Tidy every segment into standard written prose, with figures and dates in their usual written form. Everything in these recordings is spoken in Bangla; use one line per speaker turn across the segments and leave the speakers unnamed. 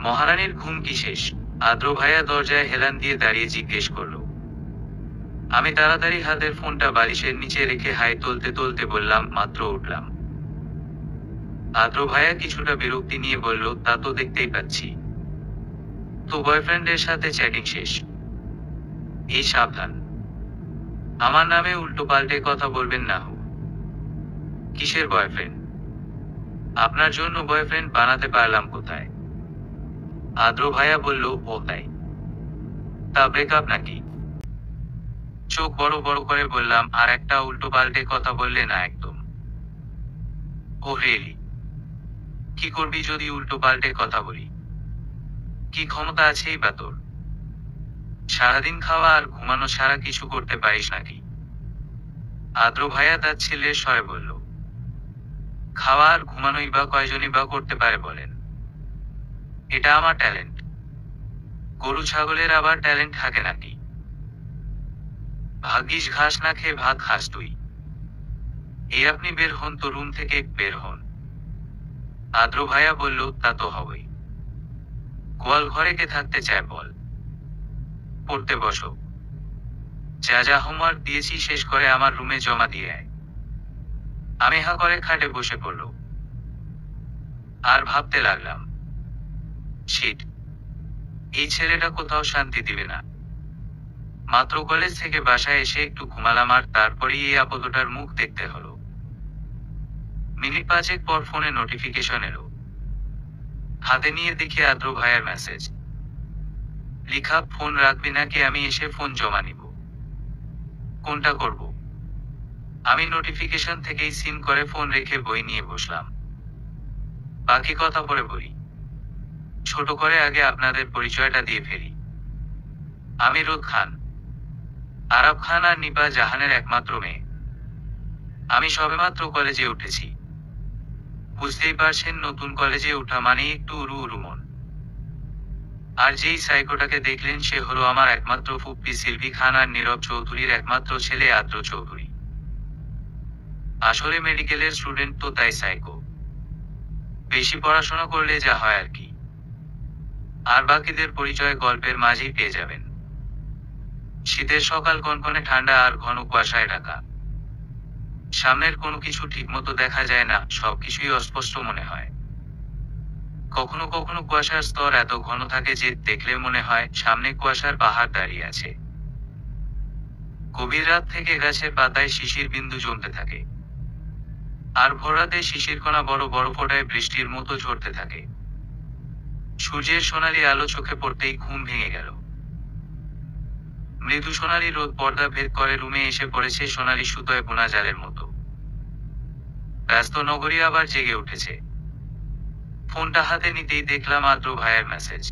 মহারানীর ঘুম কি শেষ? আদ্র ভাইয়া দরজায় হেলান দিয়ে দাঁড়িয়ে জিজ্ঞেস করলো। আমি তাড়াতাড়ি হাতের ফোনটা বালিশের নিচে রেখে হাই তুলতে তুলতে বললাম, মাত্র উঠলাম। আদ্র ভাইয়া কিছুটা বিরক্তি নিয়ে বলল, তা তো দেখতেই পাচ্ছি। তো বয়ফ্রেন্ডের সাথে চ্যাটিং শেষ? এই সাবধান, আমার নামে উল্টো পাল্টে কথা বলবেন না। কিসের বয়ফ্রেন্ড? আপনার জন্য বয়ফ্রেন্ড বানাতে পারলাম কোথায়? আদ্র ভাইয়া বলল, ও তাই? তা ব্রেকআপ নাকি? চোখ বড় বড় করে বললাম, আর একটা উল্টো পাল্টে কথা বললে না একদম। ও রিয়েলি? কি করবি যদি উল্টো পাল্টে কথা বলি? কি ক্ষমতা আছেই বা তোর? সারাদিন খাওয়া আর ঘুমানো ছাড়া কিছু করতে পারিস নাকি? আদ্র ভাইয়া তার ছেলের স্বরে বলল। খাওয়া আর ঘুমানোই বা কয়জনই বা করতে পারে বলেন? এটা আমার ট্যালেন্ট। গরু ছাগলের আবার ট্যালেন্ট থাকে নাকি? ভাগ্যিস ঘাস না খেয়ে ভাত খাস তুই। এই আপনি বের হন তো, রুম থেকে বের হন। আদ্র ভাইয়া বলল, তা তো হবেই। গোয়াল ঘরে কে থাকতে চায় বল? পড়তে বসো। যা যা হোমওয়ার্ক দিয়েছি শেষ করে আমার রুমে জমা দিয়ে আয়। আমি হা করে খাটে বসে পড়ল। আর ভাবতে লাগলাম, শিট, এই ছেলেটা কোথাও শান্তি দিবে না। মাত্র কলেজ থেকে বাসায় এসে একটু ঘুমালাম আর তারপরেই এই আপদটার মুখ দেখতে হলো। মিনিট 5 পর ফোনে নোটিফিকেশন এলো। হাতে নিয়ে দেখি আদ্র ভাইয়ের মেসেজ লিখা, ফোন রাখবি নাকি আমি এসে ফোন জমা নিব? কোনটা করব? আমি নোটিফিকেশন থেকেই সিন করে ফোন রেখে বই নিয়ে বসলাম। বাকি কথা পরে বলি। ছোট করে আগে আপনাদের পরিচয়টা দিয়ে ফেলি। আমি রোদ খান, আরাব খান আর নিপা জাহানের একমাত্র মেয়ে। আমি সবেমাত্র কলেজে উঠেছি। বুঝতেই পারছেন, নতুন কলেজে ওঠা মানেই একটু উড়ু উড়ু মন। আর যেই সাইকোটাকে দেখলেন সে হলো আমার একমাত্র ফুপ্পি সিলভি খান আর নীরব চৌধুরীর একমাত্র ছেলে আদ্র চৌধুরী। আসলে মেডিকেলের স্টুডেন্ট তো, তাই সাইকো। বেশি পড়াশোনা করলে যা হয় আর কি। আর বাকিদের পরিচয় গল্পের মাঝেই পেয়ে যাবেন। শীতের সকাল, কনকনে ঠান্ডা আর ঘন কুয়াশায় ঢাকা। সামনের কোনো কিছু ঠিকমতো দেখা যায় না, সবকিছুই অস্পষ্ট মনে হয়। কখনো কখনো কুয়াশার স্তর এত ঘন থাকে যে দেখলে মনে হয় সামনে কুয়াশার পাহাড় দাঁড়িয়ে আছে। গভীর রাত থেকে গাছের পাতায় শিশির বিন্দু জমতে থাকে। আর ভোররাতে শিশিরকণা বড় বড় ফোঁটায় বৃষ্টির মতো ঝরতে থাকে। সূর্যের সোনালি আলো চোখে পড়তেই ঘুম ভেঙে গেল। মৃদু সোনালি রোদ পর্দা ভেদ করে রুমে এসে পড়েছে সোনালি সুতোয় বোনা জালের মতো। ব্যস্ত নগরী আবার জেগে উঠেছে। ফোনটা হাতে নিতেই দেখলাম আদ্র ভাইয়ের মেসেজ।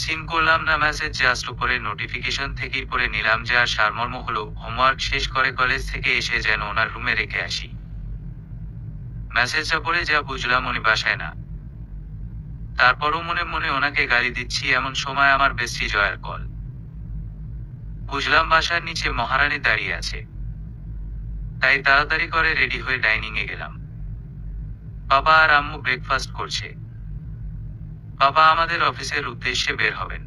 সিন করলাম না মেসেজ, জাস্ট উপরে নোটিফিকেশন থেকেই পড়ে নিলাম, যে আর সারমর্ম হলো, হোমওয়ার্ক শেষ করে কলেজ থেকে এসে যেন ওনার রুমে রেখে আসি। মেসেজটা পড়ে যা বুঝলাম উনি বাসায় না। তারপরও মনে মনে ওনাকে গালি দিচ্ছি এমন সময় আমার বেস্টি জয়ার কল। বুঝলাম বাসার নিচে মহারানী দাঁড়িয়ে আছে। তাই তাড়াতাড়ি করে রেডি হয়ে ডাইনিং এ গেলাম। বাবা আর আম্মু ব্রেকফাস্ট করছে। বাবা আমাদের অফিসের উদ্দেশ্যে বের হবেন।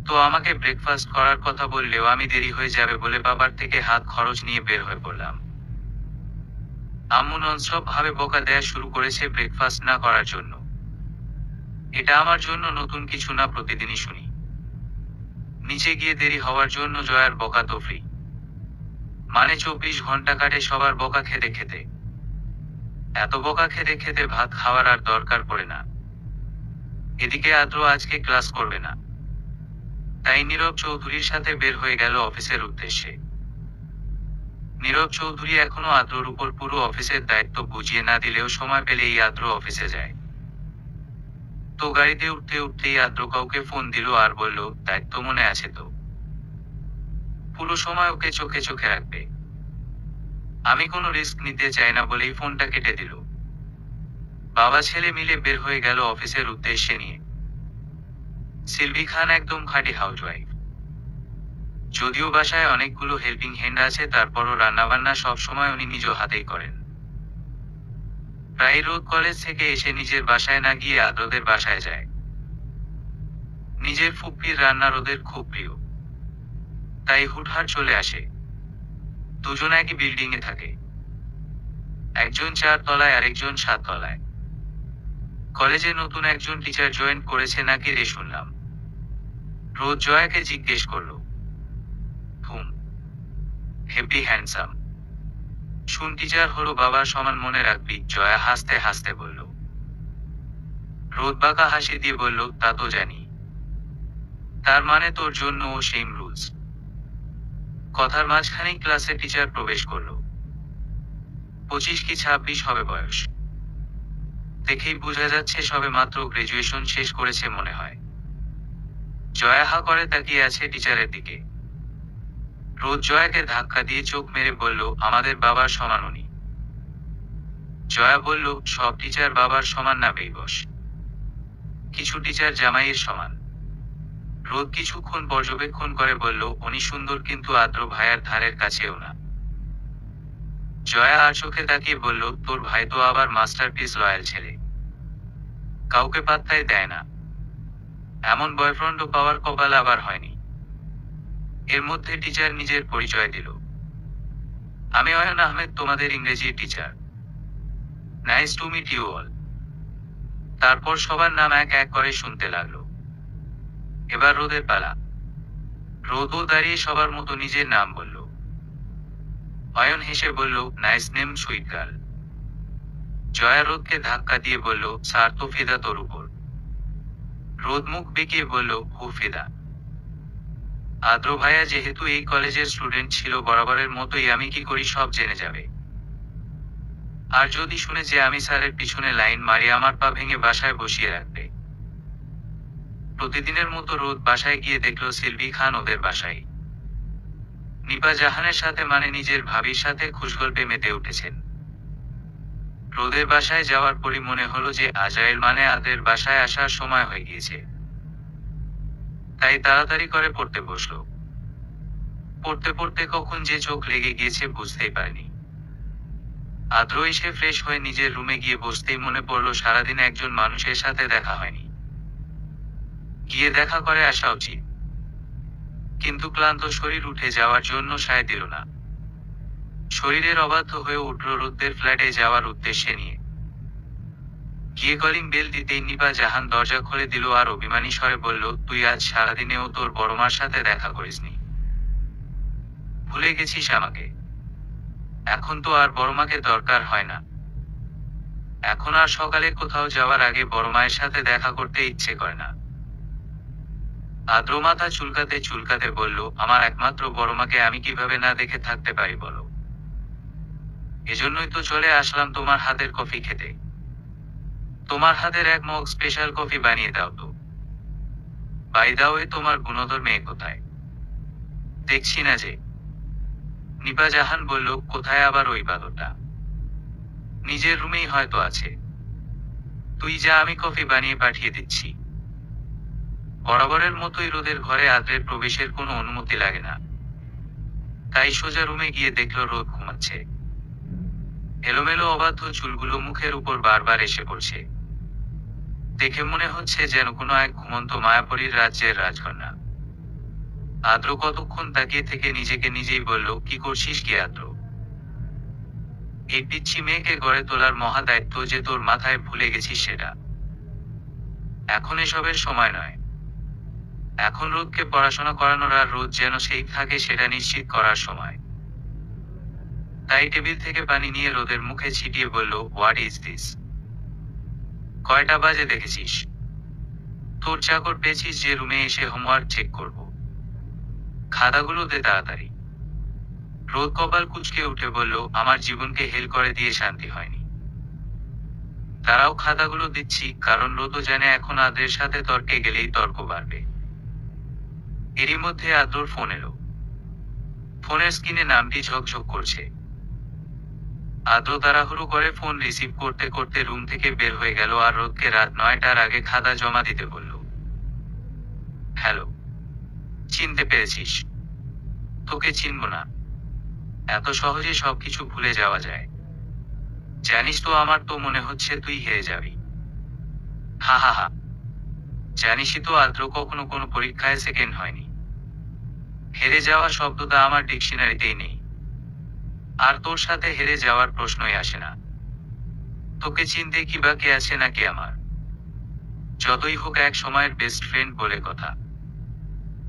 তো আমাকে ব্রেকফাস্ট করার কথা বললেও আমি দেরি হয়ে যাবে বলে বাবার থেকে হাত খরচ নিয়ে বের হয়ে পড়লাম। আম্মু ননস্টপ ভাবে বকা দেয়া শুরু করেছে ব্রেকফাস্ট না করার জন্য। এটা আমার জন্য নতুন কিছু না, প্রতিদিনই শুনি। নিচে গিয়ে দেরি হওয়ার জন্য জয়ার বকা তো ফ্রি। মানে 24 ঘন্টা কাটে সবার বকা খেতে খেতে। এত বকা খেতে খেতে ভাত খাওয়ার আর দরকার পড়ে না। এদিকে আদ্র আজকে ক্লাস করবে না, তাই নীরব চৌধুরীর সাথে বের হয়ে গেল অফিসের উদ্দেশ্যে। নীরব চৌধুরী এখনো আদ্রর উপর পুরো অফিসের দায়িত্ব বুঝিয়ে না দিলেও সময় পেলেই আদ্র অফিসে যায়। তো গাড়িতে উঠতে উঠতেই আদ্র কাউকে ফোন দিল আর বলল, দায়িত্ব মনে আছে তো? পুরো সময় ওকে চোখে চোখে রাখবে। আমি কোনো রিস্ক নিতে চাই না বলেই ফোনটা কেটে দিল। বাবা ছেলে মিলে বের হয়ে গেল অফিসের উদ্দেশ্যে নিয়ে। সিলভি খান একদম খাঁটি হাউসওয়াইফ। যদিও বাসায় অনেকগুলো হেল্পিং হ্যান্ড আছে, তারপরও রান্নাবান্না সব সময় উনি নিজ হাতেই করেন। প্রায় রোদ কলেজ থেকে এসে নিজের বাসায় না গিয়ে আদ্রদের বাসায় যায়। নিজের ফুপ্পির রান্না রোদের খুব প্রিয়, তাই হুটহাট চলে আসে। দুজন একই বিল্ডিং এ থাকে, একজন 4 তলায় আরেকজন 7 তলায়। কলেজে নতুন একজন টিচার জয়েন করেছে নাকি রে শুনলাম। রোদ জয়াকে জিজ্ঞেস করলো, হুম, হেভি হ্যান্ডসাম। শুন টিচার হলো বাবার সমান, মনে রাখবি। জয়া হাসতে হাসতে বলল। রোদ বাঁকা হাসি দিয়ে বলল, তা তো জানি। তার মানে তোর জন্য ও সেম রুলস। কথার মাঝখানেই ক্লাসে টিচার প্রবেশ করলো। 25 কি 26 হবে বয়স। দেখেই বোঝা যাচ্ছে সবে মাত্র গ্রাজুয়েশন শেষ করেছে মনে হয়। জয়া হা করে তাকিয়ে আছে টিচারের দিকে। রোদ জয়াকে ধাক্কা দিয়ে চোখ মেরে বলল, আমাদের বাবার সমান উনি। জয়া বলল, সব টিচার বাবার সমান না বেইবস। কিছু টিচার জামাইয়ের সমান। রোদ কিছুক্ষণ পর্যবেক্ষণ করে বলল, উনি সুন্দর কিন্তু আদ্র ভাইয়ার ধারের কাছেও না। জয়া আর চোখে তাকিয়ে বলল, তোর ভাই তো আবার মাস্টারপিস লয়াল ছেলে, কাউকে পাত্তাই দেয় না। এমন বয়ফ্রেন্ডও পাওয়ার কপাল আবার হয়নি। এর মধ্যে টিচার নিজের পরিচয় দিল। আমি অয়ন আহমেদ, তোমাদের ইংরেজির teacher. Nice to meet you all. তারপর সবার নাম এক এক করে শুনতে লাগলো। এবার রোদের পালা। রোদও দাঁড়িয়ে সবার মতো নিজের নাম বলল। অয়ন হেসে বলল, nice name sweet girl. Joya রোদকে ধাক্কা দিয়ে বলল, স্যার তো ফিদা তোর উপর। রোদ মুখ বেঁকিয়ে বলল, হু ফিদা? আদ্র ভাইয়া যেহেতু এই কলেজের স্টুডেন্ট ছিল, বরাবরের মতোই আমি কি করি সব জেনে যাবে। আর যদি শুনে যে আমি স্যারের পিছনে লাইন মারি, আমার পা ভেঙে বাসায় বসিয়ে রাখবে। প্রতিদিনের মতো রোদ বাসায় গিয়ে দেখলো সিলভি খান ওদের বাসায়। নিপা জাহানের সাথে, মানে নিজের ভাবির সাথে খুশগল্পে মেতে উঠেছেন। রোদের বাসায় যাওয়ার পরই মনে হলো যে আজাইল মানে আদের বাসায় আসার সময় হয়ে গিয়েছে। তাই তাড়াতাড়ি করে পড়তে বসলো। পড়তে পড়তে কখন যে চোখ লেগে গিয়েছে বুঝতেই পারেনি। আদ্র এসে ফ্রেশ হয়ে নিজের রুমে গিয়ে বসতেই মনে পড়লো সারাদিন একজন মানুষের সাথে দেখা হয়নি। গিয়ে দেখা করে আসা উচিত, কিন্তু ক্লান্ত শরীর উঠে যাওয়ার জন্য সায় দিল না। শরীরের অবাধ্য হয়ে উঠল রোদের ফ্ল্যাটে যাওয়ার উদ্দেশ্যে নিয়ে। গিয়ে কলিং বেল দিতেই নিপা জাহান দরজা খুলে দিল আর অভিমানী স্বরে বলল, তুই আজ সারাদিনেও তোর বড়মার সাথে দেখা করিসনি? ভুলে গেছিস আমাকে? এখন তো আর বড়মাকে দরকার হয় না। এখন আর সকালে কোথাও যাওয়ার আগে বড়মায়ের সাথে দেখা করতে ইচ্ছে করে না। আদ্র মাথা চুলকাতে চুলকাতে বলল, আমার একমাত্র বড়মাকে আমি কিভাবে না দেখে থাকতে পারি বলো? এজন্যই তো চলে আসলাম তোমার হাতের কফি খেতে। তোমার হাতের এক মগ স্পেশাল কফি বানিয়ে দাও তো। বাই দা ওয়ে, তোমার গুণধর মেয়ে কোথায়? দেখছি না যে। নিপা জাহান বলল, কোথায় আবার ওই বাদরটা? নিজের রুমেই হয়তো আছে। তুই যা, আমি কফি বানিয়ে পাঠিয়ে দিচ্ছি। বরাবরের মতোই রোদের ঘরে আদ্রের প্রবেশের কোনো অনুমতি লাগে না। তাই সোজা রুমে গিয়ে দেখল রোদ ঘুমাচ্ছে। এলোমেলো অবাধ্য চুলগুলো মুখের উপর বারবার এসে পড়ছে। দেখে মনে হচ্ছে যেন কোনো এক ঘুমন্ত মায়াপরীর রাজ্যের রাজকন্যা। আদ্র কতক্ষণ তাকিয়ে থেকে নিজেকে নিজেই বলল, কি করছিস কি আদ্র? এই পিচ্ছি মেয়েকে গড়ে তোলার মহা দায়িত্ব যে তোর মাথায়, ভুলে গেছিস সেটা? এখন এসবের সময় নয়। এখন রোদকে পড়াশোনা করানোর আর রোদ যেন সেই থাকে সেটা নিশ্চিত করার সময়। তাই টেবিল থেকে পানি নিয়ে রোদের মুখে ছিটিয়ে বলল, হোয়াট ইজ দিস? কয়টা বাজে দেখেছিস? তোর চাকর পেয়েছিস যে রুমে এসে হোমওয়ার্ক চেক করব। খাতাগুলো দে তাড়াতাড়ি। রোদ কপাল কুঁচকে উঠে বলল, আমার জীবনকে হেল করে দিয়ে শান্তি হয়নি। তারাও খাতাগুলো দিচ্ছি, কারণ রোদও জানে এখন আদ্রের সাথে তর্কে গেলেই তর্ক বাড়বে। এরই মধ্যে আদ্রর ফোন এলো। ফোনের স্ক্রিনে নামটি ঝকঝক করছে। আদ্র তাড়াহুড়ো করে ফোন রিসিভ করতে করতে রুম থেকে বের হয়ে গেল আর রোদকে রাত 9টার আগে খাতা জমা দিতে বলল। হ্যালো, চিনতে পেরেছিস? তোকে চিনব না? এত সহজে সবকিছু ভুলে যাওয়া যায়? জানিস তো আমার তো মনে হচ্ছে তুই হেরে যাবি। হা হা হা। জানিসই তো আদ্র কখনো কোনো পরীক্ষায় সেকেন্ড হয়নি। হেরে যাওয়া শব্দটা আমার ডিকশনারিতেই নেই। আর তোর সাথে হেরে যাওয়ার প্রশ্নই আসে না। তোকে চিনতে কি বাকি আছে নাকি আমার? যতই হোক এক সময়ের বেস্ট ফ্রেন্ড বলে কথা।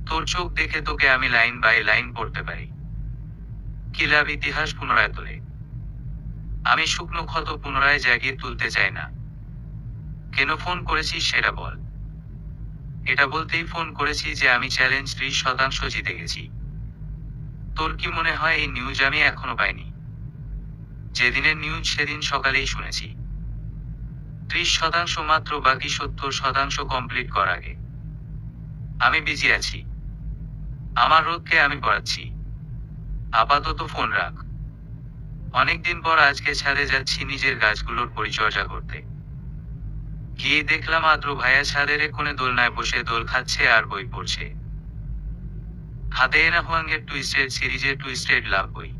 তোর চোখ দেখে তোকে আমি লাইন বাই লাইন পড়তে পারি। কি লাভ ইতিহাস পুনরায় তোলে? আমি শুকনো ক্ষত পুনরায় জাগিয়ে তুলতে চাই না। কেন ফোন করেছিস সেটা বল। এটা বলতেই ফোন করেছি যে আমি চ্যালেঞ্জ 30% জিতে গেছি। তোর কি মনে হয় এই নিউজ আমি এখনো পাইনি? যেদিনের নিউজ সেদিন সকালেই শুনেছি। 30% মাত্র, বাকি 70% কমপ্লিট করার আগে। আমি বিজি আছি। আমার রোগকে আমি পড়াচ্ছি। আপাতত ফোন রাখ। অনেকদিন পর আজকে ছাদে যাচ্ছি নিজের গাছগুলোর পরিচর্যা করতে। গিয়ে দেখলাম আদ্র ভাইয়া ছাদের কোণে দোলনায় বসে দোল খাচ্ছে আর বই পড়ছে। হাতে এনা হুয়াংয়ের টুইস্টেড সিরিজের টুইস্টেড লাভ বই।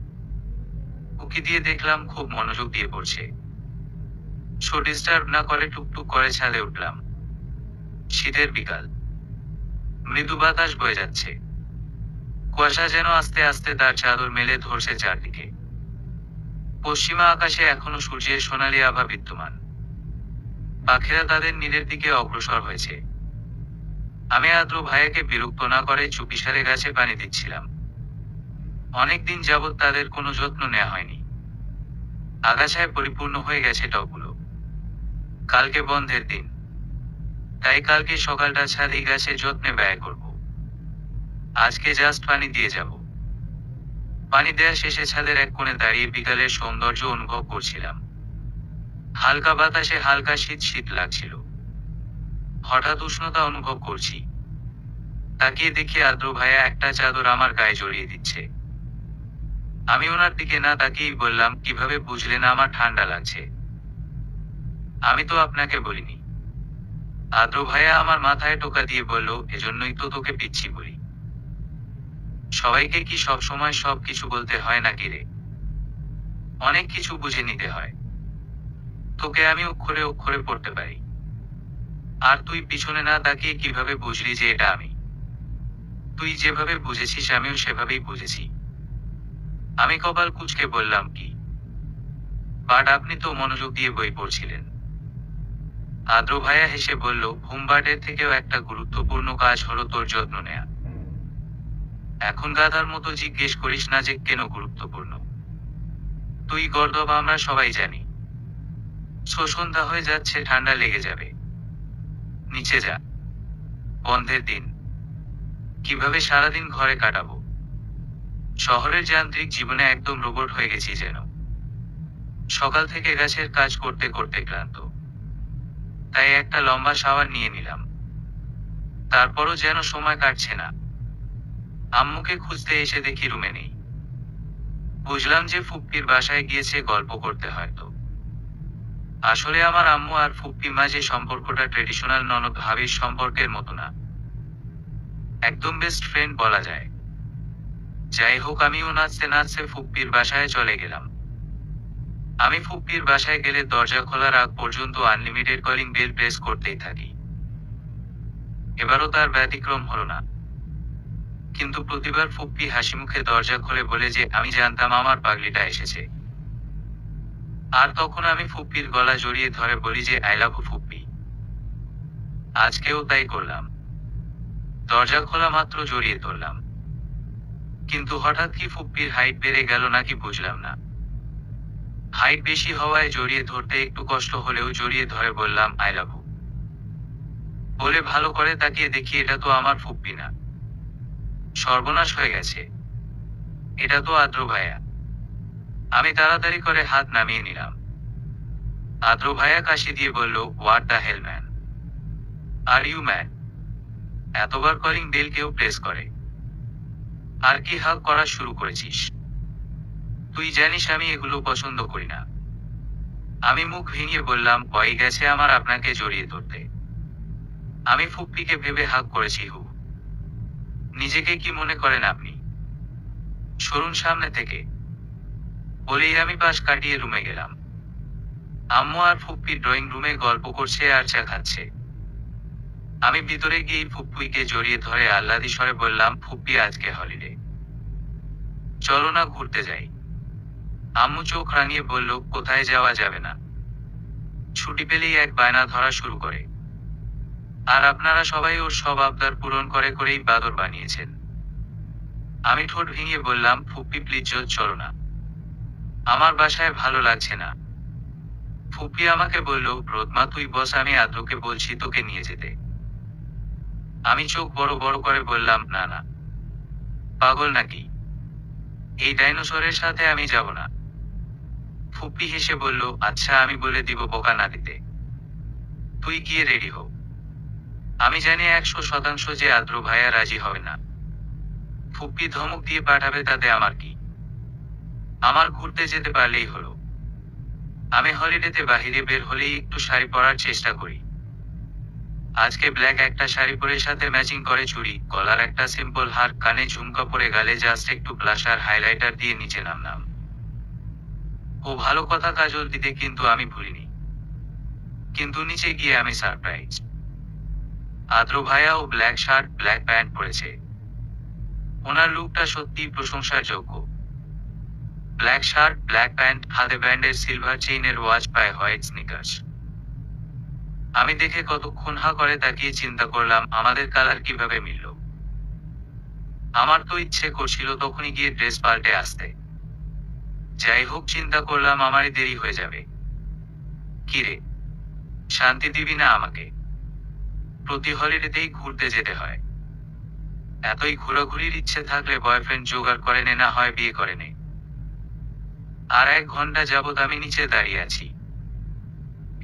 উকি দিয়ে দেখলাম খুব মনোযোগ দিয়ে পড়ছে। শো ডিস্টার্ব না করে টুকটুক করে ছাদে উঠলাম। শীতের বিকাল। মৃদু বাতাস বয়ে যাচ্ছে। কুয়াশা যেন আস্তে আস্তে তার চাদর মেলে ধরছে চারদিকে। পশ্চিমা আকাশে এখনো সূর্যের সোনালী আভা বিদ্যমান। পাখিরা তাদের নীড়ের দিকে অগ্রসর হয়েছে। আমি আদ্র ভাইয়াকে বিরক্ত না করে চুপিসারে গাছে পানি দিচ্ছিলাম। অনেকদিন যাবৎ তাদের কোনো যত্ন নেওয়া হয়নি। আগাছায় পরিপূর্ণ হয়ে গেছে টবগুলো। কালকে বন্ধের দিন, তাই কালকে সকালটা ছাদে গাছে যত্নে ব্যয় করব। আজকে জাস্ট পানি দিয়ে যাব। পানি দেয়া শেষে ছাদের এক কোণে দাঁড়িয়ে বিকালের সৌন্দর্য অনুভব করছিলাম। হালকা বাতাসে হালকা শীত শীত লাগছিল। হঠাৎ উষ্ণতা অনুভব করছি। তাকিয়ে দেখি আদ্র ভাইয়া একটা চাদর আমার গায়ে জড়িয়ে দিচ্ছে। আমি ওনার দিকে না তাকিয়েই বললাম, কিভাবে বুঝলেন আমার ঠান্ডা লাগছে? আমি তো আপনাকে বলিনি। আদ্র ভাইয়া আমার মাথায় টোকা দিয়ে বলল, এজন্যই তো তোকে পিচ্ছি বলি। সবাইকে কি সব সময় সব কিছু বলতে হয় নাকি রে? অনেক কিছু বুঝে নিতে হয়। তোকে আমি অক্ষরে অক্ষরে পড়তে পারি। আর তুই পিছনে না তাকিয়ে কিভাবে বুঝলি যে এটা আমি? তুই যেভাবে বুঝেছিস আমিও সেভাবেই বুঝেছি। আমি কপাল কুঁচকে বললাম, কি? বাট আপনি তো মনোযোগ দিয়ে বই পড়ছিলেন। আদ্র ভাইয়া হেসে বলল, হোমবার্টের থেকেও একটা গুরুত্বপূর্ণ কাজ হলো তোর যত্ন নেয়া। এখন গাধার মতো জিজ্ঞেস করিস না যে কেন গুরুত্বপূর্ণ। তুই গর্দভ আমরা সবাই জানি। সন্ধ্যা হয়ে যাচ্ছে, ঠান্ডা লেগে যাবে। নিচে যা। বন্ধের দিন। কিভাবে সারাদিন ঘরে কাটাবো? শহরের যান্ত্রিক জীবনে একদম রোবট হয়ে গেছি যেন। সকাল থেকে গাছের কাজ করতে করতে ক্লান্ত। তাই একটা লম্বা শাওয়ার নিয়ে নিলাম। তারপরও যেন সময় কাটছে না। আম্মুকে খুঁজতে এসে দেখি রুমে নেই। বুঝলাম যে ফুপ্পির বাসায় গিয়েছে গল্প করতে হয়তো। আসলে আমার আম্মু আর ফুপ্পির মাঝে সম্পর্কটা ট্রেডিশনাল ননদ ভাবির সম্পর্কের মতো না। একদম বেস্ট ফ্রেন্ড বলা যায়। যাই হোক, আমিও নাচতে নাচতে ফুপ্পির বাসায় চলে গেলাম। আমি ফুপ্পির বাসায় গেলে দরজা খোলার আগ পর্যন্ত আনলিমিটেড কলিং বেল প্রেস করতেই থাকি। এবারও তার ব্যতিক্রম হলো না। কিন্তু প্রতিবার ফুপ্পি হাসিমুখে দরজা খুলে বলে যে আমি জানতাম আমার পাগলিটা এসেছে। আর তখন আমি ফুপ্পির গলা জড়িয়ে ধরে বলি যে আই লাভ ইউ ফুপ্পি। আজকেও তাই করলাম। দরজা খোলা মাত্র জড়িয়ে ধরলাম। কিন্তু হঠাৎ কি ফুপ্পির হাইট বেড়ে গেল নাকি বুঝলাম না। হাইট বেশি হওয়ায় জড়িয়ে ধরতে একটু কষ্ট হলেও জড়িয়ে ধরে বললাম আই লাভ ইউ। বলে ভালো করে তাকিয়ে দেখি এটা তো আমার ফুপ্পি না। সর্বনাশ হয়ে গেছে। এটা তো আদ্র ভাইয়া। আমি তাড়াতাড়ি করে হাত নামিয়ে নিলাম। আদ্র ভাইয়া কাশি দিয়ে বলল, what the hell man, are you man? এতবার কলিং বেল কেউ প্রেস করে? আর কি হাক করা শুরু করেছিস? তুই জানিস আমি এগুলো পছন্দ করি না। আমি মুখ ভেঙে বললাম, ভয় গেছে আমার আপনাকে জড়িয়ে ধরতে। আমি ফুপ্পিকে ভেবে হাক করেছি হু। নিজেকে কি মনে করেন আপনি? সরুন সামনে থেকে। বলেই আমি পাশ কাটিয়ে রুমে গেলাম। আম্মু আর ফুপ্পি ড্রয়িং রুমে গল্প করছে আর চা খাচ্ছে। আমি ভিতরে গিয়ে ফুপ্পিকে জড়িয়ে ধরে আহ্লাদি স্বরে বললাম, ফুপ্পি আজকে হলিডে, চলো না ঘুরতে যাই। আম্মু চোখ রাঙিয়ে বলল, কোথায় যাওয়া যাবে না, ছুটি পেলেই এক বায়না ধরা শুরু করে। আর আপনারা সবাই ওর সব আবদার পূরণ করে করেই বাদর বানিয়েছেন। আমি ঠোঁট ভেঙে বললাম, ফুপ্পি প্লিজ চলো না, আমার বাসায় ভালো লাগছে না। ফুপ্পি আমাকে বলল, রোদমা তুই বস, আমি আদ্রকে বলছি তোকে নিয়ে যেতে। আমি চোখ বড় বড় করে বললাম, না না, পাগল নাকি, এই ডাইনোসরের সাথে আমি যাব না। ফুপ্পি হেসে বলল, আচ্ছা আমি বলে দিব বোকা না দিতে, তুই গিয়ে রেডি হো। আমি জানি 100% যে আদ্র ভাইয়া রাজি হবে না। ফুপ্পি ধমক দিয়ে পাঠাবে তাতে আমার কি, আমার ঘুরতে যেতে পারলেই হলো। আমি হলিডেতে বাহিরে বের হলেই একটু শাড়ি পরার চেষ্টা করি। আজকে ব্ল্যাক একটা শাড়ি পরে সাথে ম্যাচিং করে চুড়ি, গলার একটা সিম্পল হার, কানে ঝুমকা পরে, গালে জাস্ট একটু ব্লাশ আর হাইলাইটার দিয়ে নিচে নামলাম। ও ভালো কথা কাজল দিতে, কিন্তু আমি ভুলিনি। কিন্তু নিচে গিয়ে আমি সারপ্রাইজ, আদ্র ভাইয়া ও ব্ল্যাক শার্ট ব্ল্যাক প্যান্ট পরেছে। ওনার লুকটা সত্যিই প্রশংসার যোগ্য। ব্ল্যাক শার্ট ব্ল্যাক প্যান্ট, হাতে ব্যান্ডের সিলভার চেইনের ওয়াচ, পায়ে হোয়াইট স্নিকার্স। আমি দেখে কতক্ষণ হা করে তাকিয়ে চিন্তা করলাম আমাদের কালার কিভাবে মিলল। আমার তো ইচ্ছে করছিল তখনই গিয়ে ড্রেস পাল্টে আসতে। যাই হোক, চিন্তা করলাম আমারই দেরি হয়ে যাবে। কিরে, শান্তি দিবি না আমাকে? প্রতি হলিডেতেই ঘুরতে যেতে হয়, এতই ঘোরাঘুরির ইচ্ছে থাকলে বয়ফ্রেন্ড জোগাড় করে নে, না হয় বিয়ে করে নে। আর 1 ঘন্টা যাবৎ আমি নিচে দাঁড়িয়ে আছি।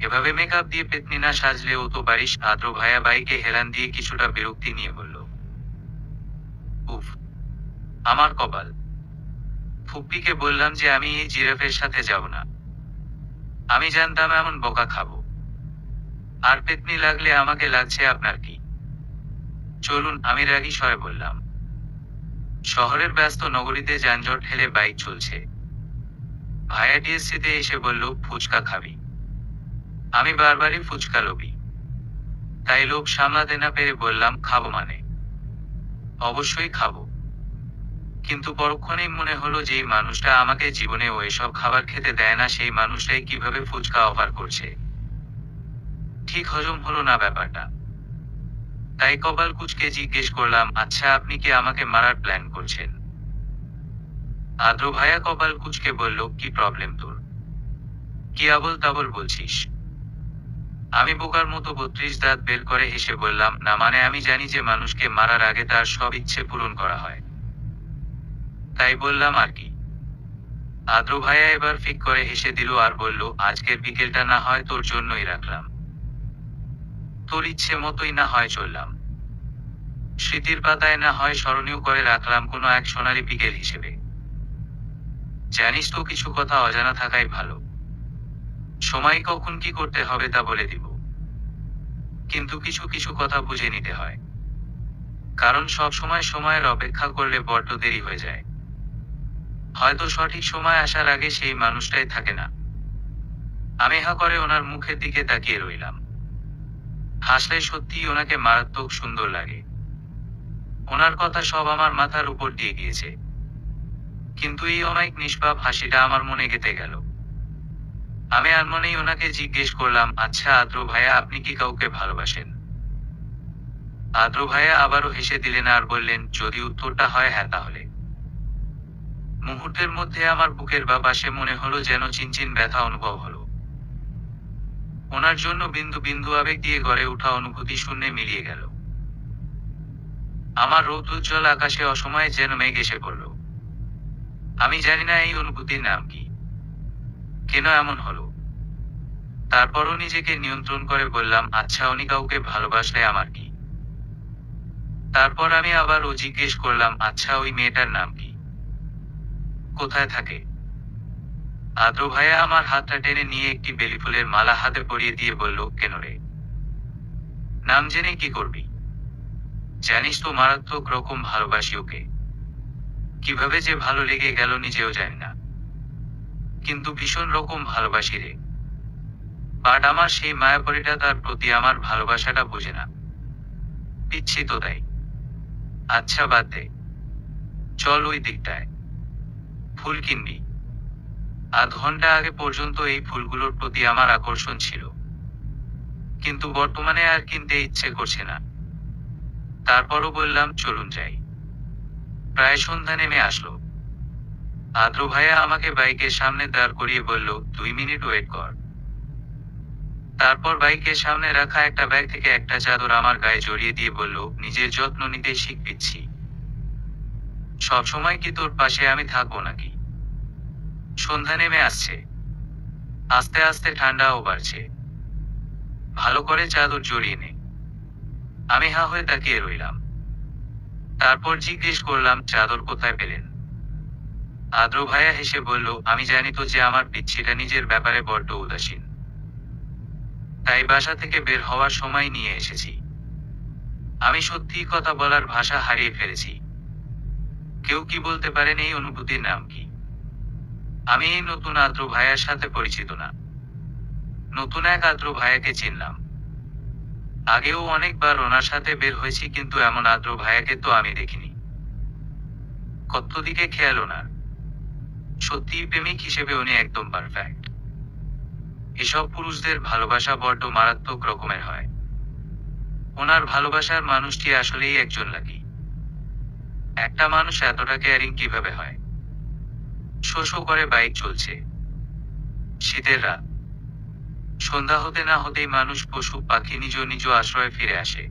এভাবে মেকআপ দিয়ে পেতনি না সাজলে ও তো পারিস। আদ্র ভাইয়া বাইকে হেলান দিয়ে কিছুটা বিরক্তি নিয়ে বলল, উফ, আমার কপাল। ফুপ্পিকে বললাম যে আমি এই জিরাফের সাথে যাব না, আমি জানতাম এমন বকা খাবো। আর পেতনি লাগলে আমাকে লাগছে আপনার কি? চলুন, আমি রাগী স্বরে বললাম। শহরের ব্যস্ত নগরীতে যানজট ঠেলে বাইক চলছে। ভাইয়া ডিএসসিতে এসে বলল, ফুচকা খাবি? আমি বারবারই ফুচকা লোভী, তাই লোভ সামলাতে না পেরে বললাম, খাবো মানে অবশ্যই খাবো। কিন্তু পরক্ষণেই মনে হলো যেই মানুষটা আমাকে জীবনে ও এসব খাবার খেতে দেয় না, সেই মানুষটাই কিভাবে ফুচকা অফার করছে। ঠিক হজম হলো না ব্যাপারটা। তাই কপাল কুঁচকে জিজ্ঞেস করলাম, আচ্ছা আপনি কি আমাকে মারার প্ল্যান করছেন? আদ্র ভাইয়া কপাল কুঁচকে বলল, কি প্রবলেম তোর, কি আবল তাবল বলছিস? আমি বোকার মতো 32 দাঁত বের করে হেসে বললাম, না মানে আমি জানি যে মানুষকে মারার আগে তার সব ইচ্ছে পূরণ করা হয়, তাই বললাম আর কি। আদ্র ভাইয়া এবার ফিক করে হেসে দিল আর বলল, আজকের বিকেলটা না হয় তোর জন্যই রাখলাম, তোর ইচ্ছে মতোই না হয় চললাম, স্মৃতির পাতায় না হয় স্মরণীয় করে রাখলাম কোনো এক সোনালী বিকেল হিসেবে। জানিস তো, কিছু কথা অজানা থাকাই ভালো, সময় কখন কি করতে হবে তা বলে দিব, কিন্তু কিছু কিছু কথা বুঝে নিতে হয়, কারণ সব সময় সময়ের অপেক্ষা করলে বড্ড দেরি হয়ে যায়। হয়তো সঠিক সময় আসার আগে সেই মানুষটাই থাকে না। আমি হা করে ওনার মুখের দিকে তাকিয়ে রইলাম। হাসলে সত্যিই ওনাকে মারাত্মক সুন্দর লাগে। ওনার কথা সব আমার মাথার উপর দিয়ে গিয়েছে, কিন্তু এই অমায়িক নিষ্পাপ হাসিটা আমার মনে গেঁথে গেল। আমি আনমনেই ওনাকে জিজ্ঞেস করলাম, আচ্ছা আদ্র ভাইয়া, আপনি কি কাউকে ভালোবাসেন? আদ্র ভাইয়া আবারও হেসে দিলেন আর বললেন, যদি উত্তরটা হয় হ্যাঁ, তাহলে। মুহূর্তের মধ্যে আমার বুকের বা পাশে মনে হলো যেন চিনচিন ব্যথা অনুভব হলো। ওনার জন্য বিন্দু বিন্দু আবেগ দিয়ে গড়ে ওঠা অনুভূতি শূন্যে মিলিয়ে গেল। আমার রৌদ্রোজ্জ্বল আকাশে অসময়ে যেন মেঘ এসে পড়ল। আমি জানি না এই অনুভূতির নাম কি, কেন এমন হলো। তারপরও নিজেকে নিয়ন্ত্রণ করে বললাম, আচ্ছা উনি কাউকে ভালোবাসলে আমার কি? তারপর আমি আবারও জিজ্ঞেস করলাম, আচ্ছা ওই মেয়েটার নাম কি, কোথায় থাকে? আদ্র ভাইয়া আমার হাতটা টেনে নিয়ে একটি বেলিফুলের মালা হাতে পরিয়ে দিয়ে বলল, কেন রে, নাম জেনে কি করবি? জানিস তো মারাত্মক রকম ভালোবাসি ওকে, কিভাবে যে ভালো লেগে গেল নিজেও জানি না, কিন্তু ভীষণ রকম ভালোবাসি রে। বাট আমার সেই মায়াপরীটা তার প্রতি আমার ভালোবাসাটা বোঝে না। পিচ্ছি তো তাই। আচ্ছা বাদ দে, চল ওই দিকটায়, ফুল কিনবি। আধ ঘন্টা আগে পর্যন্ত এই ফুলগুলোর প্রতি আমার আকর্ষণ ছিল, কিন্তু বর্তমানে আর কিনতে ইচ্ছে করছে না। তারপরও বললাম চলুন যাই। প্রায় সন্ধ্যা নেমে আসলো। আদ্র ভাইয়া আমাকে বাইকের সামনে দাঁড় করিয়ে বলল, 2 মিনিট ওয়েট কর। তারপর বাইকের সামনে রাখা একটা ব্যাগ থেকে একটা চাদর আমার গায়ে জড়িয়ে দিয়ে বলল, নিজের যত্ন নিতে শিখছি। সব সময় কি তোর পাশে আমি থাকবো নাকি? সন্ধ্যা নেমে আসছে, আস্তে আস্তে ঠান্ডাও বাড়ছে। ভালো করে চাদর জড়িয়ে নে। আমি হা হয়ে তাকিয়ে রইলাম। তারপর জিজ্ঞেস করলাম, চাদর কোথায় পেলেন? আদ্র ভাইয়া হেসে বলল, আমি জানি তো যে আমার পিচ্ছিটা নিজের ব্যাপারে বড্ড উদাসীন, তাই বাসা থেকে বের হওয়ার সময় নিয়ে এসেছি। আমি সত্যিই কথা বলার ভাষা হারিয়ে ফেলেছি। কেউ কি বলতে পারেন এই অনুভূতির নাম কি? আমি এই নতুন আদ্র ভাইয়ার সাথে পরিচিত না। নতুন এক আদ্র ভাইয়াকে চিনলাম। আগেও অনেকবার ওনার সাথে বের হয়েছি, কিন্তু এমন আদ্র ভাইয়াকে তো আমি দেখিনি। কত দিকে খেয়াল ওনার। সত্যিই প্রেমিক হিসেবে উনি একদম পারফেক্ট। এসব পুরুষদের ভালোবাসা বড্ড মারাত্মক রকমের হয়। ওনার ভালোবাসার মানুষটি আসলেই একজন লাকি। একটা মানুষ এতটা কেয়ারিং কিভাবে হয়? শো শো করে বাইক চলছে। শীতের রাত। সন্ধ্যা হতে না হতেই মানুষ, পশু পাখি নিজ নিজ আশ্রয়ে ফিরে আসে।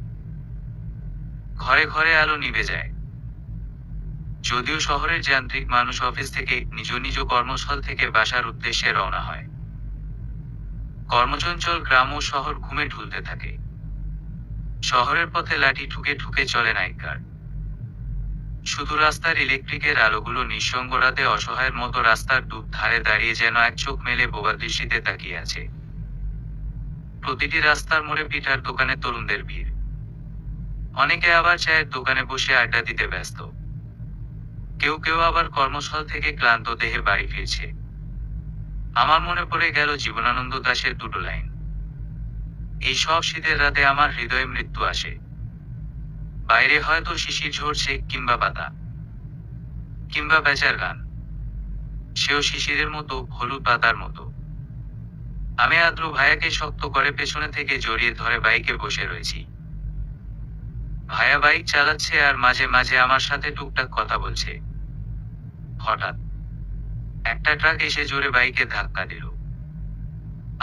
ঘরে ঘরে আলো নিভে যায়। যদিও শহরের যান্ত্রিক মানুষ অফিস থেকে, নিজ নিজ কর্মস্থল থেকে বাসার উদ্দেশ্যে রওনা হয়। কর্মচঞ্চল গ্রাম ও শহর ঘুমে ঢুলতে থাকে। শহরের পথে লাঠি ঠুকে ঠুকে চলে নাইট গার্ড। শুধু রাস্তার ইলেকট্রিকের আলোগুলো নিঃসঙ্গ রাতে অসহায়ের মতো রাস্তার ডুব ধারে দাঁড়িয়ে যেন এক চোখ মেলে বোবা দৃষ্টিতে তাকিয়ে আছে। প্রতিটি রাস্তার মোড়ে পিঠার দোকানে তরুণদের ভিড়। অনেকে আবার চায়ের দোকানে বসে আড্ডা দিতে ব্যস্ত। কেউ কেউ আবার কর্মস্থল থেকে ক্লান্ত দেহে বাড়ি ফিরছে। আমার মনে পড়ে গেল জীবনানন্দ দাশের দুটো লাইন, এই সব শীতের রাতে আমার হৃদয়ে মৃত্যু আসে। বাইরে হয়তো শিশির ঝরছে, কিংবা পাতা, কিংবা বেচার গান, সেও শিশিরের মতো, হলুদ পাতার মতো। আমি আদ্র ভাইয়াকে শক্ত করে পেছনে থেকে জড়িয়ে ধরে বাইকে বসে রয়েছি। ভাইয়া বাইক চালাচ্ছে আর মাঝে মাঝে আমার সাথে টুকটাক কথা বলছে। হঠাৎ একটা ট্রাক এসে জোরে বাইকে ধাক্কা দিল।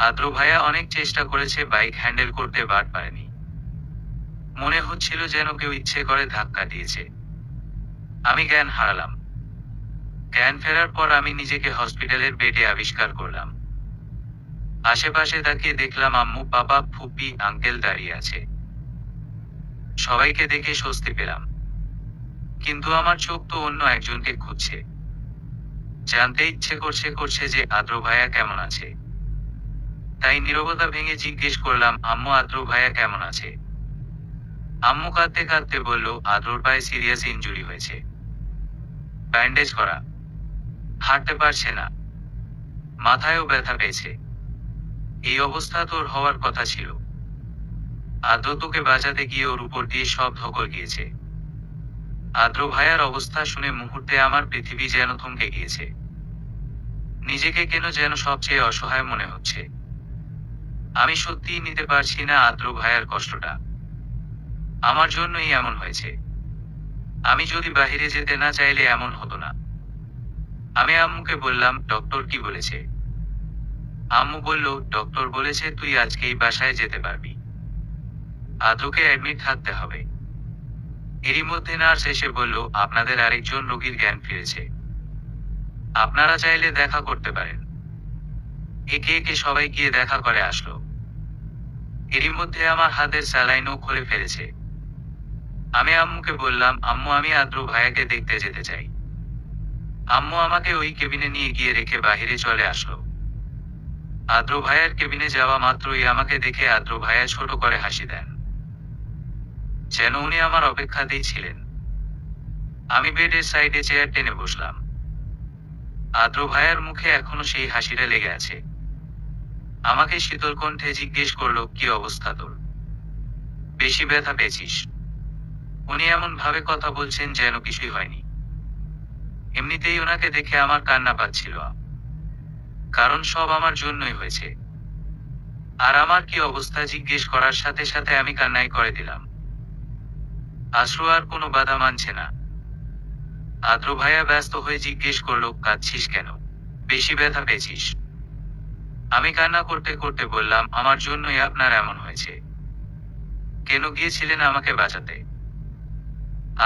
আদ্র ভাইয়া অনেক চেষ্টা করেছে বাইক হ্যান্ডেল করতে, বাট পারেনি। মনে হচ্ছিল যেন কেউ ইচ্ছে করে ধাক্কা দিয়েছে। আমি জ্ঞান হারালাম। জ্ঞান ফেরার পর আমি নিজেকে হসপিটালের বেডে আবিষ্কার করলাম। আশেপাশে তাকিয়ে দেখলাম আম্মু, বাবা, ফুপি, আঙ্কেল দাঁড়িয়ে আছে। সবাইকে দেখে স্বস্তি পেলাম, কিন্তু আমার চোখ তো অন্য একজনকে খুঁজছে। জানতে ইচ্ছে করছে যে আদ্র ভাইয়া কেমন আছে। তাই নীরবতা ভেঙে জিজ্ঞেস করলাম, আম্মু, আদ্র ভাইয়া কেমন আছে? আম্মু কাঁদতে কাঁদতে বলল, আদ্রর পায়ে সিরিয়াস ইনজুরি হয়েছে, ব্যান্ডেজ করা, হাঁটতে পারছে না, মাথায়ও ব্যথা পেয়েছে। এই অবস্থা তোর হওয়ার কথা ছিল। আদ্র তোকে বাঁচাতে গিয়ে ওর উপর দিয়ে সব ধকল গিয়েছে। আদ্র ভাইয়ার অবস্থা শুনে মুহূর্তে আমার পৃথিবী যেন থমকে গিয়েছে। নিজেকে কেন যেন সবচেয়ে অসহায় মনে হচ্ছে। আমি সত্যিই নিতে পারছি না আদ্র ভাইয়ার কষ্টটা। আমার জন্যই এমন হয়েছে। আমি যদি বাহিরে যেতে না চাইলে এমন হতো না। আমি আম্মুকে বললাম, ডক্টর কি বলেছে? আম্মু বলল, ডক্টর বলেছে তুই আজকেই বাসায় যেতে পারবি। আদ্রকে অ্যাডমিট থাকতে হবে। এরই মধ্যে নার্স এসে বলল, আপনাদের আরেকজন রোগীর জ্ঞান ফিরেছে, আপনারা চাইলে দেখা করতে পারেন। একে একে সবাই গিয়ে দেখা করে আসলো। এরই মধ্যে আমার হাতের স্যালাইনও খুলে ফেলেছে। আমি আম্মুকে বললাম, আম্মু, আমি আদ্র ভাইয়াকে দেখতে যেতে চাই। আম্মু আমাকে ওই কেবিনে নিয়ে গিয়ে রেখে বাহিরে চলে আসলো। আদ্র ভাইয়ার কেবিনে যাওয়া মাত্রই আমাকে দেখে আদ্র ভাইয়া ছোট করে হাসি দেন, যেন উনি আমার অপেক্ষাতেই ছিলেন। আমি বেডের সাইডে চেয়ার টেনে বসলাম। আদ্র ভাইয়ার মুখে এখনো সেই হাসিটা লেগে আছে। আমাকে শীতল কণ্ঠে জিজ্ঞেস করলো, কি অবস্থা তোর? বেশি ব্যথা পেয়েছিস? উনি এমন ভাবে কথা বলছেন যেন কিছুই হয়নি। এমনিতেই ওনাকে দেখে আমার কান্না পাচ্ছিল, কারণ সব আমার জন্যই হয়েছে। আর আমার কি অবস্থা জিজ্ঞেস করার সাথে সাথে আমি কান্নাই করে দিলাম। আশ্রু আর কোনো বাধা মানছে না। আদ্র ভাইয়া ব্যস্ত হয়ে জিজ্ঞেস করলো, কাঁদছিস কেন? বেশি ব্যথা পেয়েছিস? আমি কান্না করতে করতে বললাম, আমার জন্যই আপনার এমন হয়েছে। কেন গিয়েছিলেন আমাকে বাঁচাতে?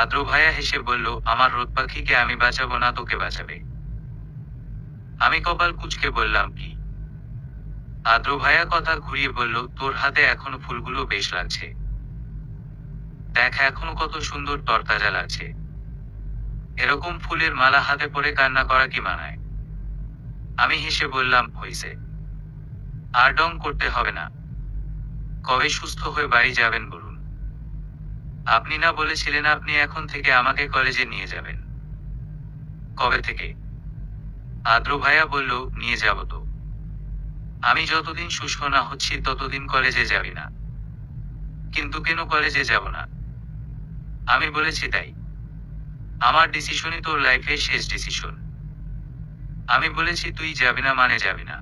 আদ্র ভাইয়া হেসে বলল, আমার রোদ পাখিকে আমি বাঁচাবো না, তোকে বাঁচাবে। আমি কপাল কুঁচকে বললাম, কি? আদ্র ভাইয়া কথা ঘুরিয়ে বলল, তোর হাতে এখনো ফুলগুলো বেশ লাগছে। দেখ এখনো কত সুন্দর তরতাজা লাগছে। এরকম ফুলের মালা হাতে পরে কান্না করা কি মানায়? আমি হেসে বললাম, হইছে, আর ডং করতে হবে না। কবে সুস্থ হয়ে বাড়ি যাবেন বলুন? আপনি না বলেছিলেন আপনি এখন থেকে আমাকে কলেজে নিয়ে যাবেন? কবে থেকে? আদ্র ভাইয়া বলল, নিয়ে যাব তো। আমি যতদিন সুস্থ না হচ্ছি ততদিন কলেজে যাবি না। কিন্তু কেন কলেজে যাব না? আমি বলেছি তাই। আমার ডিসিশনই তোর লাইফের শেষ ডিসিশন। আমি বলেছি তুই যাবি না মানে যাবি না।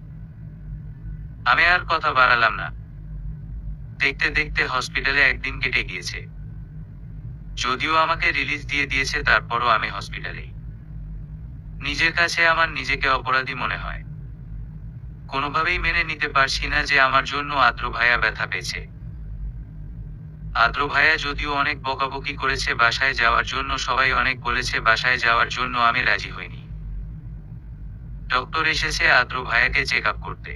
আমি আর কথা বাড়ালাম না। দেখতে দেখতে হসপিটালে একদিন কেটে গিয়েছে। যদিও আমাকে রিলিজ দিয়ে দিয়েছে, তারপরও আমি হসপিটালেই। নিজের কাছে আমার নিজেকে অপরাধী মনে হয়। কোনোভাবেই মেনে নিতে পারছি না যে আমার জন্য আদ্র ভাইয়া ব্যথা পেয়েছে। আদ্র ভাইয়া যদিও অনেক বকাবকি করেছে বাসায় যাওয়ার জন্য, সবাই অনেক বলেছে বাসায় যাওয়ার জন্য, আমি রাজি হইনি। ডক্টর এসেছে আদ্র ভাইয়াকে চেক আপ করতে।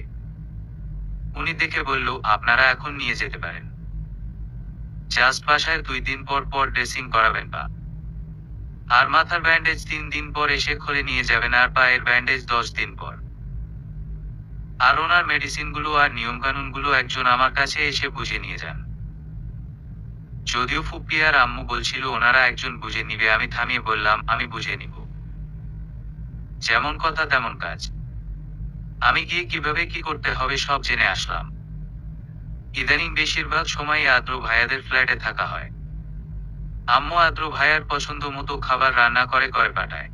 উনি দেখে বলল, আপনারা এখন নিয়ে যেতে পারেন। জাস্ট বাসায় 2 দিন পর পর ড্রেসিং করাবেন বা আর মাথার ব্যান্ডেজ 3 দিন পর এসে খুলে নিয়ে যাবেন, আর পায়ের ব্যান্ডেজ 10 দিন পর। আর ওনার মেডিসিনগুলো আর নিয়মকানুনগুলো একজন আমার কাছে এসে বুঝে নিয়ে যান। যদিও ফুপ্পি আর আম্মু বলছিল ওনারা একজন বুঝে নিবে, আমি থামিয়ে বললাম, আমি বুঝে নিব। যেমন কথা তেমন কাজ। আমি গিয়ে কিভাবে কি করতে হবে সব জেনে আসলাম। ইদানিং বেশিরভাগ সময়ই আদ্র ভাইয়াদের ফ্ল্যাটে থাকা হয়। আম্মু আদ্র ভাইয়ার পছন্দ মতো খাবার রান্না করে করে পাঠায়।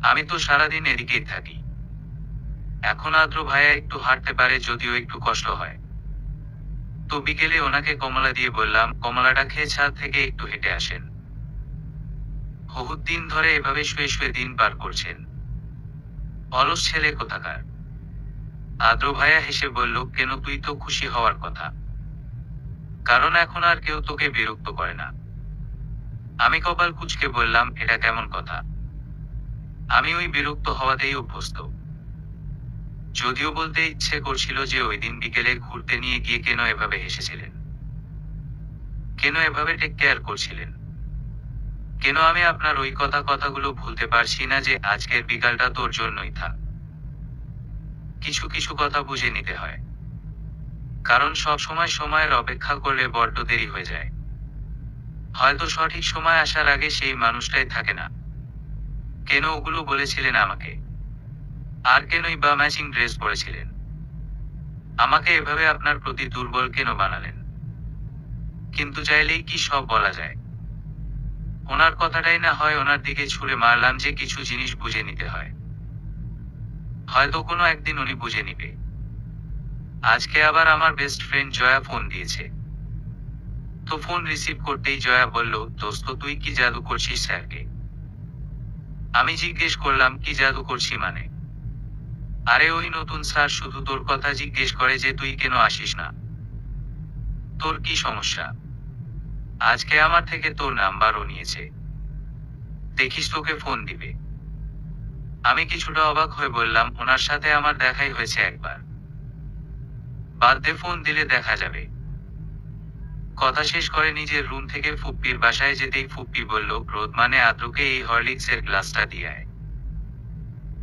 আমি তো সারাদিন এদিকেই থাকি। এখন আদ্র ভাইয়া একটু হাঁটতে পারে, যদিও একটু কষ্ট হয়। তো বিকেলে ওনাকে কমলা দিয়ে বললাম, কমলাটা খেয়ে ছাদ থেকে একটু হেঁটে আসেন। বহুত দিন ধরে এভাবে শুয়ে শুয়ে দিন পার করছেন। অলস ছেলে কোথাকার। আদ্র ভাইয়া হেসে বলল, কেন, তুই তো খুশি হওয়ার কথা, কারণ এখন আর কেউ তোকে বিরক্ত করে না। আমি কপাল কুঁচকে বললাম, এটা কেমন কথা? আমি ওই বিরক্ত হওয়াতেই অভ্যস্ত। যদিও বলতে ইচ্ছে করছিল যে ওই দিন বিকেলে ঘুরতে নিয়ে গিয়ে কেন এভাবে হেসেছিলেন, কেন এভাবে টেক কেয়ার করছিলেন, কেন আমি আপনার ওই কথাগুলো ভুলতে পারছি না যে আজকের বিকালটা তোর জন্যই থাক। কিছু কিছু কথা বুঝে নিতে হয়, কারণ সব সময় সময়ের অপেক্ষা করলে বড্ড দেরি হয়ে যায়। হয়তো সঠিক সময় আসার আগে সেই মানুষটাই থাকে না। কেন ওগুলো বলেছিলেন আমাকে? আর কেনই বা ম্যাচিং ড্রেস পরেছিলেন? আমাকে এভাবে আপনার প্রতি দুর্বল কেন বানালেন? কিন্তু চাইলেই কি সব বলা যায়? ওনার কথাটাই না হয় ওনার দিকে ছুঁড়ে মারলাম যে কিছু জিনিস বুঝে নিতে হয়। হয়তো কোনো একদিন উনি বুঝে নিবে। আজকে আবার আমার বেস্ট ফ্রেন্ড জয়া ফোন দিয়েছে। তো ফোন রিসিভ করতেই জয়া বলল, দোস্ত তুই কি জাদু করছিস স্যারকে? আমি জিজ্ঞেস করলাম, কি জাদু করছি মানে? আরে ওই নতুন স্যার শুধু তোর কথা জিজ্ঞেস করে যে তুই কেন আসিস না। তোর কি সমস্যা? আজকে আমার থেকে তোর নাম্বারও নিয়েছে। দেখিস তোকে ফোন দিবে। আমি কিছুটা অবাক হয়ে বললাম, ওনার সাথে আমার দেখাই হয়েছে একবার। বাদ দে, ফোন দিলে দেখা যাবে। কথা শেষ করে নিজের রুম থেকে ফুপ্পির বাসায় যেতেই ফুপ্পি বলল, রোদ মানে আদ্রকে এই হরলিক্সের গ্লাসটা দিয়ে আয়।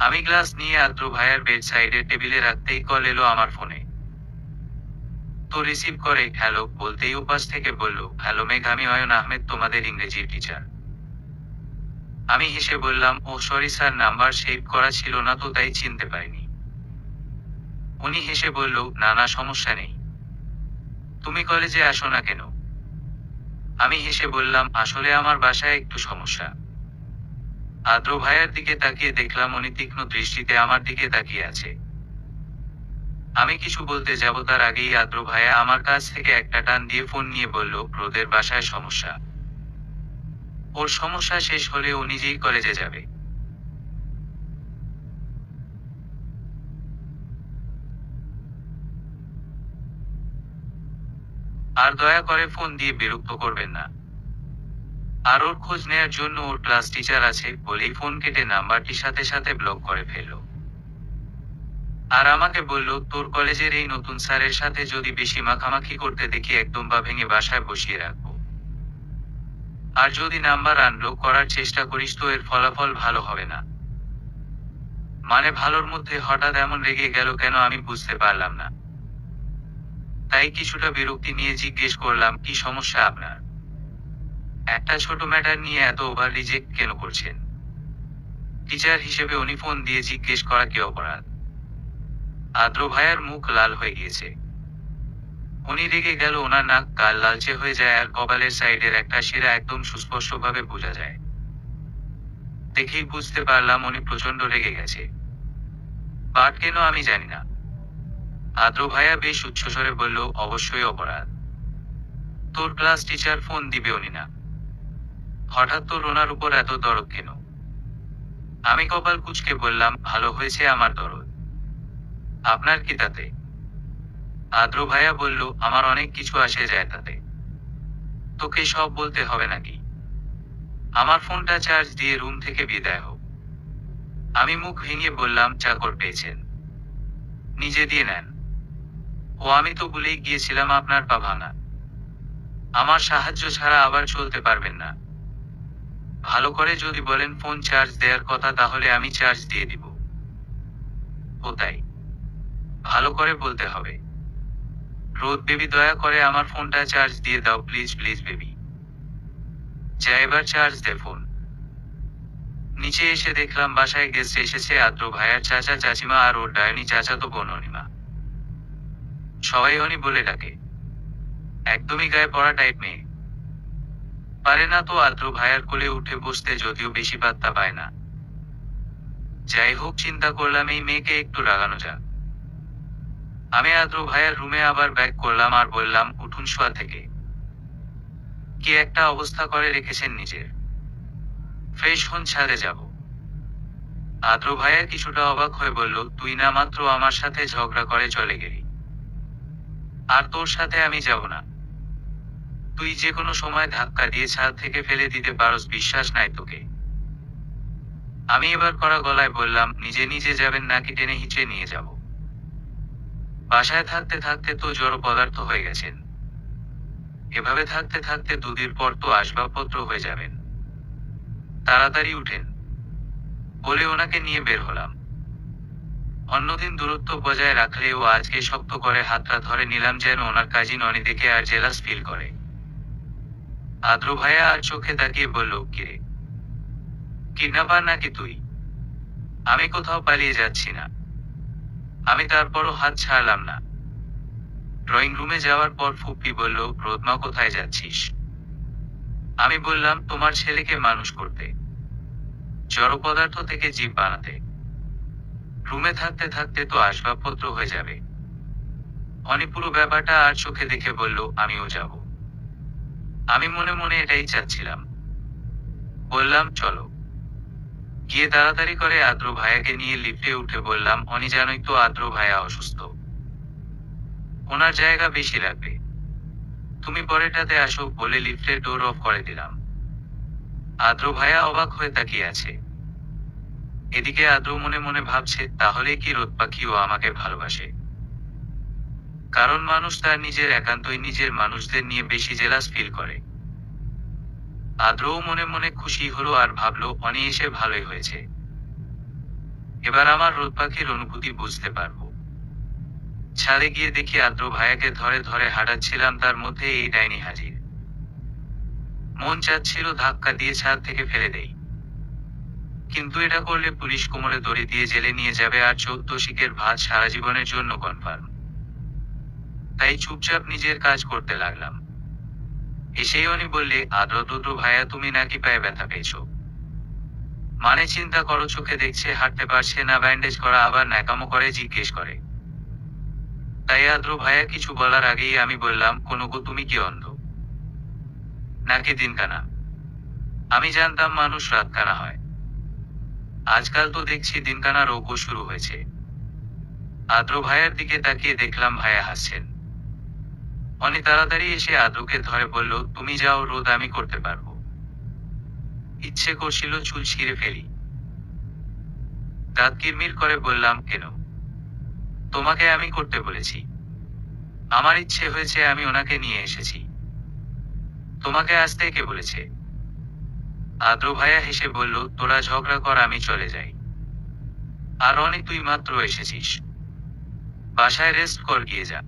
আমি গ্লাস নিয়ে আদ্র ভাইয়ার বেড সাইডের টেবিলে রাখতেই কল এলো আমার ফোনে। তো রিসিভ করে হ্যালো বলতেই ওপাশ থেকে বলল, হ্যালো মেঘ, আমি অয়ন আহমেদ, তোমাদের ইংরেজির টিচার। আমি হেসে বললাম, ও সরি স্যার, নাম্বার সেভ করা ছিল না তো তাই চিনতে পারিনি। উনি হেসে বলল, না না, সমস্যা নেই, তুমি কলেজে আসো না কেন? আমি হেসে বললাম, আসলে আমার বাসায় একটু সমস্যা। আদ্র ভাইয়ার দিকে তাকিয়ে দেখলাম উনি তীক্ষ্ণ দৃষ্টিতে আমার দিকে তাকিয়ে আছে। আমি কিছু বলতে যাব তার আগেই আদ্র ভাইয়া আমার কাছ থেকে একটা টান দিয়ে ফোন নিয়ে বলল, রোদের বাসায় সমস্যা। ওর সমস্যা শেষ হলে ও নিজেই কলেজে যাবে। আর দয়া করে ফোন দিয়ে বিরক্ত করবেন না। আর ওর খোঁজ নেয়ার জন্য ওর ক্লাস টিচার আছে বলেই ফোন কেটে নাম্বারটি সাথে সাথে ব্লক করে ফেলল। আর আমাকে বলল, তোর কলেজের এই নতুন স্যারের সাথে যদি বেশি মাখামাখি করতে দেখি একদম বা ভেঙে বাসায় বসিয়ে রাখবো। আর যদি নাম্বার আনব্লক করার চেষ্টা করিস তো এর ফলাফল ভালো হবে না। মানে ভালোর মধ্যে হঠাৎ এমন রেগে গেল কেন আমি বুঝতে পারলাম না। তাই কিছুটা বিরক্তি নিয়ে জিজ্ঞেস করলাম, কি সমস্যা আপনার? একটা ছোট ম্যাটার নিয়ে এত ওভার রিজেক্ট কেন করছেন? টিচার হিসেবে উনি ফোন দিয়ে জিজ্ঞেস করা কি অপরাধ? আদ্র ভাইয়ার মুখ লাল হয়ে গিয়েছে। উনি রেগে গেল, ওনার নাক কাল লালচে হয়ে যায় আর কপালের সাইডের একটা শিরা একদম সুস্পষ্টভাবে বোঝা যায়। দেখেই বুঝতে পারলাম উনি প্রচন্ড রেগে গেছে। বাট কেন আমি জানি না। আদ্র ভাইয়া বেশ উচ্চস্বরে বলল, অবশ্যই অপরাধ। তোর ক্লাস টিচার ফোন দিবে উনি না। হঠাৎ তোর ওনার উপর এত দরদ কেন? আমি কপাল কুঁচকে বললাম, ভালো হয়েছে আমার দরদ, আপনার কি তাতে? আদ্র ভাইয়া বলল, আমার অনেক কিছু আসে যায় তাতে, তোকে সব বলতে হবে নাকি? আমার ফোনটা চার্জ দিয়ে রুম থেকে বিদায় হোক। আমি মুখ ভেঙে বললাম, চাকর পেয়েছেন, নিজে দিয়ে নেন। ও আমি তো ভুলেই গিয়েছিলাম আপনার পা ভাঙা। আমার সাহায্য ছাড়া আবার চলতে পারবেন না। ভালো করে যদি বলেন ফোন চার্জ দেওয়ার কথা তাহলে আমি চার্জ দিয়ে দিব। ও তাই? ভালো করে বলতে হবে। রোদ বেবি, দয়া করে আমার ফোনটা চার্জ দিয়ে দাও প্লিজ প্লিজ বেবি। যা এবার চার্জ দে ফোন। নিচে এসে দেখলাম বাসায় গেস্ট এসেছে, আদ্র ভাইয়ার চাচা চাচিমা আর ওর ডায়নি চাচাতো বোন অনিমা। সবাই অনি বলে ডাকে। একদমই গায়ে পড়া টাইপ মেয়ে। পারে না তো আদ্র ভাইয়ার কোলে উঠে বসতে, যদিও বেশি পাত্তা পায় না। যাই হোক, চিন্তা করলাম এই মেয়েকে একটু রাগানো যাক। আমি আদ্র ভাইয়ার রুমে আবার ব্যাক করলাম আর বললাম, উঠুন শোয়া থেকে। কি একটা অবস্থা করে রেখেছেন নিজের। ফ্রেশ হন, ছাদে যাব। আদ্র ভাইয়া কিছুটা অবাক হয়ে বলল, তুই না মাত্র আমার সাথে ঝগড়া করে চলে গেলি, আর তোর সাথে আমি যাব না? তুই যে কোনো সময় ধাক্কা দিয়ে ছাদ থেকে ফেলে দিতে পারস, বিশ্বাস নাই তোকে? আমি এবার কড়া গলায় বললাম, নিজে নিজে যাবেন নাকি টেনে হিঁচড়ে নিয়ে যাব? বাসায় থাকতে থাকতে তো জড় পদার্থ হয়ে গেছেন, এভাবে থাকতে থাকতে দুদিন পর তো আসবাবপত্র হয়ে যাবেন। তাড়াতাড়ি উঠেন, বলে ওনাকে নিয়ে বের হলাম। অন্যদিন দূরত্ব বজায় রাখলেও আজকে শক্ত করে হাতটা ধরে নিলাম যেন ওনার কাজিন অনি দেখে আর জেলাস ফিল করে। আদ্র ভাইয়া আর চোখে তাকিয়ে বলল, কিরে, কিডন্যাপার নাকি তুই? আমি কোথাও পালিয়ে যাচ্ছি না। আমি তারপরও হাত ছাড়লাম না। ড্রয়িং রুমে যাওয়ার পর ফুপ্পি বলল, রোদমা কোথায় যাচ্ছিস? আমি বললাম, তোমার ছেলেকে মানুষ করতে, জড় পদার্থ থেকে জীব বানাতে। রুমে থাকতে থাকতে তো আসবাবপত্র হয়ে যাবে। অনি পুরো ব্যাপারটা আর চোখে দেখে বলল, আমিও যাব। আমি মনে মনে এটাই চাচ্ছিলাম। বললাম, চলো। গিয়ে তাড়াতাড়ি করে আদ্র ভাইয়াকে নিয়ে লিফটে উঠে বললাম, অনি জানোই তো আদ্র ভাইয়া অসুস্থ, ওনার জায়গা বেশি লাগবে, তুমি পরেটাতে আসো বলে লিফটের ডোর অফ করে দিলাম। আদ্র ভাইয়া অবাক হয়ে তাকিয়ে আছে। এদিকে আদ্র মনে মনে ভাবছে, তাহলে কি রোদ পাখিও আমাকে ভালোবাসে? কারণ মানুষ তার নিজের একান্তই নিজের মানুষদের নিয়ে বেশি জেলাস ফিল করে। আদ্রও মনে মনে খুশি হলো আর ভাবলো, অনি এসে ভালোই হয়েছে, এবার আমার রোদ পাখির অনুভূতি বুঝতে পারবো। ছাদে গিয়ে দেখি আদ্র ভাইয়াকে ধরে ধরে হাঁটাচ্ছিলাম, তার মধ্যে এই ডাইনি হাজির। মন চাচ্ছিল ধাক্কা দিয়ে ছাদ থেকে ফেলে দেই, কিন্তু এটা করলে পুলিশ কোমরে দড়ি দিয়ে জেলে নিয়ে যাবে আর 14 শিকের ভাত সারা জীবনের জন্য কনফার্ম। তাই চুপচাপ নিজের কাজ করতে লাগলাম। এসেই অনি বললে, আদ্র ভাইয়া তুমি নাকি পায়ে ব্যথা পেয়েছো? মানে চিন্তা করো, চোখে দেখছে হাঁটতে পারছে না, ব্যান্ডেজ করা, আবার ন্যাকামো করে জিজ্ঞেস করে। তাই আদ্র ভাইয়া কিছু বলার আগেই আমি বললাম, কোনো গো তুমি কি অন্ধ নাকি দিনকানা? আমি জানতাম মানুষ রাতকানা হয়, আজকাল তো দেখছি দিনকানা রোগও শুরু হয়েছে। আদ্র ভাইয়ার দিকে তাকিয়ে দেখলাম ভাইয়া হাসছেন। অনি তাড়াতাড়ি এসে আদ্রকে ধরে বলল, তুমি যাও, রোদ আমি করতে পারবো। ইচ্ছে করছিল চুল ছিঁড়ে ফেলি। দাঁত কিরমির করে বললাম, কেন? তোমাকে আমি করতে বলেছি? আমার ইচ্ছে হয়েছে, আমি ওনাকে নিয়ে এসেছি। তোমাকে আসতে কে বলেছে? আদ্র ভাইয়া হেসে বলল, তোরা ঝগড়া কর, আমি চলে যাই। আর অনি তুই মাত্র এসেছিস, বাসায় রেস্ট কর, গিয়ে যা।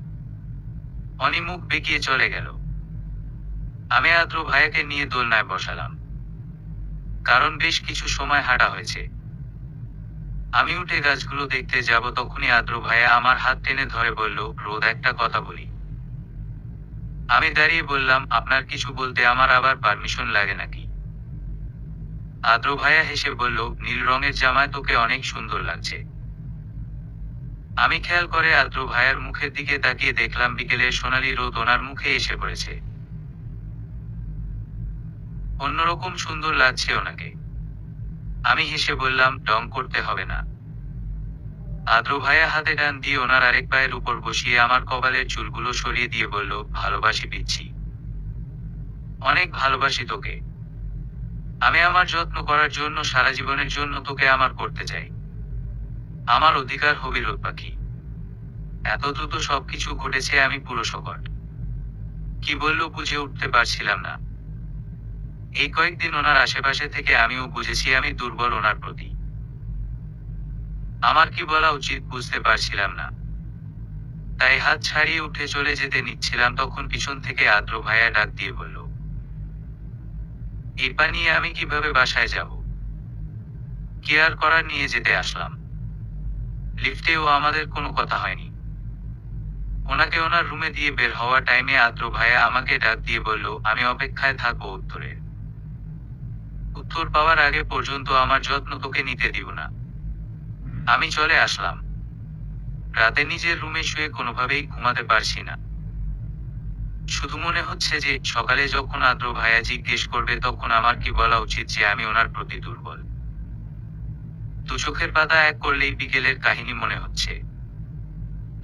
অনি মুখ বেঁকিয়ে চলে গেল। আমি আদ্র ভাইয়াকে নিয়ে দোলনায় বসালাম, কারণ বেশ কিছু সময় হাঁটা হয়েছে। আমি উঠে গাছগুলো দেখতে যাব, তখনই আদ্র ভাইয়া আমার হাত টেনে ধরে বলল, রোদ একটা কথা বলি। আমি দাঁড়িয়ে বললাম, আপনার কিছু বলতে আমার আবার পারমিশন লাগে নাকি? আদ্র ভাইয়া হেসে বলল, নীল রঙের জামায় তোকে অনেক সুন্দর লাগছে। আমি খেয়াল করে আদ্র ভাইয়ার মুখের দিকে তাকিয়ে দেখলাম বিকেলের সোনালি রোদ ওনার মুখে এসে পড়েছে। অন্যরকম সুন্দর লাগছে ওনাকে। আমি হেসে বললাম, ডং করতে হবে না। আদ্র ভাইয়া হাতে টান দিয়ে ওনার আরেক পায়ের উপর বসিয়ে আমার কপালের চুলগুলো সরিয়ে দিয়ে বলল, ভালোবাসি পিচ্ছি, অনেক ভালোবাসি তোকে। আমি আমার যত্ন করার জন্য সারা জীবনের জন্য তোকে আমার করতে চাই। আমার অধিকার হবি রোদ পাখি। এত দ্রুত সবকিছু ঘটেছে, আমি পুরো শকট। কি বলল বুঝে উঠতে পারছিলাম না। এই কয়েকদিন ওনার আশেপাশে থেকে আমিও বুঝেছি আমি দুর্বল ওনার প্রতি। আমার কি বলা উচিত বুঝতে পারছিলাম না। তাই হাত ছাড়িয়ে উঠে চলে যেতে নিচ্ছিলাম, তখন পিছন থেকে আদ্র ভাইয়া ডাক দিয়ে বলল, এই পা নিয়ে আমি কিভাবে বাসায় যাব? কেয়ার করার নিয়ে যেতে আসলাম। লিফটেও আমাদের কোনো কথা হয়নি। ওনাকে ওনার রুমে দিয়ে বের হওয়ার টাইমে আদ্র ভাইয়া আমাকে ডাক দিয়ে বলল, আমি অপেক্ষায় থাকবো উত্তরের। উত্তর পাওয়ার আগে পর্যন্ত আমার যত্ন তোকে নিতে দিব না। আমি চলে আসলাম। রাতে নিজের রুমে শুয়ে কোনোভাবেই ঘুমাতে পারছি না। শুধু মনে হচ্ছে যে সকালে যখন আদ্র ভাইয়া জিজ্ঞেস করবে তখন আমার কি বলা উচিত যে আমি ওনার প্রতি দুর্বল। দু চোখের পাতা এক করলেই বিকেলের কাহিনী মনে হচ্ছে।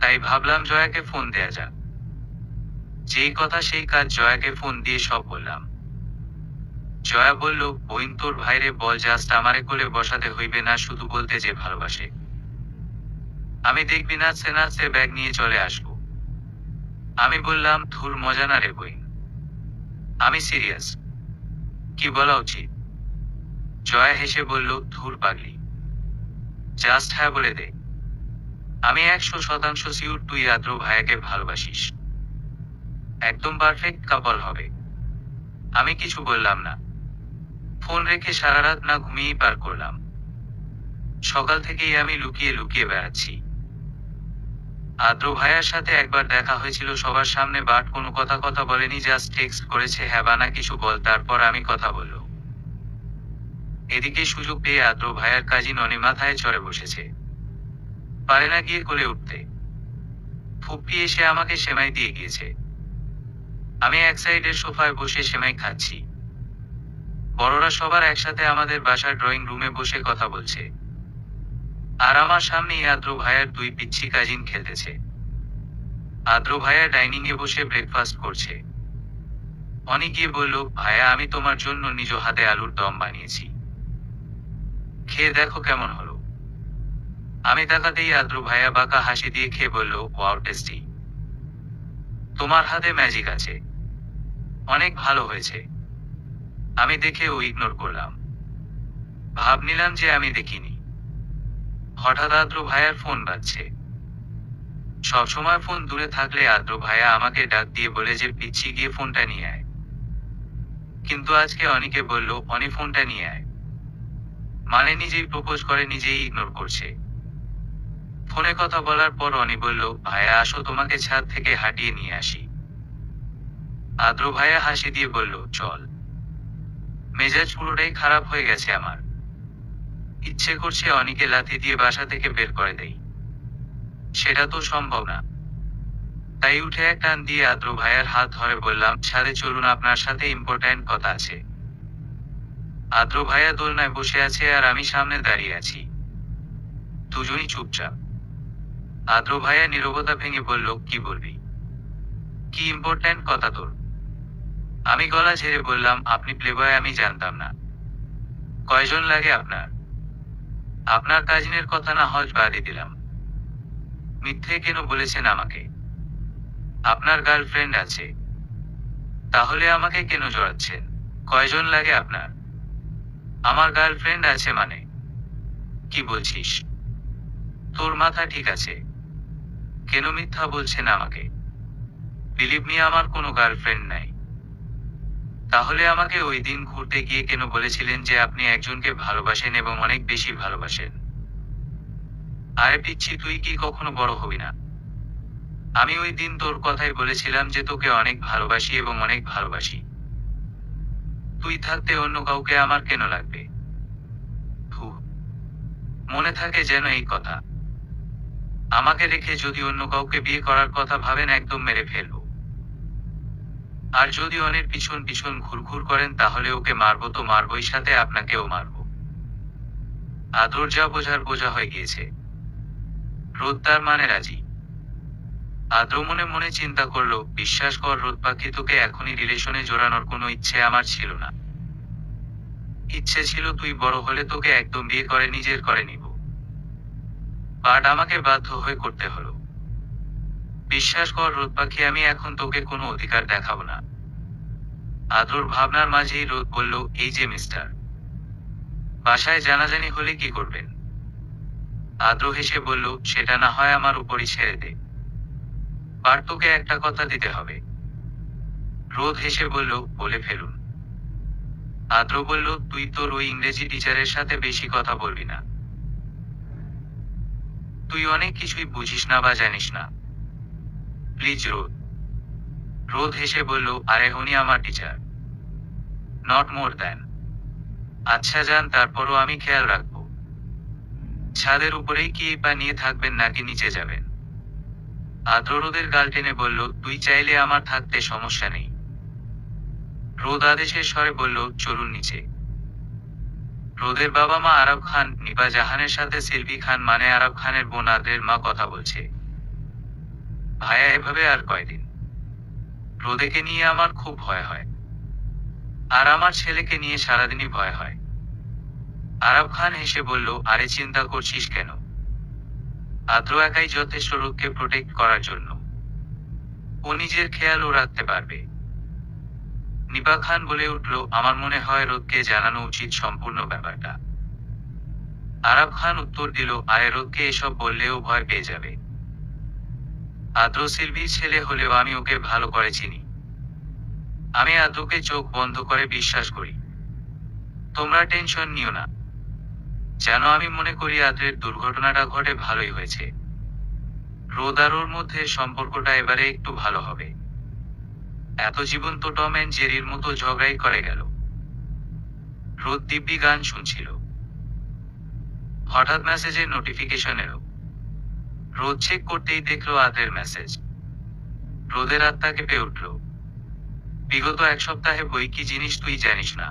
তাই ভাবলাম জয়াকে ফোন দেয়া যাক। যেই কথা সেই কাজ, জয়াকে ফোন দিয়ে সব বললাম। জয়া বলল, বইন তোর ভাইরে বল জাস্ট আমারে কোলে বসাতে হইবে না, শুধু বলতে যে ভালোবাসে। আমি দেখবি নাচতে নাচতে ব্যাগ নিয়ে চলে আসবো। আমি বললাম, ধুর মজা না রে বইন, আমি সিরিয়াস। কি বলা উচিত? জয়া হেসে বলল, ধুর পাগলি, জাস্ট হ্যাঁ বলে দে। আমি 100% সিউর তুই আদ্র ভাইয়াকে ভালোবাসিস। একদম পারফেক্ট কাপল হবে। আমি কিছু বললাম না। ফোন রেখে সারা রাত না ঘুমিয়েই পার করলাম। সকাল থেকেই আমি লুকিয়ে লুকিয়ে বেড়াচ্ছি। আদ্র ভাইয়ার সাথে একবার দেখা হয়েছিল সবার সামনে, বাট কোনো কথা বলেনি, জাস্ট টেক্সট করেছে হ্যাঁ বা না কিছু বল, তারপর আমি কথা বলল। এদিকে সুযোগ পেয়ে আদ্র ভাইয়ার কাজিন অনি মাথায় চড়ে বসেছে, পারে না গিয়ে কোলে উঠতে। ফুপ্পি এসে আমাকে সেমাই দিয়ে গিয়েছে। আমি এক সাইডের সোফায় বসে সেমাই খাচ্ছি। বড়রা সবার একসাথে আমাদের বাসার ড্রয়িং রুমে বসে কথা বলছে। আর আমার সামনেই আদ্র ভাইয়ার দুই পিচ্ছি কাজিন খেলতেছে। আদ্র ভাইয়া ডাইনিং এ বসে ব্রেকফাস্ট করছে। অনি গিয়ে বলল, ভাইয়া আমি তোমার জন্য নিজ হাতে আলুর দম বানিয়েছি, খেয়ে দেখো কেমন হলো। আমি তাকাতেই আদ্র ভাইয়া বাঁকা হাসি দিয়ে খেয়ে বলল, ওয়াও টেস্টি, তোমার হাতে ম্যাজিক আছে, অনেক ভালো হয়েছে। আমি দেখেও ইগনোর করলাম, ভাব নিলাম যে আমি দেখিনি। হঠাৎ আদ্র ভাইয়ার ফোন বাজছে। সবসময় ফোন দূরে থাকলে আদ্র ভাইয়া আমাকে ডাক দিয়ে বলে যে পিচ্ছি গিয়ে ফোনটা নিয়ে আয়, কিন্তু আজকে অনিকে বলল, অনি ফোনটা নিয়ে আয়। মানে নিজেই প্রপোজ করে নিজেই ইগনোর করছে। ফোনে কথা বলার পর অনি বলল, ভাইয়া আসো তোমাকে ছাদ থেকে হাঁটিয়ে নিয়ে আসি। আদ্র ভাইয়া হাসি দিয়ে বলল, চল। মেজাজ পুরোটাই খারাপ হয়ে গেছে আমার। ইচ্ছে করছে অনিকে লাথি দিয়ে বাসা থেকে বের করে দেই। সেটা তো সম্ভব না। তাই উঠে এক টান দিয়ে আদ্র ভাইয়ার হাত ধরে বললাম, ছাদে চলুন, আপনার সাথে ইম্পর্ট্যান্ট কথা আছে। আদ্র ভাইয়া দোলনায় বসে আছে আর আমি সামনে দাঁড়িয়ে আছি। দুজনই চুপচাপ। আদ্র ভাইয়া নীরবতা ভেঙে বলল, কি বলবি? কি ইম্পর্ট্যান্ট কথা তোর? আমি গলা ঝেড়ে বললাম, আপনি প্লেবয়, আমি জানতাম না। কয়জন লাগে আপনার? আপনার কাজিনের কথা না হজ বাদই দিলাম। মিথ্যে কেন বলেছেন আমাকে? আপনার গার্লফ্রেন্ড আছে। তাহলে আমাকে কেন জড়াচ্ছেন? কয়জন লাগে আপনার? আমার গার্লফ্রেন্ড আছে মানে? কি বলছিস? তোর মাথা ঠিক আছে? কেন মিথ্যা বলছেন আমাকে? বিলিভ মি, আমার কোনো গার্লফ্রেন্ড নাই। তাহলে আমাকে ওই দিন ঘুরতে গিয়ে কেন বলেছিলেন যে আপনি একজনকে ভালোবাসেন এবং অনেক বেশি ভালোবাসেন? আরে পিচ্ছি, তুই কি কখনো বড় হবি না? আমি ওই দিন তোর কথাই বলেছিলাম যে তোকে অনেক ভালোবাসি এবং অনেক ভালোবাসি। তুই থাকতে অন্য কাউকে আমার কেন লাগবে? হু, মনে থাকে যেন এই কথা। আমাকে রেখে যদি অন্য কাউকে বিয়ে করার কথা ভাবেন, একদম মেরে ফেলবো। আর যদি অনের পিছন পিছন ঘুরঘুর করেন তাহলে ওকে মারবো তো মারবোই, সাথে আপনাকেও মারবো। আদর যা বোঝার বোঝা হয়ে গিয়েছে। রোদ তার মানে রাজি। আদ্র মনে মনে চিন্তা করলো, বিশ্বাস কর রোদ পাখি, তোকে এখনই রিলেশনে জড়ানোর কোনো ইচ্ছে আমার ছিল না। ইচ্ছে ছিল তুই বড় হলে তোকে একদম বিয়ে করে নিজের করে নিব। বাট আমাকে বাধ্য হয়ে করতে হলো। বিশ্বাস কর রোদ পাখি, আমি এখন তোকে কোনো অধিকার দেখাবো না। আদ্রর ভাবনার মাঝেই রোদ বলল, এই যে মিস্টার, বাসায় জানাজানি হলে কি করবেন? আদ্র হেসে বলল, সেটা না হয় আমার উপরই ছেড়ে দে। বাট তোকে একটা কথা দিতে হবে। রোদ হেসে বলল, বলে ফেলুন। আদ্র বলল, তুই তোর ওই ইংরেজি টিচারের সাথে বেশি কথা বলবি না। তুই অনেক কিছুই বুঝিস না বা জানিস না। প্লিজ রোদ। রোদ হেসে বলল, আরে উনি আমার টিচার, নট মোর দ্যান। আচ্ছা যান, তারপরও আমি খেয়াল রাখবো। ছাদের উপরেই কি পা নিয়ে থাকবেন নাকি নিচে যাবেন? আদ্র রোদের গাল টেনে বলল, তুই চাইলে আমার থাকতে সমস্যা নেই। রোদ আদেশের স্বরে বলল, চলুন নিচে। রোদের বাবা মা আরব খান, নিপা জাহানের সাথে সিলভি খান মানে আরব খানের বোন আদ্রের মা কথা বলছে। ভাইয়া এভাবে আর কয়দিন? রোদেকে নিয়ে আমার খুব ভয় হয়। আর আমার ছেলেকে নিয়ে সারাদিনই ভয় হয়। আরব খান হেসে বলল, আরে চিন্তা করছিস কেন? আদ্র একাই যথেষ্ট রোদকে প্রোটেক্ট করার জন্য। ও নিজের খেয়ালও রাখতে পারবে। নিপা খান বলে উঠল, আমার মনে হয় রোদকে জানানো উচিত সম্পূর্ণ ব্যাপারটা। আরব খান উত্তর দিল, আরে রোদকে এসব বললেও ভয় পেয়ে যাবে। আদ্র সিলভির ছেলে হলেও আমি ওকে ভালো করে চিনি। আমি আদ্রকে চোখ বন্ধ করে বিশ্বাস করি। তোমরা টেনশন নিও না। যেন আমি মনে করি আদ্রের দুর্ঘটনাটা ঘটে ভালোই হয়েছে। রোদ আর ওর মধ্যে সম্পর্কটা এবারে একটু ভালো হবে। এত জীবন তো টম অ্যান্ড জেরির মতো ঝগড়াই করে গেল। রোদ দিব্যি গান শুনছিল। হঠাৎ মেসেজের নোটিফিকেশন এলো। রোদ চেক করতেই দেখলো আদ্রের মেসেজ। রোদের আত্মা কেঁপে উঠল। বিগত এক সপ্তাহে বই কি জিনিস তুই জানিস না?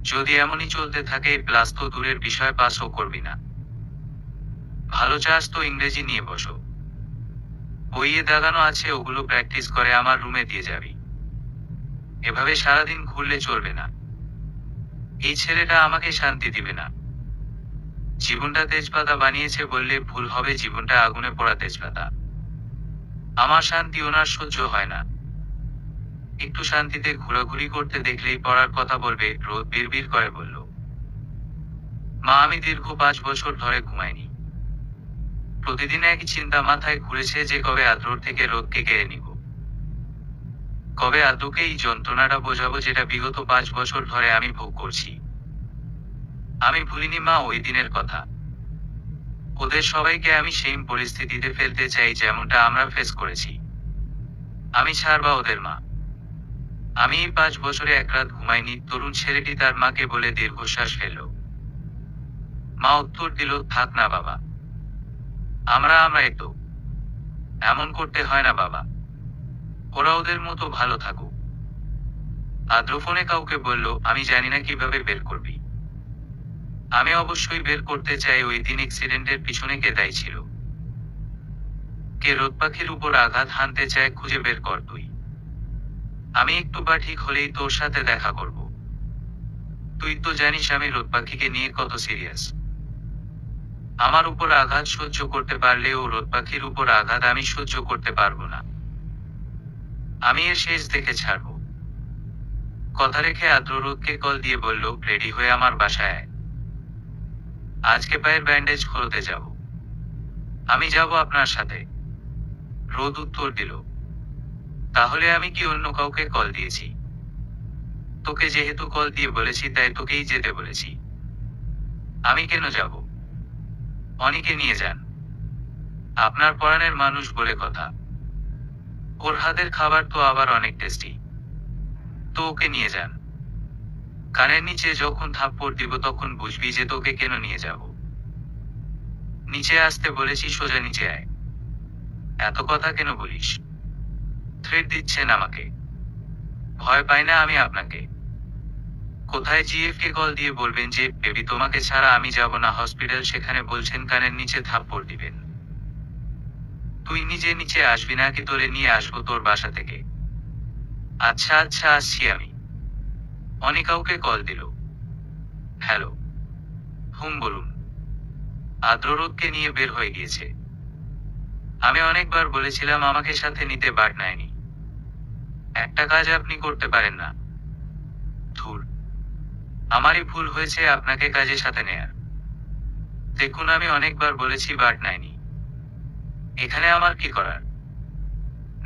যদি এমনই চলতে থাকে প্লাস তো দূরের বিষয় পাসও করবি না। ভালো চাস তো ইংরেজি নিয়ে বসো। বইয়ে দাগানো আছে, ওগুলো প্র্যাকটিস করে আমার রুমে দিয়ে যাবি। এভাবে সারাদিন ঘুরলে চলবে না। এই ছেলেটা আমাকে শান্তি দিবে না। জীবনটা তেজপাতা বানিয়েছে বললে ভুল হবে, জীবনটা আগুনে পোড়া তেজপাতা। আমার শান্তি ওনার সহ্য হয় না। একটু শান্তিতে ঘোরাঘুরি করতে দেখলেই পড়ার কথা বলবে। রোদ বিড়বিড় করে বলল, মা আমি দীর্ঘ 5 বছর ধরে ঘুমাইনি। প্রতিদিন একই চিন্তা মাথায় ঘুরেছে যে কবে আদ্রর থেকে রোদকে কেড়ে নিব। কবে আদ্রকে এই যন্ত্রণাটা বোঝাবো যেটা বিগত 5 বছর ধরে আমি ভোগ করছি। আমি ভুলিনি মা ওই দিনের কথা। ওদের সবাইকে আমি সেই পরিস্থিতিতে ফেলতে চাই যেমনটা আমরা ফেস করেছি। আমি ছাড়বা ওদের মা। আমি এই 5 বছরে এক রাত ঘুমাইনি। তরুণ ছেলেটি তার মাকে বলে দীর্ঘশ্বাস ফেলল। মা উত্তর দিল, থাক না বাবা, আমরা একটু এমন করতে হয় না বাবা, ওরা ওদের মতো ভালো থাকুক। আদ্র ফোনে কাউকে বলল, আমি জানি না কিভাবে বের করবি। আমি অবশ্যই বের করতে চাই ওই দিন অ্যাক্সিডেন্টের পিছনে কে দায়ী ছিল। কে রোদ পাখির উপর আঘাত হানতে চায় খুঁজে বের কর তুই। আমি একটু বা ঠিক হলেই তোর সাথে দেখা করব। তুই তো জানিস আমি রোদ পাখিকে নিয়ে কত সিরিয়াস। আমার উপর আঘাত সহ্য করতে পারলেও রোদ পাখির উপর আঘাত আমি সহ্য করতে পারবো না। আমি এর শেষ দেখে ছাড়ব। কথা রেখে আদ্র রোদকে কল দিয়ে বলল, রেডি হয়ে আমার বাসায় আয়। আজকে পায়ের ব্যান্ডেজ খোলতে যাব। আমি যাব আপনার সাথে। রোদ উত্তর দিল, তাহলে আমি কি অন্য কাউকে কল দিয়েছি? তোকে যেহেতু কল দিয়ে বলেছি তাই তোকেই যেতে বলেছি। আমি কেন যাব? অনিকে নিয়ে যান। আপনার পরাণের মানুষ বলে কথা। ওর হাতের খাবার তো আবার অনেক টেস্টি। তো ওকে নিয়ে যান। কানের নিচে যখন থাপ্পড় দিব তখন বুঝবি যে তোকে কেন নিয়ে যাব। নিচে আসতে বলেছি, সোজা নিচে আয়। এত কথা কেন বলিস? থ্রেট দিচ্ছেন আমাকে? ভয় পাই না আমি আপনাকে। কোথায় জিএফ কে কল দিয়ে বলবেন যে, বেবি তোমাকে ছাড়া আমি যাব না হসপিটাল, সেখানে বলছেন কানের নিচে থাপ্পড় দিবেন। তুই নিজে নিচে আসবি নাকি তোরে নিয়ে আসবো তোর বাসা থেকে? আচ্ছা আচ্ছা আসছি আমি। অনি কাউকে কল দিল। হ্যালো। হুম বলুন। আদ্র রোদকে নিয়ে বের হয়ে গিয়েছে। আমি অনেকবার বলেছিলাম আমাকে সাথে নিতে, বাট নেয়নি। একটা কাজ আপনি করতে পারেন না? ধুর, আমারই ভুল হয়েছে আপনাকে কাজের সাথে নেয়ার। দেখুন আমি অনেকবার বলেছি, বাট নেয়নি। এখানে আমার কি করার?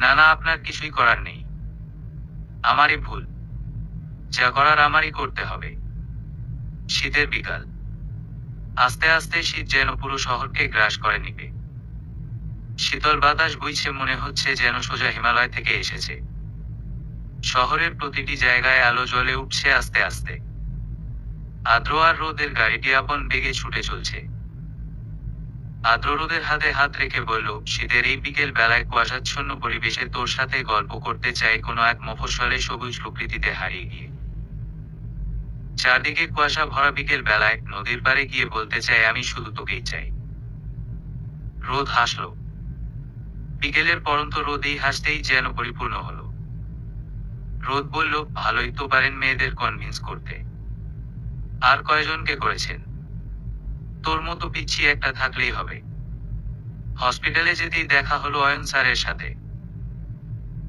না না, আপনার কিছুই করার নেই। আমারই ভুল। যা করার আমারই করতে হবে। শীতের বিকাল। আস্তে আস্তে শীত যেন পুরো শহরকে গ্রাস করে নিবে। শীতল বাতাস বইছে, মনে হচ্ছে যেন সোজা হিমালয় থেকে এসেছে। শহরের প্রতিটি জায়গায় আলো জ্বলে উঠছে আস্তে আস্তে। আদ্র আর রোদের গাড়িটি আপন বেগে ছুটে চলছে। আদ্র রোদের হাতে হাত রেখে বলল, শীতের এই বিকেল বেলায় কুয়াশাচ্ছন্ন পরিবেশে তোর সাথে গল্প করতে চাই কোনো এক মফস্বলে সবুজ প্রকৃতিতে হারিয়ে গিয়ে। চারদিকে কুয়াশা ভরা বিকেল বেলায় নদীর পাড়ে গিয়ে বলতে চাই আমি শুধু তোকেই চাই। রোদ হাসল। বিকেলের পরন্ত রোদ এই হাসতেই যেন পরিপূর্ণ হলো। রোদ বলল, ভালোই তো পারেন মেয়েদের কনভিন্স করতে। আর কয়জনকে করেছেন? তোর মতো পিচ্ছি একটা থাকলেই হবে। হসপিটালে যেতেই দেখা হলো অয়ন স্যারের সাথে।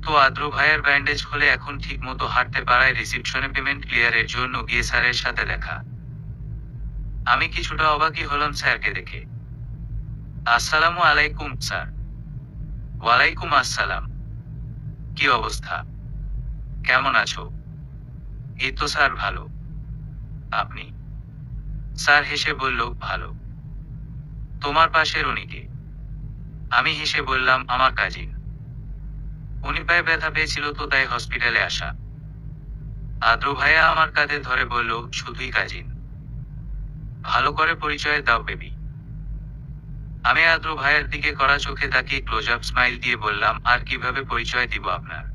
তো আদ্র ভাইয়ের ব্যান্ডেজ হলে এখন ঠিক মতো হাঁটতে পারায় রিসিপশনে পেমেন্ট ক্লিয়ারের জন্য গিয়ে স্যারের সাথে দেখা। আমি কিছুটা অবাকই হলাম স্যারকে দেখে। আসসালামু আলাইকুম স্যার। ওয়ালাইকুম আসসালাম। কি অবস্থা? কেমন আছো? এই তো স্যার ভালো। আপনি? স্যার হেসে বলল, ভালো। তোমার পাশের উনিকে? আমি হেসে বললাম, আমার কাজিন। উনি পায়ে ব্যথা পেয়েছিল তো তাই হসপিটালে আসা। আদ্র ভাইয়া আমার কাঁধে ধরে বলল, শুধুই কাজিন? ভালো করে পরিচয় দাও বেবি। আমি আদ্র ভাইয়ের দিকে কড়া চোখে তাকিয়ে ক্লোজ আপ স্মাইল দিয়ে বললাম, আর কিভাবে পরিচয় দিব আপনার?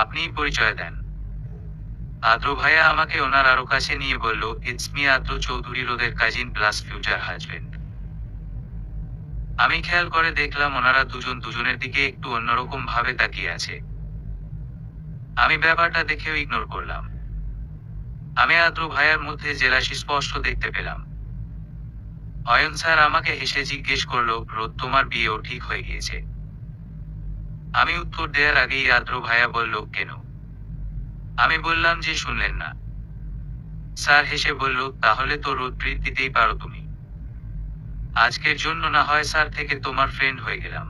আপনিই পরিচয় দেন। আদ্র ভাইয়া আমাকে ওনার আরো কাছে নিয়ে বলল, ইটস মি আদ্র চৌধুরী, রোদের কাজিন প্লাস ফিউচার হাজবেন্ড। আমি খেয়াল করে দেখলাম ওনারা দুজন দুজনের দিকে একটু অন্যরকম ভাবে তাকিয়ে আছে। আমি ব্যাপারটা দেখেও ইগনোর করলাম। আমি আদ্র ভাইয়ার মধ্যে জেলাসি স্পষ্ট দেখতে পেলাম। অয়ন স্যার আমাকে হেসে জিজ্ঞেস করলো, রোদ তোমার বিয়েও ঠিক হয়ে গিয়েছে? আমি উত্তর দেওয়ার আগেই আদ্র ভাইয়া বলল, কেন? আমি বললাম যে শুনলেন না। স্যার হেসে বলল, তাহলে তো রোদ ট্রিট দিতেই পারো তুমি। আজকের জন্য না হয় স্যার থেকে তোমার ফ্রেন্ড হয়ে গেলাম।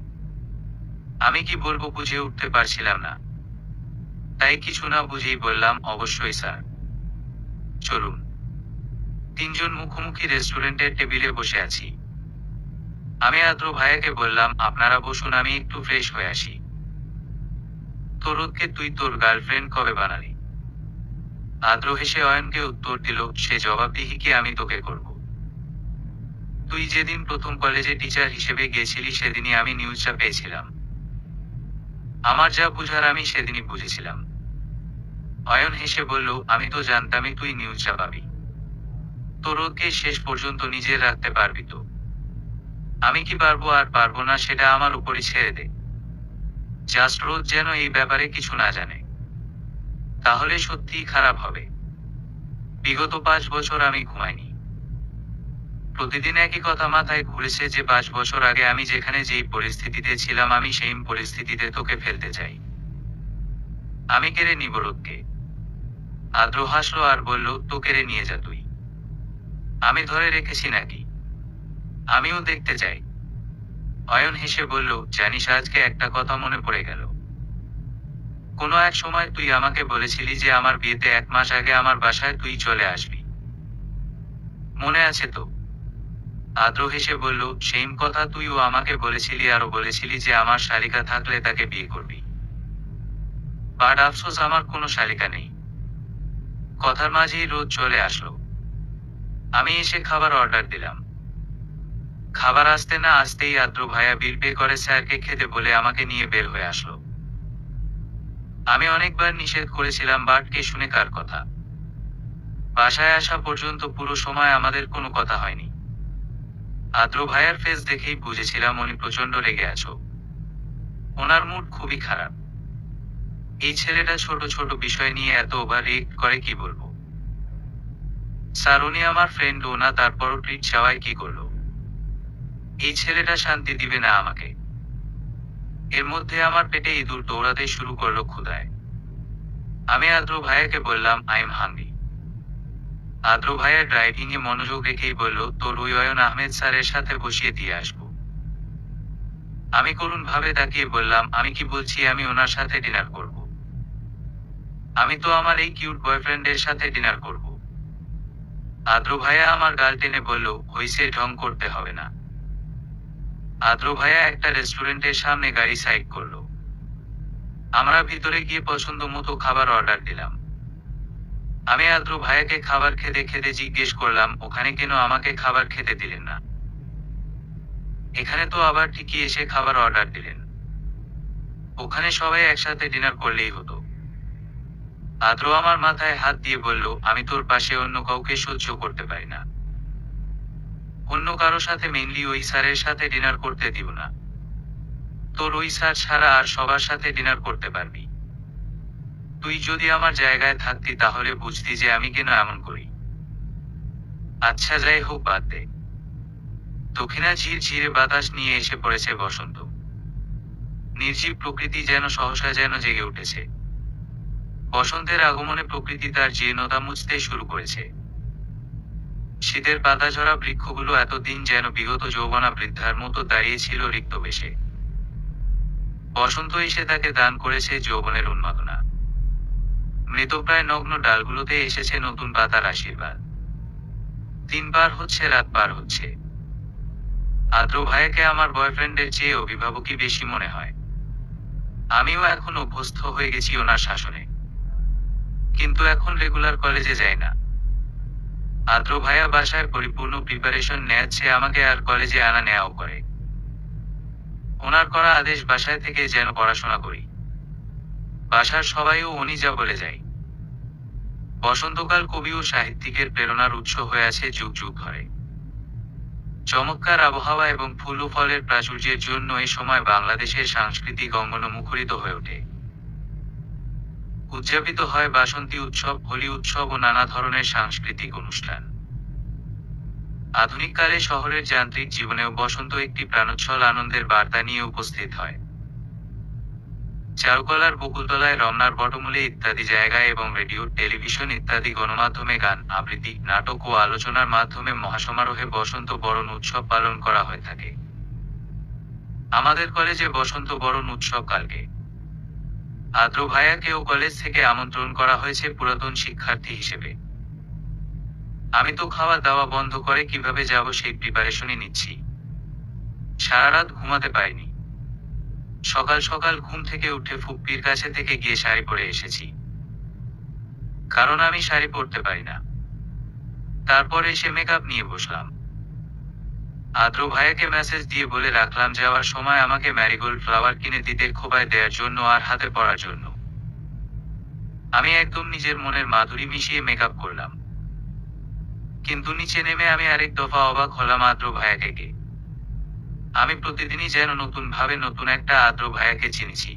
আমি কি বলবো বুঝে উঠতে পারছিলাম না। তাই কিছু না বুঝেই বললাম, অবশ্যই স্যার। চলুন। তিনজন মুখোমুখি রেস্টুরেন্টের টেবিলে বসে আছি। আমি আদ্র ভাইয়াকে বললাম, আপনারা বসুন, আমি একটু ফ্রেশ হয়ে আসি। তরুদকে তুই তোর গার্লফ্রেন্ড কবে বানালি? আদ্র হেসে অয়নকে উত্তর দিল, সে জবাবদিহি কি আমি তোকে করব? তুই যেদিন প্রথম কলেজে টিচার হিসেবে গেছিলি সেদিনই আমি নিউজটা পেয়েছিলাম। আমার যা বুঝার আমি সেদিনই বুঝেছিলাম। অয়ন হেসে বলল, আমি তো জানতামই তুই নিউজটা পাবি। তরুদকে শেষ পর্যন্ত নিজে রাখতে পারবি তো? আমি কি পারবো আর পারবো না সেটা আমার উপরই ছেড়ে দে। জাস্ট রোজ যেন এই ব্যাপারে কিছু না জানে, তাহলে সত্যিই খারাপ হবে। বিগত 5 বছর আমি ঘুমাইনি। প্রতিদিন একই কথা মাথায় ঘুরেছে যে 5 বছর আগে আমি যেখানে যেই পরিস্থিতিতে ছিলাম আমি সেই পরিস্থিতিতে তোকে ফেলতে চাই। আমি কেড়ে নিব রোদকে। আদ্র হাসলো আর বলল, তো কেড়ে নিয়ে যা তুই। আমি ধরে রেখেছি নাকি? আমিও দেখতে চাই। অয়ন হেসে বলল, জানিস আজকে একটা কথা মনে পড়ে গেল। কোনো এক সময় তুই আমাকে বলেছিলি যে আমার বিয়েতে 1 মাস আগে আমার বাসায় তুই চলে আসবি। মনে আছে তো? আদ্র হেসে বলল, সেম কথা তুইও আমাকে বলেছিলি, আরো বলেছিলি যে আমার শালিকা থাকলে তাকে বিয়ে করবি। বাট আফসোস আমার কোনো শালিকা নেই। কথার মাঝেই রোদ চলে আসলো। আমি এসে খাবার অর্ডার দিলাম। খাবার আসতে না আসতেই আদ্র ভাইয়া বিল পে করে স্যারকে খেতে বলে আমাকে নিয়ে বের হয়ে আসলো। আমি অনেকবার নিষেধ করেছিলাম, বাট কে শুনে কার কথা। বাসায় আসা পর্যন্ত পুরো সময় আমাদের কোনো কথা হয়নি। আদ্র ভাইয়ার ফেস দেখেই বুঝেছিলাম উনি প্রচন্ড রেগে আছো। ওনার মুড খুবই খারাপ। এই ছেলেটা ছোট ছোট বিষয় নিয়ে এত ওভার রিয়েক্ট করে কি বলবো। স্যার উনি আমার ফ্রেন্ড ও না, তারপরও ট্রিট চাওয়ায় কি করলো? এই ছেলেটা শান্তি দিবে না আমাকে। এর মধ্যে আমার পেটে ইঁদুর দৌড়াতে শুরু করলো ক্ষুধায়। আমি আদ্র ভাইয়াকে বললাম, আই এম হাংরি। আদ্র ভাইয়া ড্রাইভিং এ মনোযোগ রেখেই বলল, তোর ওই অয়ন আহমেদ স্যারের সাথে বসিয়ে দিয়ে আসবো। আমি করুণ ভাবে তাকিয়ে বললাম, আমি কি বলছি আমি ওনার সাথে ডিনার করব? আমি তো আমার এই কিউট বয়ফ্রেন্ডের সাথে ডিনার করব। আদ্র ভাইয়া আমার গাল টেনে বলল, হইছে, ঢং করতে হবে না। আদ্র ভাইয়া একটা রেস্টুরেন্টের সামনে গাড়ি সাইড করলো। আমরা ভিতরে গিয়ে পছন্দ মতো খাবার অর্ডার দিলাম। আমি আদ্র ভাইয়াকে খাবার খেতে খেতে জিজ্ঞেস করলাম, ওখানে কেন আমাকে খাবার খেতে দিলেন না? এখানে তো আবার ঠিকই এসে খাবার অর্ডার দিলেন। ওখানে সবাই একসাথে ডিনার করলেই হতো। আদ্র আমার মাথায় হাত দিয়ে বলল, আমি তোর পাশে অন্য কাউকে সহ্য করতে পারি না। অন্য কারো সাথে, মেইনলি ওই স্যারের সাথে ডিনার করতে দিব না। তোর ওই স্যার ছাড়া আর সবার সাথে ডিনার করতে পারবি। তুই যদি আমার জায়গায় থাকতি তাহলে বুঝতি যে আমি কেন এমন করি। আচ্ছা যাই হোক, বাদ দে। দক্ষিণা ঝিরঝিরে বাতাস নিয়ে এসে পড়েছে বসন্ত। নির্জীব প্রকৃতি যেন সহসা যেন জেগে উঠেছে। বসন্তের আগমনে প্রকৃতি তার জীর্ণতা মুছতে শুরু করেছে। শীতের পাতাঝরা বৃক্ষগুলো এতদিন যেন বিগত যৌবনা বৃদ্ধার মতো দাঁড়িয়েছিল রিক্ত বেশে। বসন্ত এসে তাকে দান করেছে যৌবনের উন্মাদনা। মৃতপ্রায় নগ্ন ডালগুলোতে এসেছে নতুন পাতার আশীর্বাদ। দিন পার হচ্ছে, রাত পার হচ্ছে। আদ্র ভাইয়াকে আমার বয়ফ্রেন্ডের চেয়ে অভিভাবকই বেশি মনে হয়। আমিও এখন অভ্যস্ত হয়ে গেছি ওনার শাসনে। কিন্তু এখন রেগুলার কলেজে যাই না। আদ্র ভাইয়া বাসায় পরিপূর্ণ প্রিপারেশন নেয়াচ্ছে আমাকে, আর কলেজে আনা নেওয়াও করে। ওনার করা আদেশ বাসায় থেকে যেন পড়াশোনা করি। বাসার সবাইও উনি যা বলে যায়। বসন্তকাল কবি ও সাহিত্যিকের প্রেরণার উৎস হয়ে আছে যুগ যুগ ধরে। চমৎকার আবহাওয়া এবং ফুল ও ফলের প্রাচুর্যের জন্য এ সময় বাংলাদেশের সাংস্কৃতিক অঙ্গন মুখরিত হয়ে ওঠে। উদযাপিত হয় বাসন্তী উৎসব, হোলি উৎসব ও নানা ধরনের সাংস্কৃতিক অনুষ্ঠান। আধুনিককালে শহরের যান্ত্রিক জীবনেও বসন্ত একটি প্রাণোচ্ছল আনন্দের বার্তা নিয়ে উপস্থিত হয়। চারুকলার বকুলতলায়, রমনার বটমূলে ইত্যাদি জায়গায় এবং রেডিও, টেলিভিশন ইত্যাদি গণমাধ্যমে গান, আবৃত্তি, নাটক ও আলোচনার মাধ্যমে মহাসমারোহে বসন্ত বরণ উৎসব পালন করা হয়ে থাকে। আমাদের কলেজে বসন্ত বরণ উৎসব কালকে। আদ্র ভাইয়াকেও কলেজ থেকে আমন্ত্রণ করা হয়েছে পুরাতন শিক্ষার্থী হিসেবে। আমি তো খাওয়া দাওয়া বন্ধ করে কিভাবে যাব সেই প্রিপারেশনই নিচ্ছি। সারা রাত ঘুমাতে পারিনি। সকাল সকাল ঘুম থেকে উঠে ফুপ্পির কাছে থেকে গিয়ে শাড়ি পরে এসেছি, কারণ আমি শাড়ি পরতে পারি না। তারপর এসে মেকআপ নিয়ে বসলাম। আদ্র ভাইয়াকে মেসেজ দিয়ে বলে রাখলাম যাওয়ার সময় আমাকে ম্যারিগোল্ড ফ্লাওয়ার কিনে দিতে খোঁপায় দেওয়ার জন্য আর হাতে পরার জন্য। আমি একদম নিজের মনের মাধুরী মিশিয়ে মেকআপ করলাম। কিন্তু নিচে নেমে আমি আরেক দফা অবাক হলাম আদ্র ভাইয়াকে কে। আমি প্রতিদিনই যেন নতুন ভাবে নতুন একটা আদ্র ভাইয়াকে চিনেছি।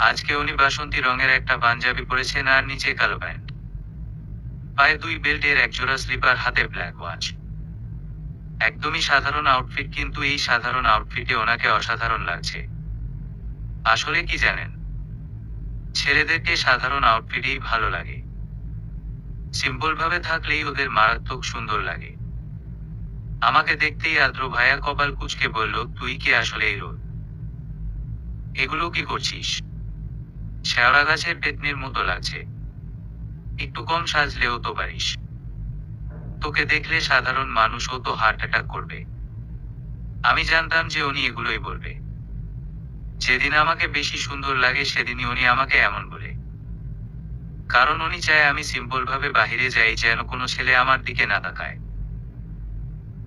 আজকে উনি বাসন্তী রঙের একটা পাঞ্জাবি পরেছেন আর নিচে কালো প্যান্ট, পায়ে 2 বেল্টের একজোড়া স্লিপার, হাতে ব্ল্যাক ওয়াচ। একদমই সাধারণ আউটফিট, কিন্তু এই সাধারণ আউটফিটে ওনাকে অসাধারণ লাগছে। আসলে কি জানেন, ছেলেদেরকে সাধারণ আউটফিটেই ভালো লাগে। সিম্পল ভাবে থাকলেই ওদের মারাত্মক সুন্দর লাগে। আমাকে দেখতেই আদ্র ভাইয়া কপাল কুঁচকে বলল, তুই কি আসলে এই রোদ? এগুলো কি করছিস? শেওড়া গাছের পেতনির মতো লাগছে। একটু কম সাজলেও তো পারিস। তোকে দেখলে সাধারণ মানুষও তো হার্ট অ্যাটাক করবে। আমি জানতাম যে উনি এগুলোই বলবে। যেদিন আমাকে বেশি সুন্দর লাগে সেদিনই উনি আমাকে এমন বলে। কারণ উনি চায় আমি সিম্পল ভাবে বাহিরে যাই, যেন কোনো ছেলে আমার দিকে না তাকায়।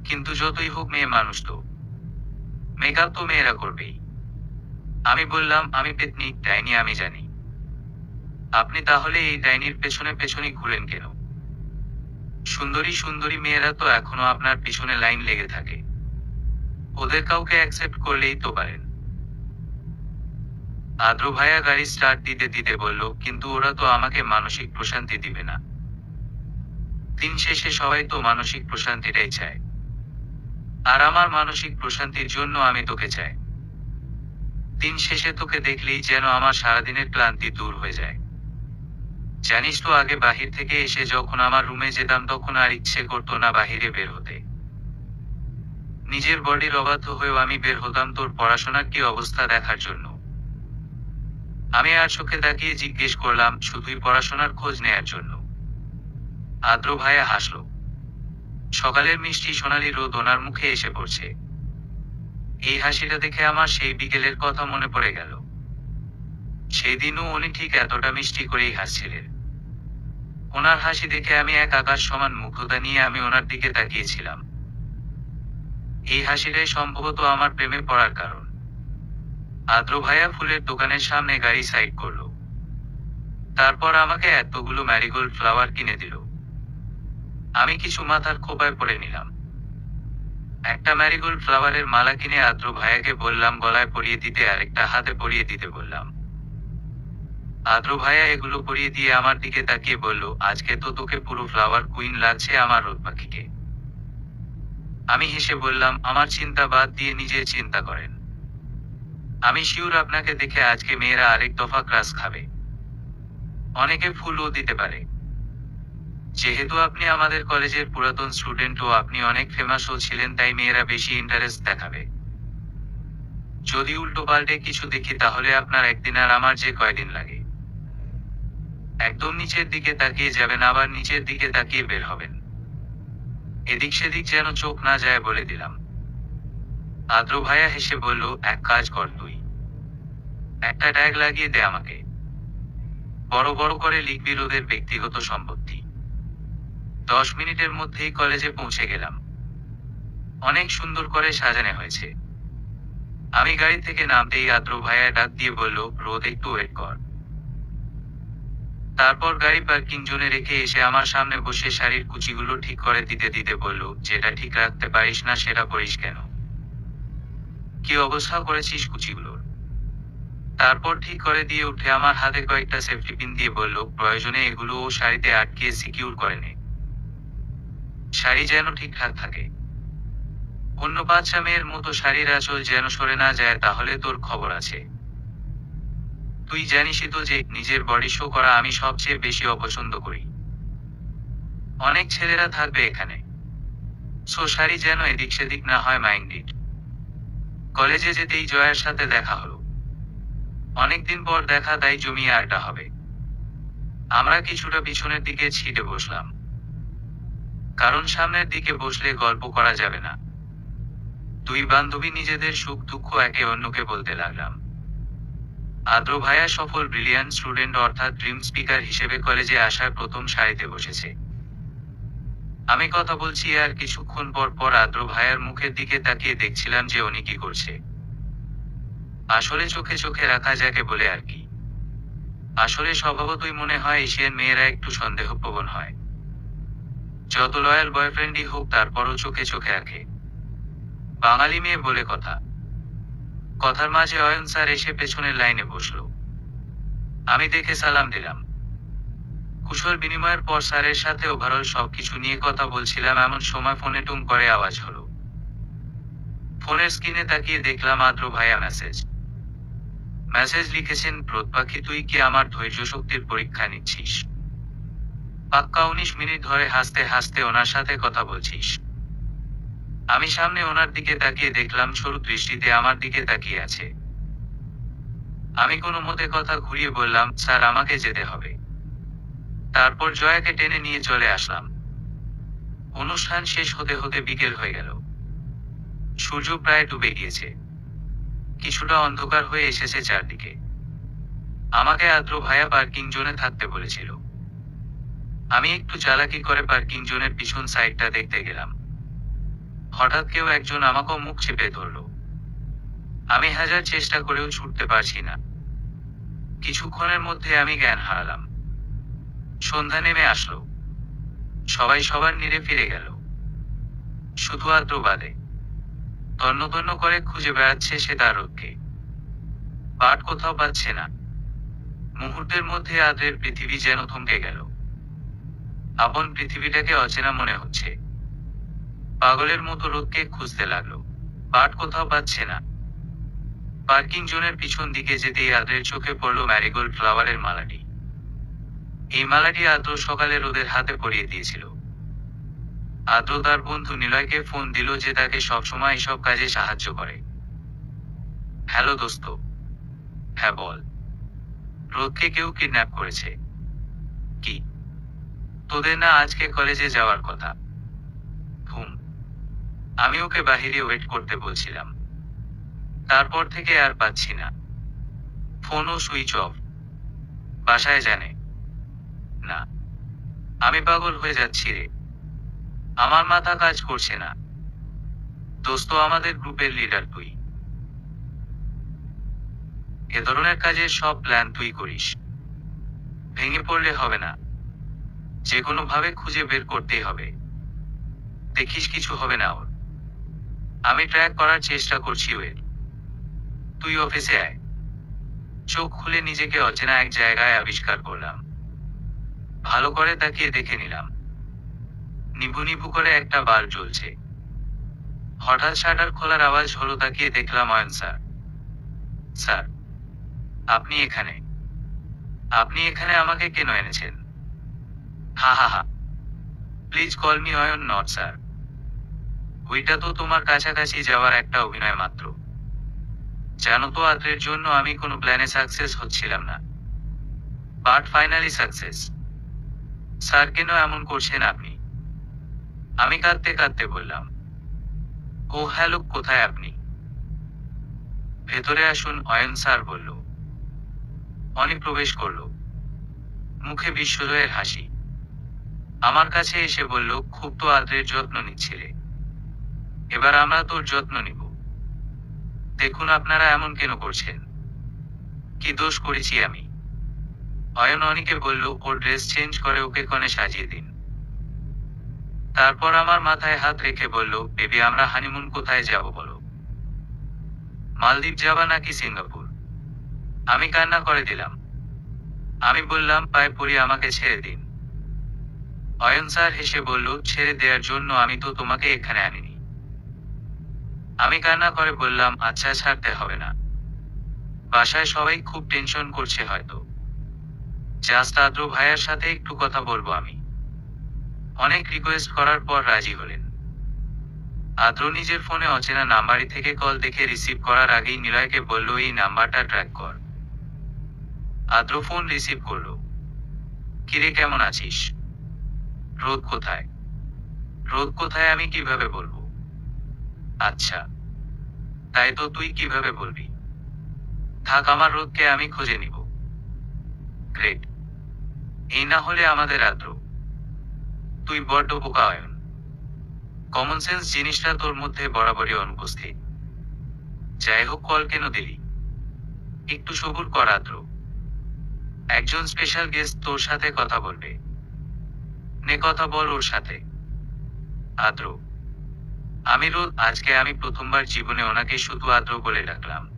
কিন্তু যতই হোক মেয়ে মানুষ তো, মেকআপ তো মেয়েরা করবেই। আমি বললাম, আমি পেতনি, ডাইনি আমি জানি। আপনি তাহলে এই ডাইনির পেছনে পেছনে ঘুরেন কেন? সুন্দরী সুন্দরী মেয়েরা তো এখনো আপনার পিছনে লাইন লেগে থাকে। ওদের কাউকে অ্যাকসেপ্ট করলেই তো পারেন। আদ্র ভাইয়া গাড়ি স্টার্ট দিতে দিতে বলল, কিন্তু ওরা তো আমাকে মানসিক প্রশান্তি দিবে না। দিন শেষে সবাই তো মানসিক প্রশান্তিটাই চায়, আর আমার মানসিক প্রশান্তির জন্য আমি তোকে চাই। দিন শেষে তোকে দেখলেই যেন আমার সারাদিনের ক্লান্তি দূর হয়ে যায়। জানিস তো, আগে বাহির থেকে এসে যখন আমার রুমে যেতাম তখন আর ইচ্ছে করতো না বাহিরে বের হতে। নিজের বডির অবাধ্য হয়েও আমি বের হতাম তোর পড়াশোনার কি অবস্থা দেখার জন্য। আমি আর চোখে তাকিয়ে জিজ্ঞেস করলাম, শুধুই পড়াশোনার খোঁজ নেয়ার জন্য? আদ্র ভাইয়া হাসল। সকালের মিষ্টি সোনালি রোদ ওনার মুখে এসে পড়ছে। এই হাসিটা দেখে আমার সেই বিকেলের কথা মনে পড়ে গেল। সেই দিনও উনি ঠিক এতটা মিষ্টি করেই হাসছিলেন। ওনার হাসি দেখে আমি এক আকাশ সমান মুগ্ধতা নিয়ে আমি ওনার দিকে তাকিয়েছিলাম। এই হাসিটাই সম্ভবত আমার প্রেমে পড়ার কারণ। আদ্র ভাইয়া ফুলের দোকানের সামনে গাড়ি সাইড করলো। তারপর আমাকে এতগুলো ম্যারিগোল্ড ফ্লাওয়ার কিনে দিল। আমি কিছু মাথার খোঁপায় পরে নিলাম। একটা ম্যারিগোল্ড ফ্লাওয়ারের মালা কিনে আদ্র ভাইয়াকে বললাম গলায় পরিয়ে দিতে, আরেকটা হাতে পরিয়ে দিতে বললাম। আদ্র ভাইয়া এগুলো পরিয়ে দিয়ে আমার দিকে তাকিয়ে বলল, আজকে তো তোকে পুরো ফ্লাওয়ার কুইন লাগছে আমার রোদ পাখিকে। আমি হেসে বললাম, আমার চিন্তা বাদ দিয়ে নিজের চিন্তা করেন। আমি শিওর আপনাকে দেখে আজকে মেয়েরা আরেক দফা ক্রাশ খাবে। অনেকে ফুলও দিতে পারে। যেহেতু আপনি আমাদের কলেজের পুরাতন স্টুডেন্ট ও আপনি অনেক ফেমাসও ছিলেন, তাই মেয়েরা বেশি ইন্টারেস্ট দেখাবে। যদি উল্টো পাল্টে কিছু দেখি তাহলে আপনার একদিন আর আমার যে কয়দিন লাগে। একদম নিচের দিকে তাকিয়ে যাবেন, আবার নিচের দিকে তাকিয়ে বের হবেন। এদিক সেদিক যেন চোখ না যায় বলে দিলাম। আদ্র ভাইয়া হেসে বলল, এক কাজ কর, তুই একটা ট্যাগ লাগিয়ে দে আমাকে। বড় বড় করে লিখবি রোদের ব্যক্তিগত সম্পত্তি। 10 মিনিটের মধ্যেই কলেজে পৌঁছে গেলাম। অনেক সুন্দর করে সাজানো হয়েছে। আমি গাড়ি থেকে নামতেই আদ্র ভাইয়া ডাক দিয়ে বলল, রোদ একটু ওয়েট কর। তারপর গাড়ি পার্কিং জোনে রেখে এসে আমার সামনে বসে শাড়ির কুচিগুলো ঠিক করে দিতে দিতে বলল, যেটা ঠিক রাখতে পারিস না সেটা পরিস কেন? কি অবস্থা করেছিস কুচিগুলোর? তারপর ঠিক করে দিয়ে উঠে আমার হাতে কয়েকটা সেফটি পিন দিয়ে বলল, প্রয়োজনে এগুলো ও শাড়িতে আটকিয়ে সিকিউর করে নে। শাড়ি যেন ঠিকঠাক থাকে। অন্য বাচ্চা মেয়ের মতো শাড়ির আঁচল যেন সরে না যায়, তাহলে তোর খবর আছে। তুই জানিসই তো যে নিজের বডি শো করা আমি সবচেয়ে বেশি অপছন্দ করি। অনেক ছেলেরা থাকবে এখানে, সো শাড়ি যেন এদিক সেদিক না হয়, মাইন্ডেড। কলেজে যেতেই জয়ার সাথে দেখা হলো। অনেকদিন পর দেখা, তাই জমিয়ে আড্ডা হবে। আমরা কিছুটা পিছনের দিকে ছিটে বসলাম। কারণ সামনের দিকে বসলে গল্প করা যাবে না। দুই বান্ধবী নিজেদের সুখ দুঃখ একে অন্যকে বলতে লাগলাম। আদ্র ভাইয়া সফল ব্রিলিয়ান্ট স্টুডেন্ট অর্থাৎ ড্রিম স্পিকার হিসেবে কলেজে আসার প্রথম সারিতে বসেছে। আমি কথা বলছি আর কিছুক্ষণ পর পর আদ্র ভাইয়ার মুখের দিকে তাকিয়ে দেখছিলাম যে উনি কি করছে। আসলে চোখে চোখে রাখা যাকে বলে আর কি। আসলে স্বভাবতই মনে হয় এশিয়ান মেয়েরা একটু সন্দেহপ্রবণ হয়। যত লয়াল বয়ফ্রেন্ডই হোক তারপরও চোখে চোখে রাখে। বাঙালি মেয়ে বলে কথা। কথার মাঝে অয়ন স্যার এসে পেছনের লাইনে বসলো। আমি দেখে সালাম দিলাম। কুশল বিনিময়ের পর স্যারের সাথে ওভারঅল সবকিছু নিয়ে কথা বলছিলাম, এমন সময় ফোনে টুং করে আওয়াজ হলো। ফোনের স্ক্রিনে তাকিয়ে দেখলাম আদ্র ভাইয়া মেসেজ লিখেছেন, ব্রত পাখি তুই কি আমার ধৈর্য শক্তির পরীক্ষা নিচ্ছিস? পাক্কা 19 মিনিট ধরে হাসতে হাসতে ওনার সাথে কথা বলছিস? আমি সামনে ওনার দিকে তাকিয়ে দেখলাম সরু দৃষ্টিতে আমার দিকে তাকিয়ে আছে। আমি কোনো মতে কথা ঘুরিয়ে বললাম, স্যার আমাকে যেতে হবে। তারপর জয়াকে টেনে নিয়ে চলে আসলাম। অনুষ্ঠান শেষ হতে হতে বিকেল হয়ে গেল। সূর্য প্রায় ডুবে গিয়েছে। কিছুটা অন্ধকার হয়ে এসেছে চারদিকে। আমাকে আদ্র ভাইয়া পার্কিং জোনে থাকতে বলেছিল। আমি একটু চালাকি করে পার্কিং জোনের পিছন সাইডটা দেখতে গেলাম। হঠাৎ কেউ একজন আমাকেও মুখ চেপে ধরল। আমি হাজার চেষ্টা করেও ছুটতে পারছি না। কিছুক্ষণের মধ্যে আমি জ্ঞান হারালাম। সন্ধ্যা নেমে আসলো। সবাই সবার নিরে ফিরে গেল। শুধু আদ্র বাদে। তন্ন তন্ন করে খুঁজে বেড়াচ্ছে সে তার রোগকে। পাট কোথাও পাচ্ছে না। মুহূর্তের মধ্যে আদ্রের পৃথিবী যেন থমকে গেল। আপন পৃথিবীটাকে অচেনা মনে হচ্ছে। পাগলের মতো রোগকে খুঁজতে লাগলো। পাট কোথাও পাচ্ছে না। পার্কিং জোনের পিছন দিকে যেতেই আদ্রের চোখে পড়ল ম্যারিগোল্ড ফ্লাওয়ারের মালাটি। এই মালাটি আদ্র সকালে রোদের হাতে পরিয়ে দিয়েছিল। আদ্র তার বন্ধু নিলয়কে ফোন দিল যে তাকে সবসময় এসব কাজে সাহায্য করে। হ্যালো দোস্ত। হ্যাঁ বল। রোদকে কেউ কিডন্যাপ করেছে। কি? তোদের না আজকে কলেজে যাওয়ার কথা? হুম। আমি ওকে বাহিরে ওয়েট করতে বলছিলাম। তারপর থেকে আর পাচ্ছি না। ফোনও সুইচ অফ। বাসায় জানে না। আমি পাগল হয়ে যাচ্ছি রে। আমার মাথা কাজ করছে না। দোস্ত আমাদের গ্রুপের লিডার তুই। এ ধরনের কাজের সব প্ল্যান তুই করিস। ভেঙে পড়লে হবে না। যে কোনো ভাবে খুঁজে বের করতেই হবে। দেখিস কিছু হবে না ওর। আমি ট্র্যাক করার চেষ্টা করছি ওর। তুই অফিসে আয়। চোখ খুলে নিজেকে অচেনা এক জায়গায় আবিষ্কার করলাম। ভালো করে তাকিয়ে দেখে নিলাম। নিভু নিভু করে একটা বাল্ব জ্বলছে। হঠাৎ শাটার খোলার আওয়াজ হলো, তাকিয়ে দেখলাম অয়ন স্যার। স্যার আপনি এখানে? আপনি এখানে আমাকে কেন এনেছেন? হা হা হা। Please call me Ayan not sir. ওইটা তো তোমার কাছাকাছি যাওয়ার একটা অভিনয় মাত্র। জানো তো আদ্রের জন্য আমি কোনো প্ল্যানে সাকসেস হচ্ছিলাম না। But finally success. স্যার কেন এমন করছেন আপনি? আমি কাঁদতে কাঁদতে বললাম। ও হ্যালো, কোথায় আপনি? ভেতরে আসুন, অয়ন স্যার বলল। অনি প্রবেশ করলো। মুখে বিস্ময়ের হাসি। আমার কাছে এসে বলল, খুব তো আদ্রের যত্ন নিচ্ছিলে। এবার আমরা তোর যত্ন নিব। দেখুন আপনারা এমন কেন করছেন? কি দোষ করেছি আমি? অয়ন অনিকে বলল, ওর ড্রেস চেঞ্জ করে ওকে কনে সাজিয়ে দিন। তারপর আমার মাথায় হাত রেখে বলল, বেবি আমরা হানিমুন কোথায় যাব বলো? মালদ্বীপ যাবা নাকি সিঙ্গাপুর? আমি কান্না করে দিলাম। আমি বললাম, পায়ে পড়ি আমাকে ছেড়ে দিন। অয়ন স্যার হেসে বলল, ছেড়ে দেওয়ার জন্য আমি তো তোমাকে এখানে আনিনি। আমি কান্না করে বললাম, আচ্ছা ছাড়তে হবে না। বাসায় সবাই খুব টেনশন করছে হয়তো। জাস্ট আদ্র ভাইয়ার সাথে একটু কথা বলবো আমি। অনেক রিকোয়েস্ট করার পর রাজি হলেন। আদ্র নিজের ফোনে অচেনা নাম্বারই থেকে কল দেখে রিসিভ করার আগেই নিলয়কে বলল, এই নাম্বারটা ট্র্যাক কর। আদ্র ফোন রিসিভ করলো। কিরে কেমন আছিস? রোদ কোথায়? রোদ কোথায় আমি কিভাবে বলবো? আচ্ছা, তাই তো তুই কিভাবে বলবি? থাক, আমার রোদকে আমি খুঁজে নিব। গ্রেট। এই না হলে আমাদের আদ্র। তুই বড্ড বোকা অয়ন। কমন সেন্স জিনিসটা তোর মধ্যে বরাবরই অনুপস্থিত। যাই হোক, কল কেন দিলি? একটু সবুর কর আদ্র। একজন স্পেশাল গেস্ট তোর সাথে কথা বলবে। নে, কথা বল ওর সাথে। আদ্র। আমি রোদ। আজকে আমি প্রথমবার জীবনে ওনাকে শুধু আদ্র বলে ডাকলাম।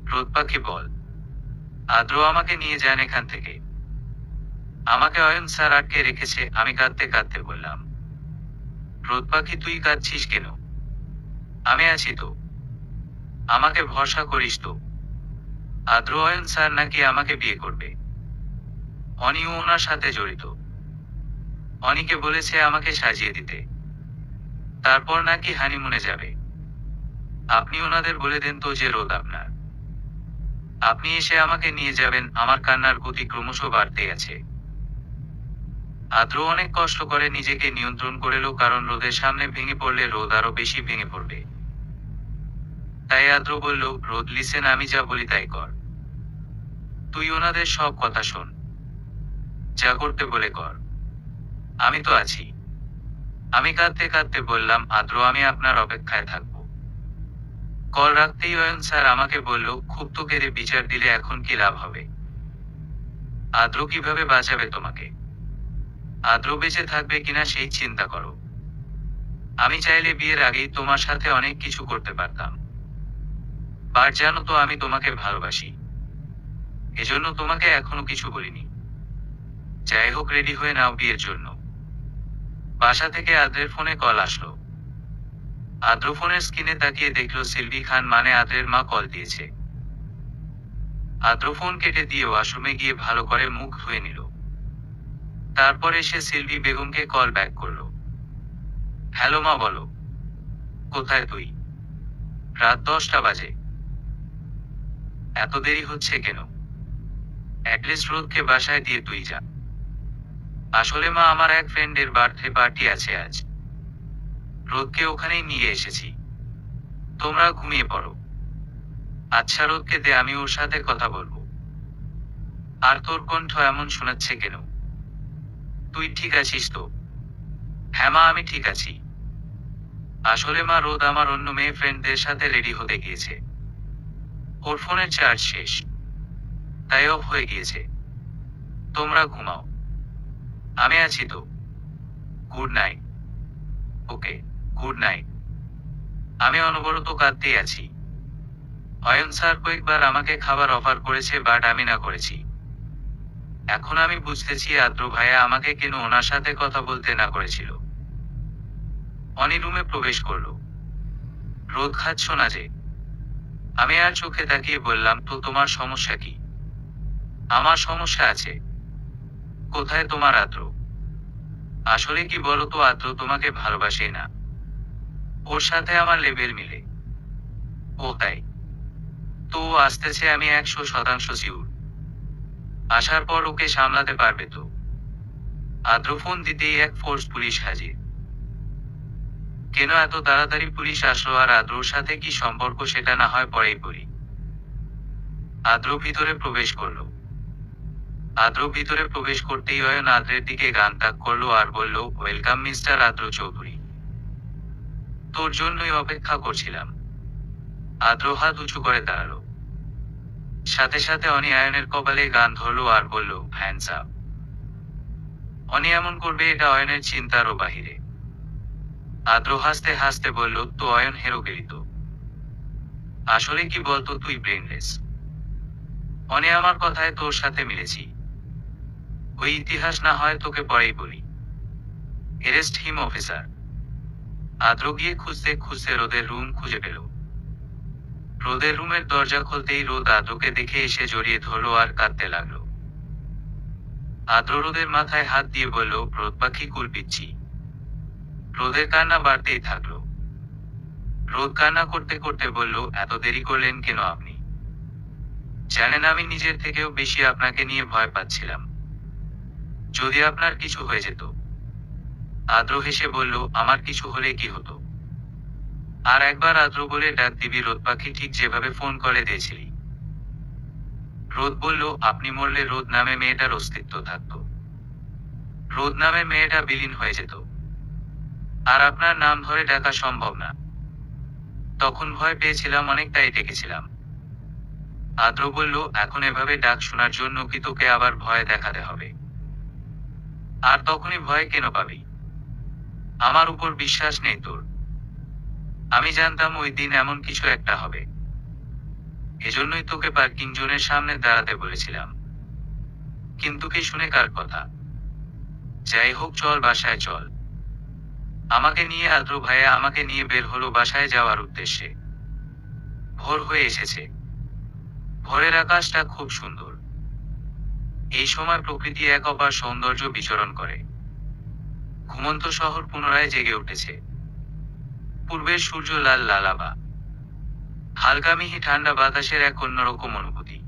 রোদ পাখি বল। আদ্র, আমাকে নিয়ে যান এখান থেকে। আমাকে অয়ন স্যার আটকে রেখেছে, আমি কাঁদতে কাঁদতে বললাম। রোদ পাখি, তুই কাঁদছিস কেন? আমি আছি তো। আমাকে ভরসা করিস তো। আদ্র, অয়ন স্যার নাকি আমাকে বিয়ে করবে। অনিও ওনার সাথে জড়িত। অনিকে বলেছে আমাকে সাজিয়ে দিতে, তারপর নাকি হানিমুনে যাবে। আপনি ওনাদের বলে দেন তো যে রোদ আপনার। আপনি এসে আমাকে নিয়ে যাবেন। আমার কান্নার গতি ক্রমশ বাড়তে আছে। আদ্র অনেক কষ্ট করে নিজেকে নিয়ন্ত্রণ করেল, কারণ রোদের সামনে ভেঙে পড়লে রোদ আরো বেশি ভেঙে পড়বে। তাই আদ্র বলল, রোদ লিসেন, আমি যা বলি তাই কর। তুই ওনাদের সব কথা শোন। যা করতে বলে কর। আমি তো আছি। আমি কাঁদতে কাঁদতে বললাম, আদ্র, আমি আপনার অপেক্ষায় থাকবো। কল রাখতেই অয়ন স্যার আমাকে বলল, খুব তো কেঁদে বিচার দিলে এখন কি লাভ হবে? আদ্র কিভাবে বাঁচাবে তোমাকে? আদ্র বেঁচে থাকবে কিনা সেই চিন্তা করো। আমি চাইলে বিয়ের আগেই তোমার সাথে অনেক কিছু করতে পারতাম। বার জানো তো আমি তোমাকে ভালোবাসি। এজন্য তোমাকে এখনো কিছু বলিনি। যাই হোক, রেডি হয়ে নাও বিয়ের জন্য। বাসা থেকে আদ্রের ফোনে কল আসলো। আদ্র ফোনের স্ক্রিনে তাকিয়ে দেখলো সিলভি খান, মানে আদ্রের মা, কল দিয়েছে। আদ্র ফোন কেটে দিয়ে ওয়াশরুমে গিয়ে ভালো করে মুখ ধুয়ে নিল। তারপর এসে সিলভি বেগমকে কল ব্যাক করলো। হ্যালো মা, বলো। কোথায় তুই? রাত 10টা বাজে। এত দেরি হচ্ছে কেন? অ্যাটলিস্ট রোদকে বাসায় দিয়ে তুই যা। আসলে মা, আমার এক ফ্রেন্ডের বার্থডে পার্টি আছে আজ। রোদকে ওখানেই নিয়ে এসেছি। তোমরা ঘুমিয়ে পড়ো। আচ্ছা, রোদকে দে, আমি ওর সাথে কথা বলবো। আর তোর কণ্ঠ এমন শোনাচ্ছে কেন? তুই ঠিক আছিস তো? হ্যাঁ মা, আমি ঠিক আছি। আসলে মা, রোদ আমার অন্য মেয়ে ফ্রেন্ডদের সাথে রেডি হতে গিয়েছে। ওর ফোনের চার্জ শেষ, তাই অফ হয়ে গিয়েছে। তোমরা ঘুমাও। আমি আছি তো। Good night. Okay, good night. আমি অনবরত কাঁদতেই আছি। অয়ন স্যার কয়েকবার আমাকে খাবার অফার করেছে, বাট আমি না করেছি। এখন আমি বুঝতেছি আদ্র ভাইয়া আমাকে কেন ওনার সাথে কথা বলতে না করেছিল। অনি রুমে প্রবেশ করলো। রোদ খাচ্ছ না যে? আমি আর চোখে তাকিয়ে বললাম, তো তোমার সমস্যা কি? আমার সমস্যা আছে। কোথায় তোমার আদ্র? আসলে কি বলো তো, আদ্র তোমাকে ভালোবাসে না। ওর সাথে আমার লেভেল মিলে। ও তাই? তো ও আসতেছে, আমি 100% শিওর। আসার পর ওকে সামলাতে পারবে তো? আদ্র ফোন দিতেই এক ফোর্স পুলিশ হাজির। কেন এত তাড়াতাড়ি পুলিশ আসলো, আর আদ্রর সাথে কি সম্পর্ক সেটা না হয় পরেই বলি। আদ্র ভিতরে প্রবেশ করলো। আদ্র ভিতরে প্রবেশ করতেই অয়ন আদ্রের দিকে গান তাক করলো আর বলল, ওয়েলকাম মিস্টার আদ্র চৌধুরী। তোর জন্যই অপেক্ষা করছিলাম। আদ্র হাত উঁচু করে দাঁড়ালো। সাথে সাথে অনি অয়নের কপালে গান ধরলো আর বলল, হ্যান্ডস আপ। অনি এমন করবে এটা অয়নের চিন্তারও বাহিরে। আদ্র হাসতে হাসতে বলল, তো অয়ন হেরো গেলি তো। আসলে কি বলতো, তুই ব্রেনলেস। অনে আমার কথায় তোর সাথে মিলেছি। ওই ইতিহাস না হয় তোকে পরেই বলি। এরেস্ট হিম অফিসার। আদ্র গিয়ে খুঁজতে খুঁজতে রোদের রুম খুঁজে পেল। রোদের রুমের দরজা খুলতেই রোদ আদ্রকে দেখে এসে জড়িয়ে ধরলো আর কাঁদতে লাগলো। আদ্র রোদের মাথায় হাত দিয়ে বলল, রোদ পাখি, কুল পিচ্ছি। রোদের কান্না বাড়তেই থাকলো। রোদ কান্না করতে করতে বলল, এত দেরি করলেন কেন আপনি? জানেন, আমি নিজের থেকেও বেশি আপনাকে নিয়ে ভয় পাচ্ছিলাম। যদি আপনার কিছু হয়ে যেত। আদ্র হেসে বলল, আমার কিছু হলে কি হতো? আর একবার আদ্র বলে ডাক দিবি রোদ পাখি, ঠিক যেভাবে ফোন কলে দিয়েছিলি। রোদ বলল, আপনি মরলে রোদ নামে মেয়েটার অস্তিত্ব থাকতো। রোদ নামে মেয়েটা বিলীন হয়ে যেত। আর আপনার নাম ধরে ডাকা সম্ভব না। তখন ভয় পেয়েছিলাম অনেক, তাই ডেকেছিলাম। আদ্র বলল, এখন এভাবে ডাক শোনার জন্য কি তোকে আবার ভয় দেখাতে হবে? আর তখনই ভয় কেন পাবি? আমার উপর বিশ্বাস নেই তোর? আমি জানতাম ওই দিন এমন কিছু একটা হবে। এজন্যই তোকে পার্কিং জোনের সামনে দাঁড়াতে বলেছিলাম। কিন্তু কে শুনে কার কথা? যাই হোক, চল বাসায় চল। আমাকে নিয়ে আদ্র ভাইয়া আমাকে নিয়ে বের হলো বাসায় যাওয়ার উদ্দেশ্যে। ভোর হয়ে এসেছে। ভোরের আকাশটা খুব সুন্দর। এই সময় প্রকৃতি এক অপার সৌন্দর্য বিচরণ করে। ঘুমন্ত শহর পুনরায় জেগে উঠেছে। পূর্বের সূর্য লাল লালাবা। হালকা মিহি ঠান্ডা বাতাসের এক অন্যরকম অনুভূতি।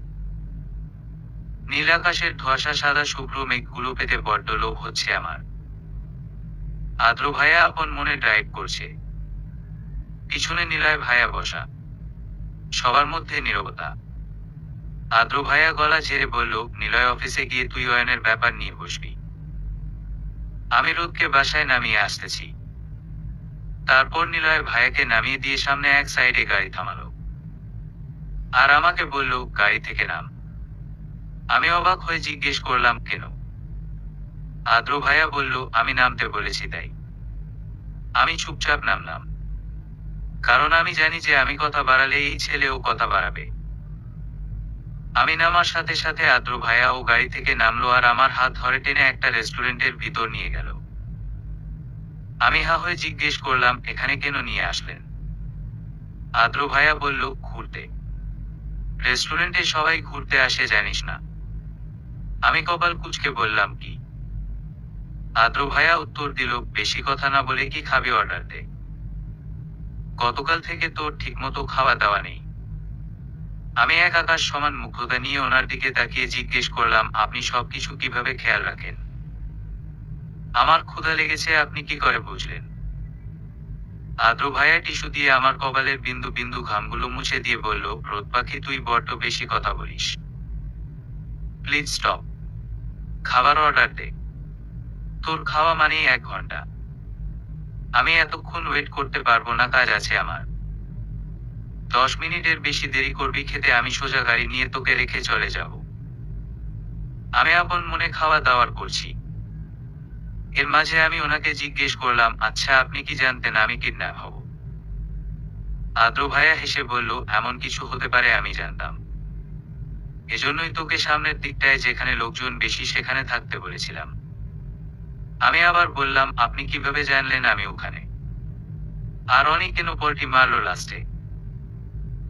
নীল আকাশের ধোঁয়াশা সাদা শুভ্র মেঘগুলো পেতে বড্ড লোভ হচ্ছে আমার। আদ্র ভাইয়া আপন মনে ড্রাইভ করছে। পিছনে নিলয় ভাইয়া বসা। সবার মধ্যে নীরবতা। আদ্র ভাইয়া গলা ঝেড়ে বলল, নিলয় অফিসে গিয়ে তুই অয়নের ব্যাপার নিয়ে বসবি। আমি রোদকে বাসায় নামিয়ে আসতেছি। তারপর নিলয় ভাইয়াকে নামিয়ে দিয়ে সামনে এক সাইডে গাড়ি থামালো। আর আমাকে বলল, গাড়ি থেকে নাম। আমি অবাক হয়ে জিজ্ঞেস করলাম, কেন? আদ্র ভাইয়া বলল, আমি নামতে বলেছি তাই। আমি চুপচাপ নামলাম। কারণ আমি জানি যে আমি কথা বাড়ালে এই ছেলেও কথা বাড়াবে। আমি নামার সাথে সাথে আদ্র ভাইয়াও গাড়ি থেকে নামলো আর আমার হাত ধরে টেনে একটা রেস্টুরেন্টের ভিতর নিয়ে গেল। আমি হা হয়ে জিজ্ঞেস করলাম, এখানে কেন নিয়ে আসলেন? আদ্র ভাইয়া বলল, ঘুরতে। রেস্টুরেন্টে সবাই ঘুরতে আসে, জানিস না? আমি কপাল কুঁচকে বললাম, কি? আদ্র ভাইয়া উত্তর দিল, বেশি কথা না বলে কি খাবি অর্ডার দে। গতকাল থেকে তোর ঠিকমতো খাওয়া দাওয়া নেই। আমি এক আকাশ সমান মুগ্ধতা নিয়ে ওনার দিকে তাকিয়ে জিজ্ঞেস করলাম, আপনি সবকিছু কিভাবে খেয়াল রাখেন? আমার ক্ষুধা লেগেছে আপনি কি করে বুঝলেন? আদ্র ভাইয়া টিস্যু দিয়ে আমার কপালের বিন্দু বিন্দু ঘামগুলো মুছে দিয়ে বলল, রোদ পাখি, তুই বড্ড বেশি কথা বলিস। Please stop. খাবার অর্ডার দে। তোর খাওয়া মানেই 1 ঘন্টা। আমি এতক্ষণ ওয়েট করতে পারবো না, কাজ আছে আমার। 10 মিনিটের বেশি দেরি করবি খেতে, আমি সোজা গাড়ি নিয়ে তোকে রেখে চলে যাব। আমি আপন মনে খাওয়া দাওয়ার করছি। এর মাঝে আমি ওনাকে জিজ্ঞেস করলাম, আচ্ছা আপনি কি জানতেন আমি কিডন্যাপ হব? আদ্র ভাইয়া হেসে বলল, এমন কিছু হতে পারে আমি জানতাম। এজন্যই তোকে সামনের দিকটায় যেখানে লোকজন বেশি সেখানে থাকতে বলেছিলাম। আমি আবার বললাম, আপনি কিভাবে জানলেন আমি ওখানে? আর অনেক কেন পল্টি মারলো লাস্টে?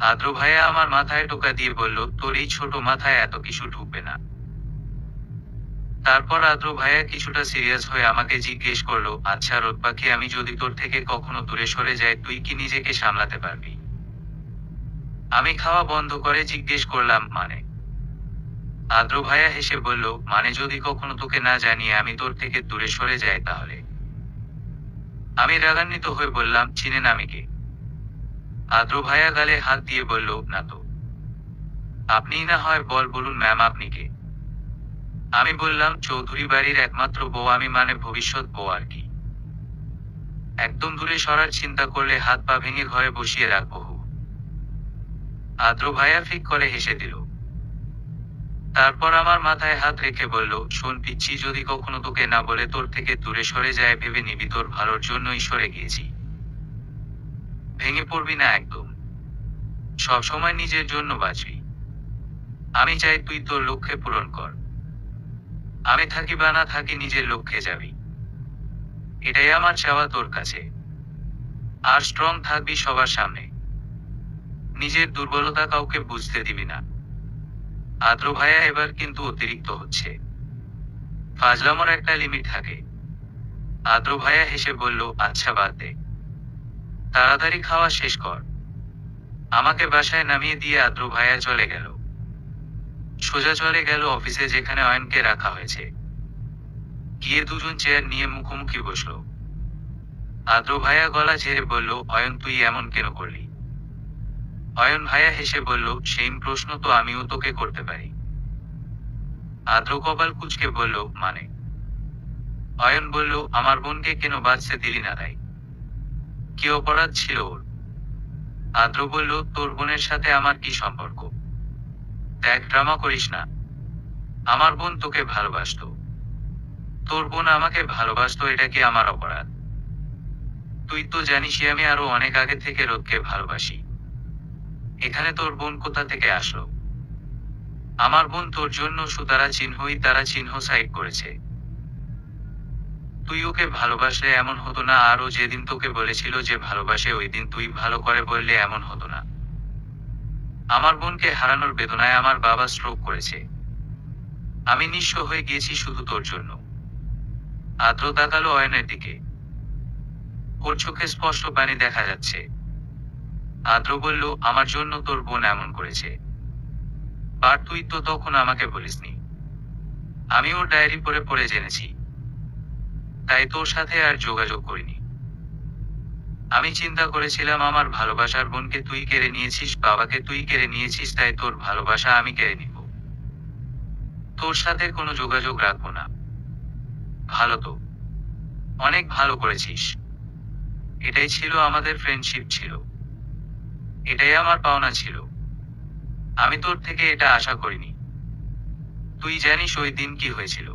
আদ্র ভাইয়া আমার মাথায় টোকা দিয়ে বলল, তোর এই ছোট মাথায় এত কিছু ঢুকবে না। তারপর আদ্র ভাইয়া কিছুটা সিরিয়াস হয়ে আমাকে জিজ্ঞেস করলো, আচ্ছা রোদ পাখি, আমি যদি তোর থেকে কখনো দূরে সরে যাই তুই কি নিজেকে সামলাতে পারবি? আমি খাওয়া বন্ধ করে জিজ্ঞেস করলাম, মানে? আদ্র ভাইয়া হেসে বলল, মানে যদি কখনো তোকে না জানিয়ে আমি তোর থেকে দূরে সরে যাই তাহলে? আমি রাগান্বিত হয়ে বললাম, চিনেন আমি কে? আদ্র ভাইয়া গালে হাত দিয়ে বলল, না তো। আপনিই না হয় বলুন ম্যাম, আপনি কে? আমি বললাম, চৌধুরী বাড়ির একমাত্র বউ আমি, মানে ভবিষ্যৎ বউ আর কি। একদম দূরে সরার চিন্তা করলে হাত পা ভেঙে ঘরে বসিয়ে রাখবো। আদ্র ভাইয়া ফিক করে হেসে দিল। তারপর আমার মাথায় হাত রেখে বলল, শোন পিচ্ছি, যদি কখনো তোকে না বলে তোর থেকে দূরে সরে যায় ভেবে নিবি তোর ভালোর জন্যই সরে গিয়েছি। ভেঙে পড়বি না একদম। সব সময় নিজের জন্য বাঁচবি। আমি চাই তুই তোর লক্ষ্যে পূরণ কর। আমি থাকি বা না থাকি নিজের লক্ষ্যে যাবি। এটাই আমার চাওয়া তোর কাছে। আর স্ট্রং থাকবি সবার সামনে। নিজের দুর্বলতা কাউকে বুঝতে দিবি না। আদ্র ভাইয়া এবার কিন্তু অতিরিক্ত হচ্ছে। ফাজলামোর একটা লিমিট থাকে। আদ্র ভাইয়া হেসে বলল, আচ্ছা বাদ দে, তাড়াতাড়ি খাওয়া শেষ কর। আমাকে বাসায় নামিয়ে দিয়ে আদ্র ভাইয়া চলে গেল। সোজা চলে গেল অফিসে, যেখানে অয়নকে রাখা হয়েছে। গিয়ে দুজন চেয়ার নিয়ে মুখোমুখি বসলো। আদ্র ভাইয়া গলা ঝেড়ে বলল, অয়ন তুই এমন কেন করলি? অয়ন ভাইয়া হেসে বলল, সেম প্রশ্ন তো আমিও তোকে করতে পারি। আদ্র কপাল কুঁচকে বলল, মানে? অয়ন বলল, আমার বোনকে কেন বাঁচতে দিলি না তাই? কি অপরাধ ছিল ওর? আদ্র বলল, তোর বোনের সাথে আমার কি সম্পর্ক? দেখ, ড্রামা করিস না। আমার বোন তোকে ভালোবাসতো। তোর বোন আমাকে ভালোবাসতো, এটা কি আমার অপরাধ? তুই তো জানিসই আমি আরো অনেক আগে থেকে রোদকে ভালোবাসি। এখানে তোর বোন কোথা থেকে আসলো? আমার বোন তোর জন্য সুতারা চিহ্নই তারা চিহ্ন সাইড করেছে। তুই ওকে ভালোবাসলে এমন হতো না, আর ও যেদিন তোকে বলেছিল যে ভালোবাসে ওই দিন তুই ভালো করে বললে এমন হতো না। আমার বোনকে হারানোর বেদনায় আমার বাবা স্ট্রোক করেছে। আমি নিঃস্ব হয়ে গিয়েছি শুধু তোর জন্য। আদ্র তাকালো অয়নের দিকে। ওর চোখে স্পষ্ট পানি দেখা যাচ্ছে। আদ্র বলল, আমার জন্য তোর বোন এমন করেছে। আর তুই তো তখন আমাকে বলিসনি। আমি ওর ডায়েরি পড়ে পড়ে জেনেছি। তাই তোর সাথে আর যোগাযোগ করিনি। আমি চিন্তা করেছিলাম আমার ভালোবাসার বোনকে তুই কেড়ে নিয়েছিস, বাবাকে তুই কেড়ে নিয়েছিস, তাই তোর ভালোবাসা আমি কেড়ে নিব। তোর সাথে কোনো যোগাযোগ রাখবো না। ভালো তো। অনেক ভালো করেছিস। এটাই ছিল আমাদের ফ্রেন্ডশিপ ছিল। এটাই আমার পাওনা ছিল। আমি তোর থেকে এটা আশা করিনি। তুই জানিস ওই দিন কি হয়েছিল?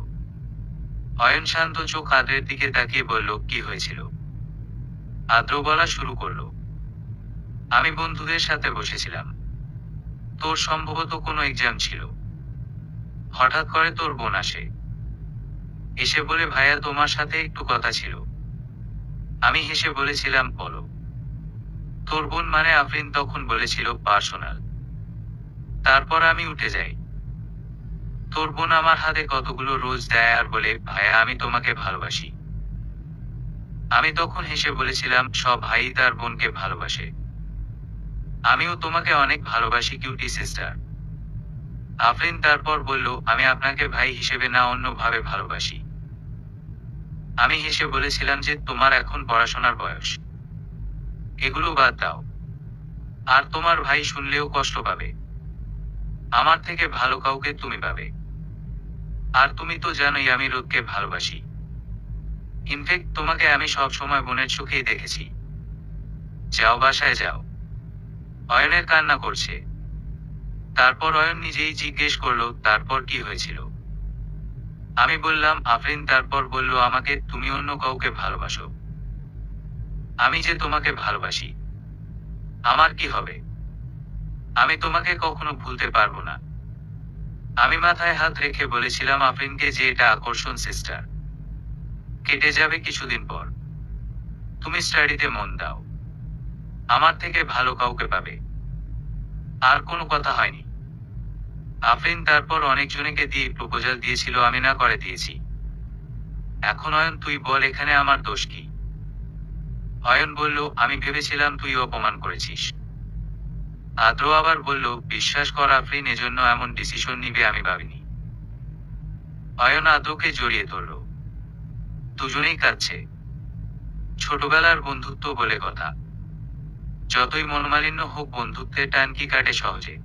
অয়ন শান্ত চোখ আদ্রের দিকে তাকিয়ে বলল, কি হয়েছিল? আদ্র বলা শুরু করলো, আমি বন্ধুদের সাথে বসেছিলাম। তোর সম্ভবত কোনো এক্সাম ছিল। হঠাৎ করে তোর বোন আসে। এসে বলে, ভাইয়া তোমার সাথে একটু কথা ছিল। আমি হেসে বলেছিলাম, বলো। তোর বোন মানে আফরিন তখন বলেছিল, পার্সোনাল। তারপর আমি উঠে যাই। তোর বোন আমার হাতে কতগুলো রোজ দেয় আর বলে, ভাইয়া আমি তোমাকে ভালোবাসি। আমি তখন হেসে বলেছিলাম, সব ভাই তার বোনকে ভালোবাসে। আমিও তোমাকে অনেক ভালোবাসি কিউটি সিস্টার। আফরিন তারপর বলল, আমি আপনাকে ভাই হিসেবে না অন্যভাবে ভালোবাসি। আমি হেসে বলেছিলাম যে তোমার এখন পড়াশোনার বয়স। এগুলো বাদ দাও। আর তোমার ভাই শুনলেও কষ্ট পাবে। আমার থেকে ভালো কাউকে তুমি পাবে। আর তুমি তো জানোই আমি রোদকে ভালোবাসি। ইনফেক্ট তোমাকে আমি সব সময় বোনের চোখেই দেখেছি। যাও, বাসায় যাও। অয়নের কান্না করছে। তারপর অয়ন নিজেই জিজ্ঞেস করলো, তারপর কি হয়েছিল? আমি বললাম, আফরিন তারপর বলল আমাকে, তুমি অন্য কাউকে ভালোবাসো। আমি যে তোমাকে ভালোবাসি। আমার কি হবে? আমি তোমাকে কখনো ভুলতে পারবো না। আমি মাথায় হাত রেখে বলেছিলাম আফরিনকে যে এটা আকর্ষণ সিস্টার। কেটে যাবে কিছুদিন পর। তুমি স্টাডিতে মন দাও। আমার থেকে ভালো কাউকে পাবে। আর কোনো কথা হয়নি। আফরিন তারপর অনেকজনকে দিয়ে প্রপোজাল দিয়েছিল, আমি না করে দিয়েছি। এখন অয়ন তুই বল এখানে আমার দোষ কি? অয়ন বলল, আমি ভেবেছিলাম তুই অপমান করেছিস। আদ্র আবার বলল, বিশ্বাস কর আফরিন এজন্য এমন ডিসিশন নিবে আমি ভাবিনি। অয়ন আদ্রকে জড়িয়ে ধরল। দুজনেই কাঁদছে। ছোটবেলার বন্ধুত্ব বলে কথা। যতই মনোমালিন্য হোক বন্ধুত্বের টান কি কাটে সহজে?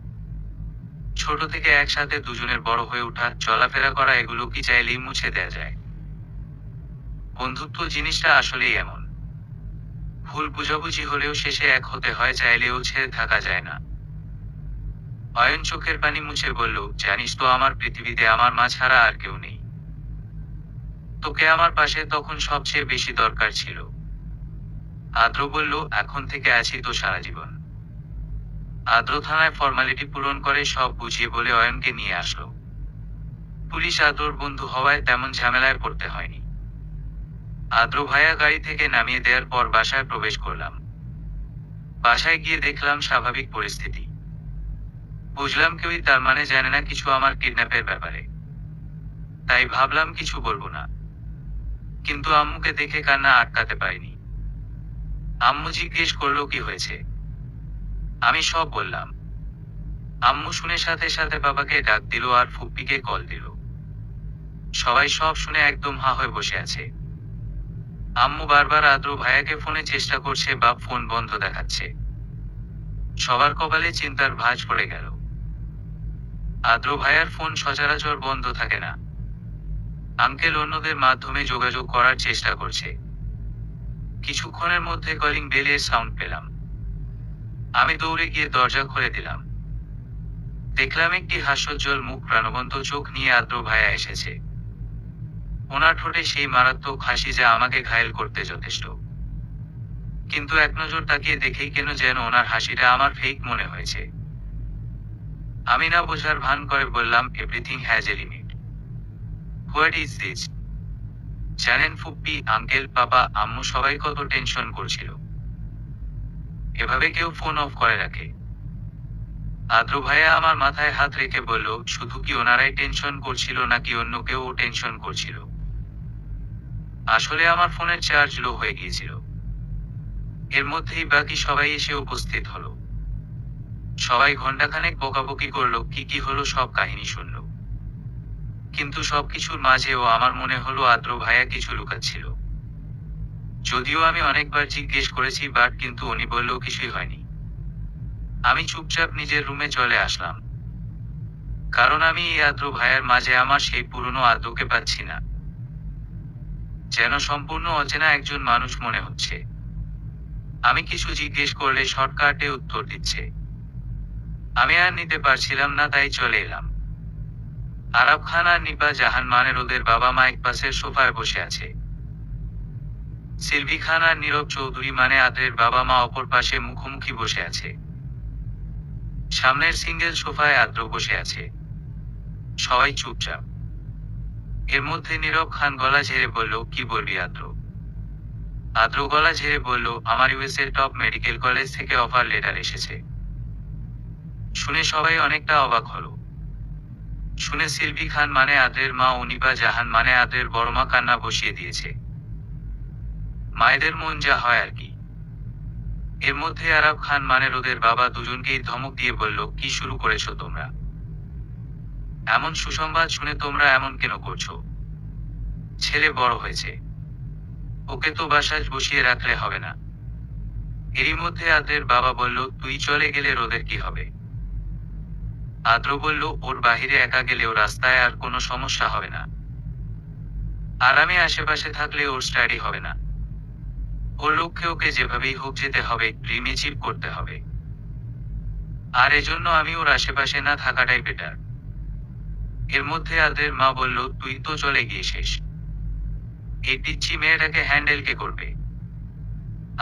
ছোট থেকে একসাথে দুজনের বড় হয়ে ওঠা, চলাফেরা করা, এগুলো কি চাইলেই মুছে দেয়া যায়? বন্ধুত্ব জিনিসটা আসলেই এমন। ভুল বুঝাবুঝি হলেও শেষে এক হতে হয়, চাইলেও ছেড়ে থাকা যায় না। অয়ন চোখের পানি মুছে বলল, জানিস তো আমার পৃথিবীতে আমার মা ছাড়া আর কেউ নেই। তোকে আমার পাশে তখন সবচেয়ে বেশি দরকার ছিল। আদ্র বলল, এখন থেকে আছি তো সারা জীবন। আদ্র থানায় ফর্মালিটি পূরণ করে সব বুঝিয়ে বলে অয়নকে নিয়ে আসলো। পুলিশ আদ্রর বন্ধু হওয়ায় তেমন ঝামেলায় পড়তে হয়নি। আদ্র ভাইয়া গাড়ি থেকে নামিয়ে দেওয়ার পর বাসায় প্রবেশ করলাম। বাসায় গিয়ে দেখলাম স্বাভাবিক পরিস্থিতি। বুঝলাম কেউই তার মানে জানে না কিছু আমার কিডন্যাপের ব্যাপারে। তাই ভাবলাম কিছু বলবো না। কিন্তু আম্মুকে দেখে কান্না আটকাতে পারিনি। আম্মু জিজ্ঞেস করলো, কি হয়েছে? আমি সব বললাম। আম্মু শুনে সাথে সাথে বাবাকে ডাক দিল আর ফুপ্পিকে কল দিল। সবাই সব শুনে একদম হা হয়ে বসে আছে। আম্মু বারবার আদ্র ভাইয়াকে ফোনে চেষ্টা করছে বা ফোন বন্ধ দেখাচ্ছে। সবার কপালে চিন্তার ভাঁজ পড়ে গেল। আদ্র ভাইয়ার ফোন সচরাচর বন্ধ থাকে না। আঙ্কেল অন্যদের মাধ্যমে যোগাযোগ করার চেষ্টা করছে। কিছুক্ষণের মধ্যে কলিং বেলের সাউন্ড পেলাম। আমি দৌড়ে গিয়ে দরজা খুলে দিলাম। দেখলাম একটি হাস্যোজ্জ্বল মুখ, প্রাণবন্ত চোখ নিয়ে আদ্র ভাইয়া এসেছে। ওনার ঠোঁটে সেই মারাত্মক হাসি যা আমাকে ঘায়েল করতে যথেষ্ট। কিন্তু এক নজর তাকিয়ে দেখেই কেন যেন ওনার হাসিটা আমার ফেক মনে হয়েছে। আমি না বোঝার ভান করে বললাম, everything has a limit. What is this? জানেন ফুপ্পি, আঙ্কেল, বাবা, আম্মু সবাই কত টেনশন করছিল। এভাবে কেউ ফোন অফ করে রাখে? আদ্র ভাইয়া আমার মাথায় হাত রেখে বলল, শুধু কি ওনারাই টেনশন করছিল নাকি অন্য কেউ টেনশন করছিল? আসলে আমার ফোনের চার্জ লো হয়ে গিয়েছিল। এর মধ্যেই বাকি সবাই এসে উপস্থিত হলো। সবাই ঘন্টাখানেক বকাবকি করলো, কি কি হলো সব কাহিনী শুনলো। কিন্তু সবকিছুর মাঝেও আমার মনে হলো আদ্র ভাইয়া কিছু লুকাচ্ছিল। যদিও আমি অনেকবার জিজ্ঞেস করেছি বাট কিন্তু উনি বলল কিছুই হয়নি। আমি চুপচাপ নিজের রুমে চলে আসলাম। কারণ আমি এই আদ্র ভাইয়ার মাঝে আমার সেই পুরনো আদ্রকে পাচ্ছি না। যেন সম্পূর্ণ অচেনা একজন মানুষ মনে হচ্ছে। আমি কিছু জিজ্ঞেস করলে শর্টকাটে উত্তর দিচ্ছে। আমি আর নিতে পারছিলাম না, তাই চলে এলাম। আরাব খান আর নিপা জাহান মানের ওদের বাবা মা এক পাশের সোফায় বসে আছে। সিলভি খান আর নীরব চৌধুরী মানে আদ্রের বাবা মা অপর পাশে মুখোমুখি বসে আছে। সামনের সিঙ্গেল সোফায় আদ্র বসে আছে। সবাই চুপচাপ। এর মধ্যে নীরব খান গলা ঝেড়ে বলল, কি বলবি আদ্র? আদ্র গলা ঝেড়ে বলল, আমার ইউএস এর টপ মেডিকেল কলেজ থেকে অফার লেটার এসেছে। শুনে সবাই অনেকটা অবাক হলো। শুনে সিলভি খান মানে আদ্রের মা ও নিপা জাহান মানে আদ্রের বড়মা কান্না বসিয়ে দিয়েছে। মায়েদের মন যা হয় আর কি। এর মধ্যে আরাব খান মানে ওদের বাবা দুজনকেই ধমক দিয়ে বলল, কি শুরু করেছো তোমরা? এমন সুসংবাদ শুনে তোমরা এমন কেন করছো? ছেলে বড় হয়েছে, ওকে তো বাসায় বসিয়ে রাখলে হবে না। এরই মধ্যে আদ্রের বাবা বলল, তুই চলে গেলে রোদের কি হবে? আদ্র বলল, ওর বাহিরে একা গেলেও রাস্তায় আর কোনো সমস্যা হবে না। আর আমি আশেপাশে থাকলে ওর স্টাডি হবে না। ওর লক্ষ্যে ওকে যেভাবেই হোক যেতে হবে, ড্রিম অ্যাচিভ করতে হবে। আর এজন্য আমি ওর আশেপাশে না থাকাটাই বেটার। এর মধ্যে আদ্রের মা বলল, তুই তো চলে গিয়ে শেষ, এই পিচ্চি মেয়েটাকে হ্যান্ডেল কে করবে?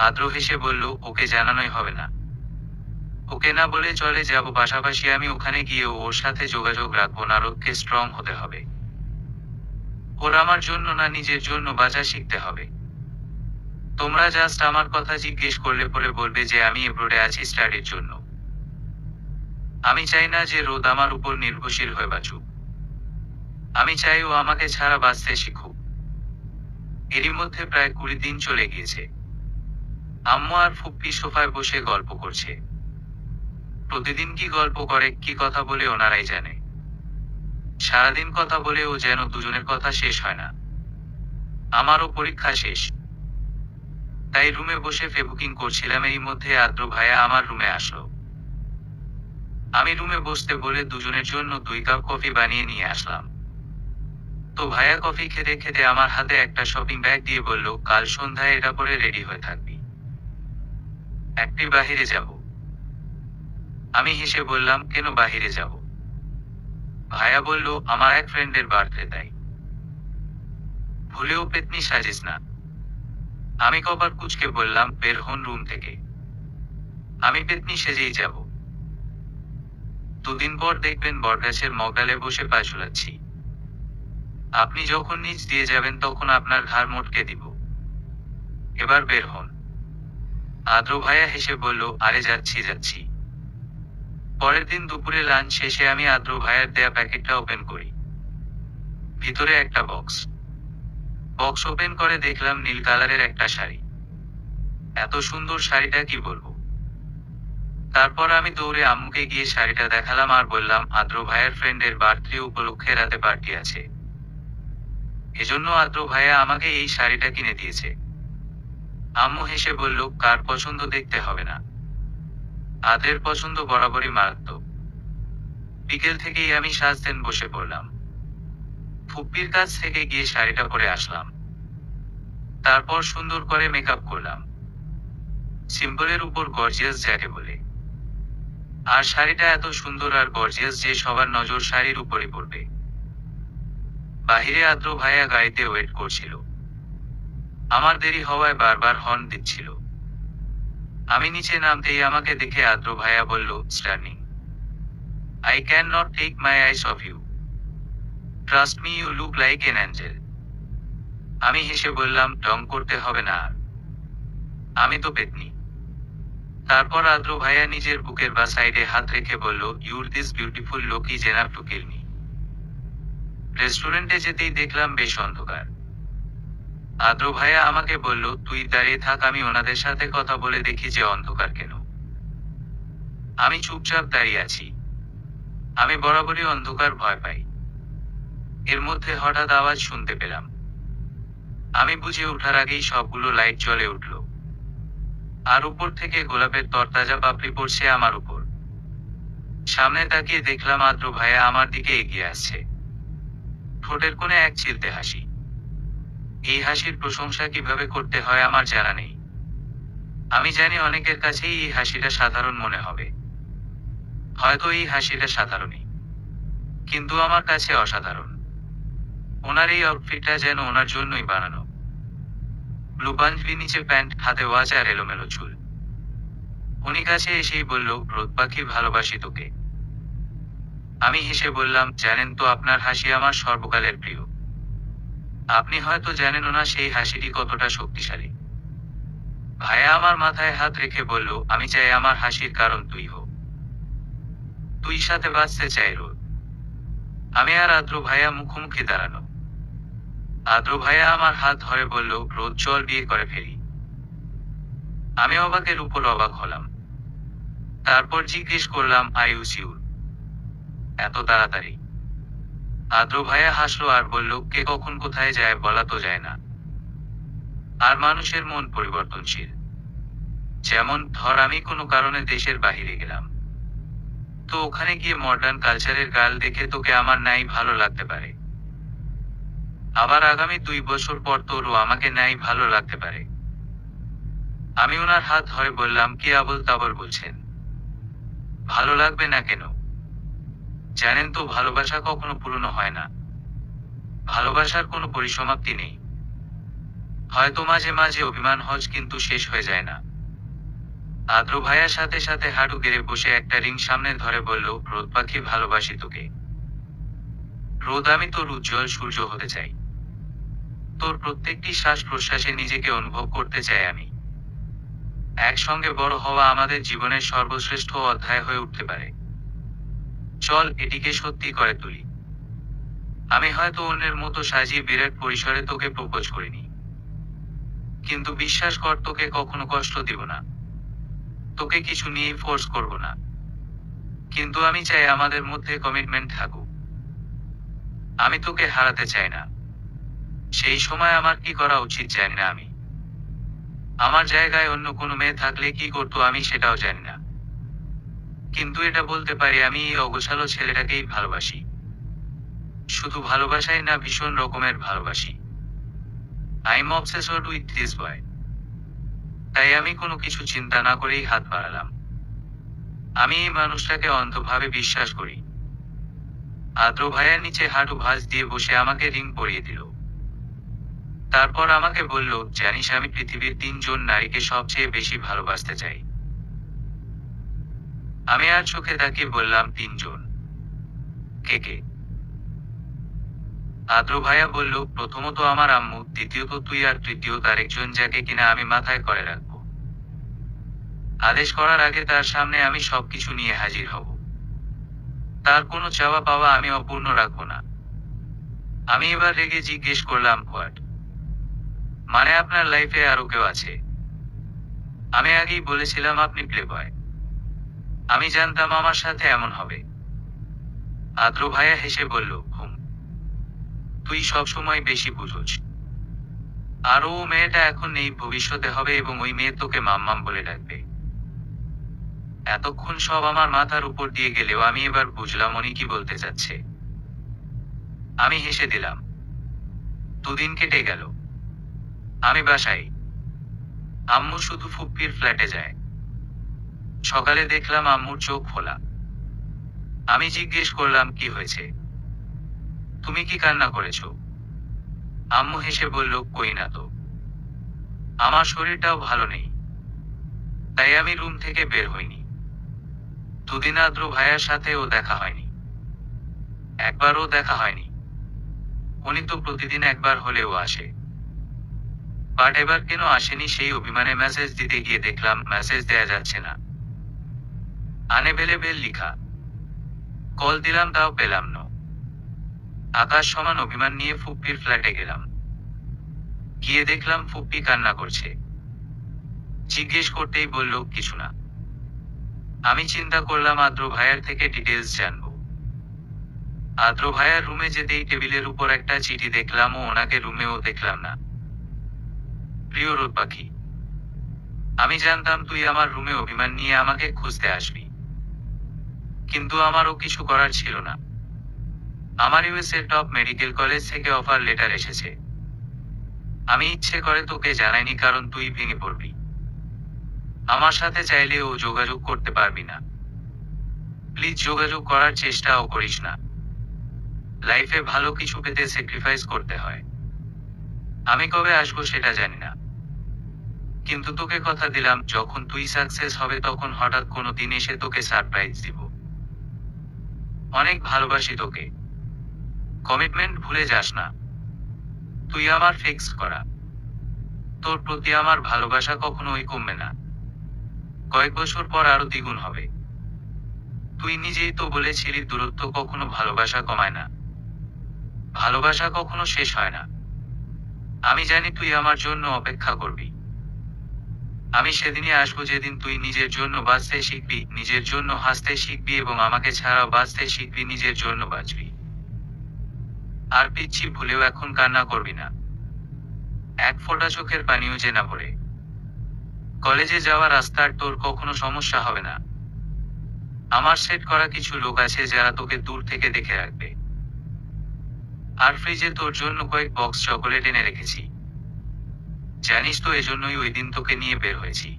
আদ্র হেসে বলল, ওকে জানানোই হবে না। ওকে না বলে চলে যাব, পাশাপাশি আমি ওখানে গিয়ে ওর সাথে যোগাযোগ রাখবো না। রোদকে স্ট্রং হতে হবে। ওর আমার জন্য না নিজের জন্য বাঁচা শিখতে হবে। তোমরা জাস্ট আমার কথা জিজ্ঞেস করলে পরে বলবে যে আমি এব্রোডে আছি স্টাডির জন্য। আমি চাই না যে রোদ আমার উপর নির্ভরশীল হয়ে বাঁচুক। আমি চাই ও আমাকে ছাড়া বাঁচতে শিখুক। এরই মধ্যে প্রায় 20 দিন চলে গিয়েছে। আম্মু আর ফুপ্পি সোফায় বসে গল্প করছে। প্রতিদিন কি গল্প করে, কি কথা বলে ওনারাই জানে। সারাদিন কথা বলেও যেন দুজনের কথা শেষ হয় না। আমারও পরীক্ষা শেষ, তাই রুমে বসে ফেবুকিং করছিলাম। এই মধ্যে আদ্র ভাইয়া আমার রুমে আসলো। আমি রুমে বসতে বলে দুজনের জন্য 2 কাপ কফি বানিয়ে নিয়ে আসলাম। তো ভাইয়া কফি খেতে খেতে আমার হাতে একটা শপিং ব্যাগ দিয়ে বলল, কাল সন্ধ্যায় এটা পরে রেডি হয়ে থাকবি, একটি বাহিরে যাব। আমি হেসে বললাম, কেন বাহিরে যাব? ভাইয়া বলল, আমার এক ফ্রেন্ডের বার্থডে, তাই। ভুলেও পেতনি সাজিস না। আমি কপাল কুঁচকে বললাম, বের হন রুম থেকে, আমি পেতনি সেজেই যাব। 2 দিন পর দেখবেন বটগাছের মগডালে বসে পা ঝুলাচ্ছি। আপনি যখন নিচ দিয়ে যাবেন তখন আপনার ঘাড় মোটকে দিব। এবার বের হন। আদ্র ভাইয়া হেসে বলল, আরে যাচ্ছি যাচ্ছি। পরের দিন দুপুরে লাঞ্চ শেষে আমি আদ্র ভাইয়ার দেয়া প্যাকেটটা ওপেন করি। ভিতরে একটা বক্স ওপেন করে দেখলাম নীল কালারের একটা শাড়ি। এত সুন্দর শাড়িটা কি বলবো। তারপর আমি দৌড়ে আম্মুকে গিয়ে শাড়িটা দেখালাম আর বললাম, আদ্র ভাইয়ার ফ্রেন্ডের বার্থডে উপলক্ষে রাতে পার্টি আছে, এজন্য আদ্র ভাইয়া আমাকে এই শাড়িটা কিনে দিয়েছে। আম্মু হেসে বলল, কার পছন্দ দেখতে হবে না, আদের পছন্দ বরাবরই মারাত্মক। বিকেল থেকেই আমি সাজতেন বসে পড়লাম। ফুপ্পির কাছ থেকে গিয়ে শাড়িটা পরে আসলাম। তারপর সুন্দর করে মেকআপ করলাম, সিম্পলের উপর গর্জিয়াস যাকে বলে। আর শাড়িটা এত সুন্দর আর গর্জিয়াস যে সবার নজর শাড়ির উপরে পড়বে। বাহিরে আদ্র ভাইয়া গাড়িতে ওয়েট করছিল। আমার দেরি হওয়ায় বারবার হর্ন দিচ্ছিল। আমি নিচে নামতেই আমাকে দেখে আদ্র ভাইয়া বলল, stunning, I can not take my eyes off you, trust me, you look like an angel. আমি হেসে বললাম, ঢং করতে হবে না আর, আমি তো পেতনি। তারপর আদ্র ভাইয়া নিজের বুকের বা সাইডে হাত রেখে বলল, your this beautiful look is enough to kill me. রেস্টুরেন্টে যেতেই দেখলাম বেশ অন্ধকার। আদ্র ভাইয়া আমাকে বলল, তুই দাঁড়িয়ে থাক, আমি ওনাদের সাথে কথা বলে দেখি যে অন্ধকার কেন। আমি চুপচাপ দাঁড়িয়ে আছি। আমি বরাবরই অন্ধকার ভয় পাই। এর মধ্যে হঠাৎ আওয়াজ শুনতে পেলাম। আমি বুঝে ওঠার আগেই সবগুলো লাইট জ্বলে উঠল। আর উপর থেকে গোলাপের তরতাজা পাপড়ি পড়ছে আমার উপর। সামনে তাকিয়ে দেখলাম আদ্র ভাইয়া আমার দিকে এগিয়ে আসছে। ঠোঁটের কোণে এক চিলতে হাসি। এই হাসির প্রশংসা কিভাবে করতে হয় আমার জানা নেই। আমি জানি অনেকের কাছেই এই হাসিটা সাধারণ মনে হবে। হয়তো এই হাসিটা সাধারণই, কিন্তু আমার কাছে অসাধারণ। ওনার এই আউটফিটটা যেন ওনার জন্যই বানানো। ব্লু পাঞ্জাবি, নিচে প্যান্ট, হাতে ওয়াচ আর এলোমেলো চুল। উনি কাছে এসেই বলল, রোদ পাখি, ভালোবাসি তোকে। আমি হেসে বললাম, জানেন তো আপনার হাসি আমার সর্বকালের প্রিয়। আপনি হয়তো জানেন না সেই হাসিটি কতটা শক্তিশালী। ভাইয়া আমার মাথায় হাত রেখে বলল, আমি চাই আমার হাসির কারণ তুই হো। তুই সাথে বাঁচতে চাই রোদ। আমি আর আদ্র ভাইয়া মুখোমুখি দাঁড়ানো। আদ্র ভাইয়া আমার হাত ধরে বলল, রোদ চল বিয়ে করে ফেলি। আমি অবাকের উপর অবাক হলাম। তারপর জিজ্ঞেস করলাম, আর ইউ শিওর? এত তাড়াতাড়ি? আদ্র ভাইয়া হাসলো আর বলল, কে কখন কোথায় যায় বলা তো যায় না। আর মানুষের মন পরিবর্তনশীল। যেমন ধর, আমি কোনো কারণে দেশের বাহিরে গেলাম, তো ওখানে গিয়ে মডার্ন কালচারের গাল দেখে তোকে আমার নাই ভালো লাগতে পারে। আবার আগামী 2 বছর পর তোরও আমাকে নাই ভালো লাগতে পারে। আমি ওনার হাত ধরে বললাম, কি আবল তাবল বলছেন? ভালো লাগবে না কেন? জানেন তো ভালোবাসা কখনো পুরনো হয় না। ভালোবাসার কোনো পরিসমাপ্তি নেই। হয়তো মাঝে মাঝে অভিমান হয়, কিন্তু শেষ হয়ে যায় না। আদ্র ভাইয়ার সাথে সাথে হাঁটু গেড়ে বসে একটা রিং সামনে ধরে বলল, রোদ পাখি, ভালোবাসি তোকে। রোদ, আমি তোর উজ্জ্বল সূর্য হতে চাই। তোর প্রত্যেকটি শ্বাস প্রশ্বাসে নিজেকে অনুভব করতে চাই আমি। একসঙ্গে বড় হওয়া আমাদের জীবনের সর্বশ্রেষ্ঠ অধ্যায় হয়ে উঠতে পারে। চল এটিকে সত্যি করে তুলি। আমি হয়তো অন্যের মতো সাজিয়ে বিরাট পরিসরে তোকে প্রপোজ করিনি, কিন্তু বিশ্বাস কর, তোকে কখনো কষ্ট দিব না। তোকে কিছু নিয়েই ফোর্স করব না। কিন্তু আমি চাই আমাদের মধ্যে কমিটমেন্ট থাকুক। আমি তোকে হারাতে চাই না। সেই সময় আমার কি করা উচিত জানি না আমি। আমার জায়গায় অন্য কোনো মেয়ে থাকলে কি করতো আমি সেটাও জানি না। কিন্তু এটা বলতে পারি, আমি এই অগোছালো ছেলেটাকেই ভালোবাসি। শুধু ভালোবাসাই না, ভীষণ রকমের ভালোবাসি। I am obsessed with this বয়। তাই আমি কোনো কিছু চিন্তা না করেই হাত বাড়ালাম। আমি এই মানুষটাকে অন্ধভাবে বিশ্বাস করি। আদ্র ভাইয়ার নিচে হাঁটু ভাঁজ দিয়ে বসে আমাকে রিং পরিয়ে দিল। তারপর আমাকে বলল, জানিস আমি পৃথিবীর 3 জন নারীকে সবচেয়ে বেশি ভালোবাসতে চাই। আমি আর চোখে তাকিয়ে বললাম, 3 জন? কে কে? আদ্র ভাইয়া বলল, প্রথমত আমার আম্মু, দ্বিতীয়ত তুই, আর তৃতীয়ত আরেকজন যাকে কিনা আমি মাথায় করে রাখবো। আদেশ করার আগে তার সামনে আমি সবকিছু নিয়ে হাজির হব। তার কোনো চাওয়া পাওয়া আমি অপূর্ণ রাখবো না। আমি এবার রেগে জিজ্ঞেস করলাম, হোয়াট? মানে আপনার লাইফে আরো কেউ আছে? আমি আগেই বলেছিলাম আপনি প্লে বয়। আমি জানতাম আমার সাথে এমন হবে। আদ্র ভাইয়া হেসে বলল, হুম, তুই সবসময় বেশি বুঝোস। আর ও মেয়েটা এখন নেই, ভবিষ্যতে হবে, এবং ওই মেয়ে তোকে মাম্মাম বলে ডাকবে। এতক্ষণ সব আমার মাথার উপর দিয়ে গেলেও আমি এবার বুঝলাম উনি কি বলতে চাচ্ছে। আমি হেসে দিলাম। দুদিন কেটে গেল। আমি বাসায়। আম্মু শুধু ফুপ্পির ফ্ল্যাটে যায়। সকালে দেখলাম আম্মুর চোখ খোলা। আমি জিজ্ঞেস করলাম, কি হয়েছে? তুমি কি কান্না করেছো? আম্মু হেসে বলল, কই না তো। আমার শরীরটাও ভালো নেই, তাই আমি রুম থেকে বের হইনি। দুদিন আদ্র ভাইয়ার সাথেও দেখা হয়নি। একবারও দেখা হয়নি। উনি তো প্রতিদিন একবার হলেও আসে। বাট এবার কেন আসেনি সেই অভিমানে মেসেজ দিতে গিয়ে দেখলাম মেসেজ দেয়া যাচ্ছে না। আনএভেলেবেল লিখা। কল দিলাম, তাও পেলাম না। আকাশ সমান অভিমান নিয়ে ফুপ্পির ফ্ল্যাটে গেলাম। গিয়ে দেখলাম ফুপ্পি কান্না করছে। জিজ্ঞেস করতেই বলল, কিছু না। আমি চিন্তা করলাম আদ্র ভাইয়ার থেকে ডিটেলস জানবো। আদ্র ভাইয়ার রুমে যেতেই টেবিলের উপর একটা চিঠি দেখলাম, ও ওনাকে রুমেও দেখলাম না। প্রিয় রোদ পাখি, আমি জানতাম তুই আমার রুমে অভিমান নিয়ে আমাকে খুঁজতে আসবি, কিন্তু আমারও কিছু করার ছিল না। আমার ইউএসএ টপ মেডিকেল কলেজ থেকে অফার লেটার এসেছে। আমি ইচ্ছে করে তোকে জানাইনি, কারণ তুই ভেঙে পড়বি। আমার সাথে চাইলেও যোগাযোগ করতে পারবি না। প্লিজ যোগাযোগ করার চেষ্টাও করিস না। লাইফে ভালো কিছু পেতে স্যাক্রিফাইস করতে হয়। আমি কবে আসবো সেটা জানি না, কিন্তু তোকে কথা দিলাম যখন তুই সাকসেস হবে তখন হঠাৎ কোনো দিন এসে তোকে সারপ্রাইজ দিব। অনেক ভালোবাসি তোকে। কমিটমেন্ট ভুলে যাস না। তুই আমার ফিক্স করা। তোর প্রতি আমার ভালোবাসা কখনোই কমবে না। কয়েক বছর পর আরো দ্বিগুণ হবে। তুই নিজেই তো বলেছিলি দূরত্ব কখনো ভালোবাসা কমায় না। ভালোবাসা কখনো শেষ হয় না। আমি জানি তুই আমার জন্য অপেক্ষা করবি। আমি সেদিনই আসবো যেদিন তুই নিজের জন্য বাঁচতে শিখবি, নিজের জন্য হাসতে শিখবি, এবং আমাকে ছাড়াও বাঁচতে শিখবি, নিজের জন্য বাঁচবি। আর পিচ্ছি ভুলেও এখন কান্না করবি না। এক ফোঁটা চোখের পানিও যে না পড়ে। কলেজে যাওয়ার রাস্তার তোর কখনো সমস্যা হবে না। আমার সেট করা কিছু লোক আছে যারা তোকে দূর থেকে দেখে রাখবে। আর ফ্রিজে তোর জন্য কয়েক বক্স চকোলেট এনে রেখেছি। জানিস তো, এজন্যই ওই দিন তোকে নিয়ে বের হয়েছি।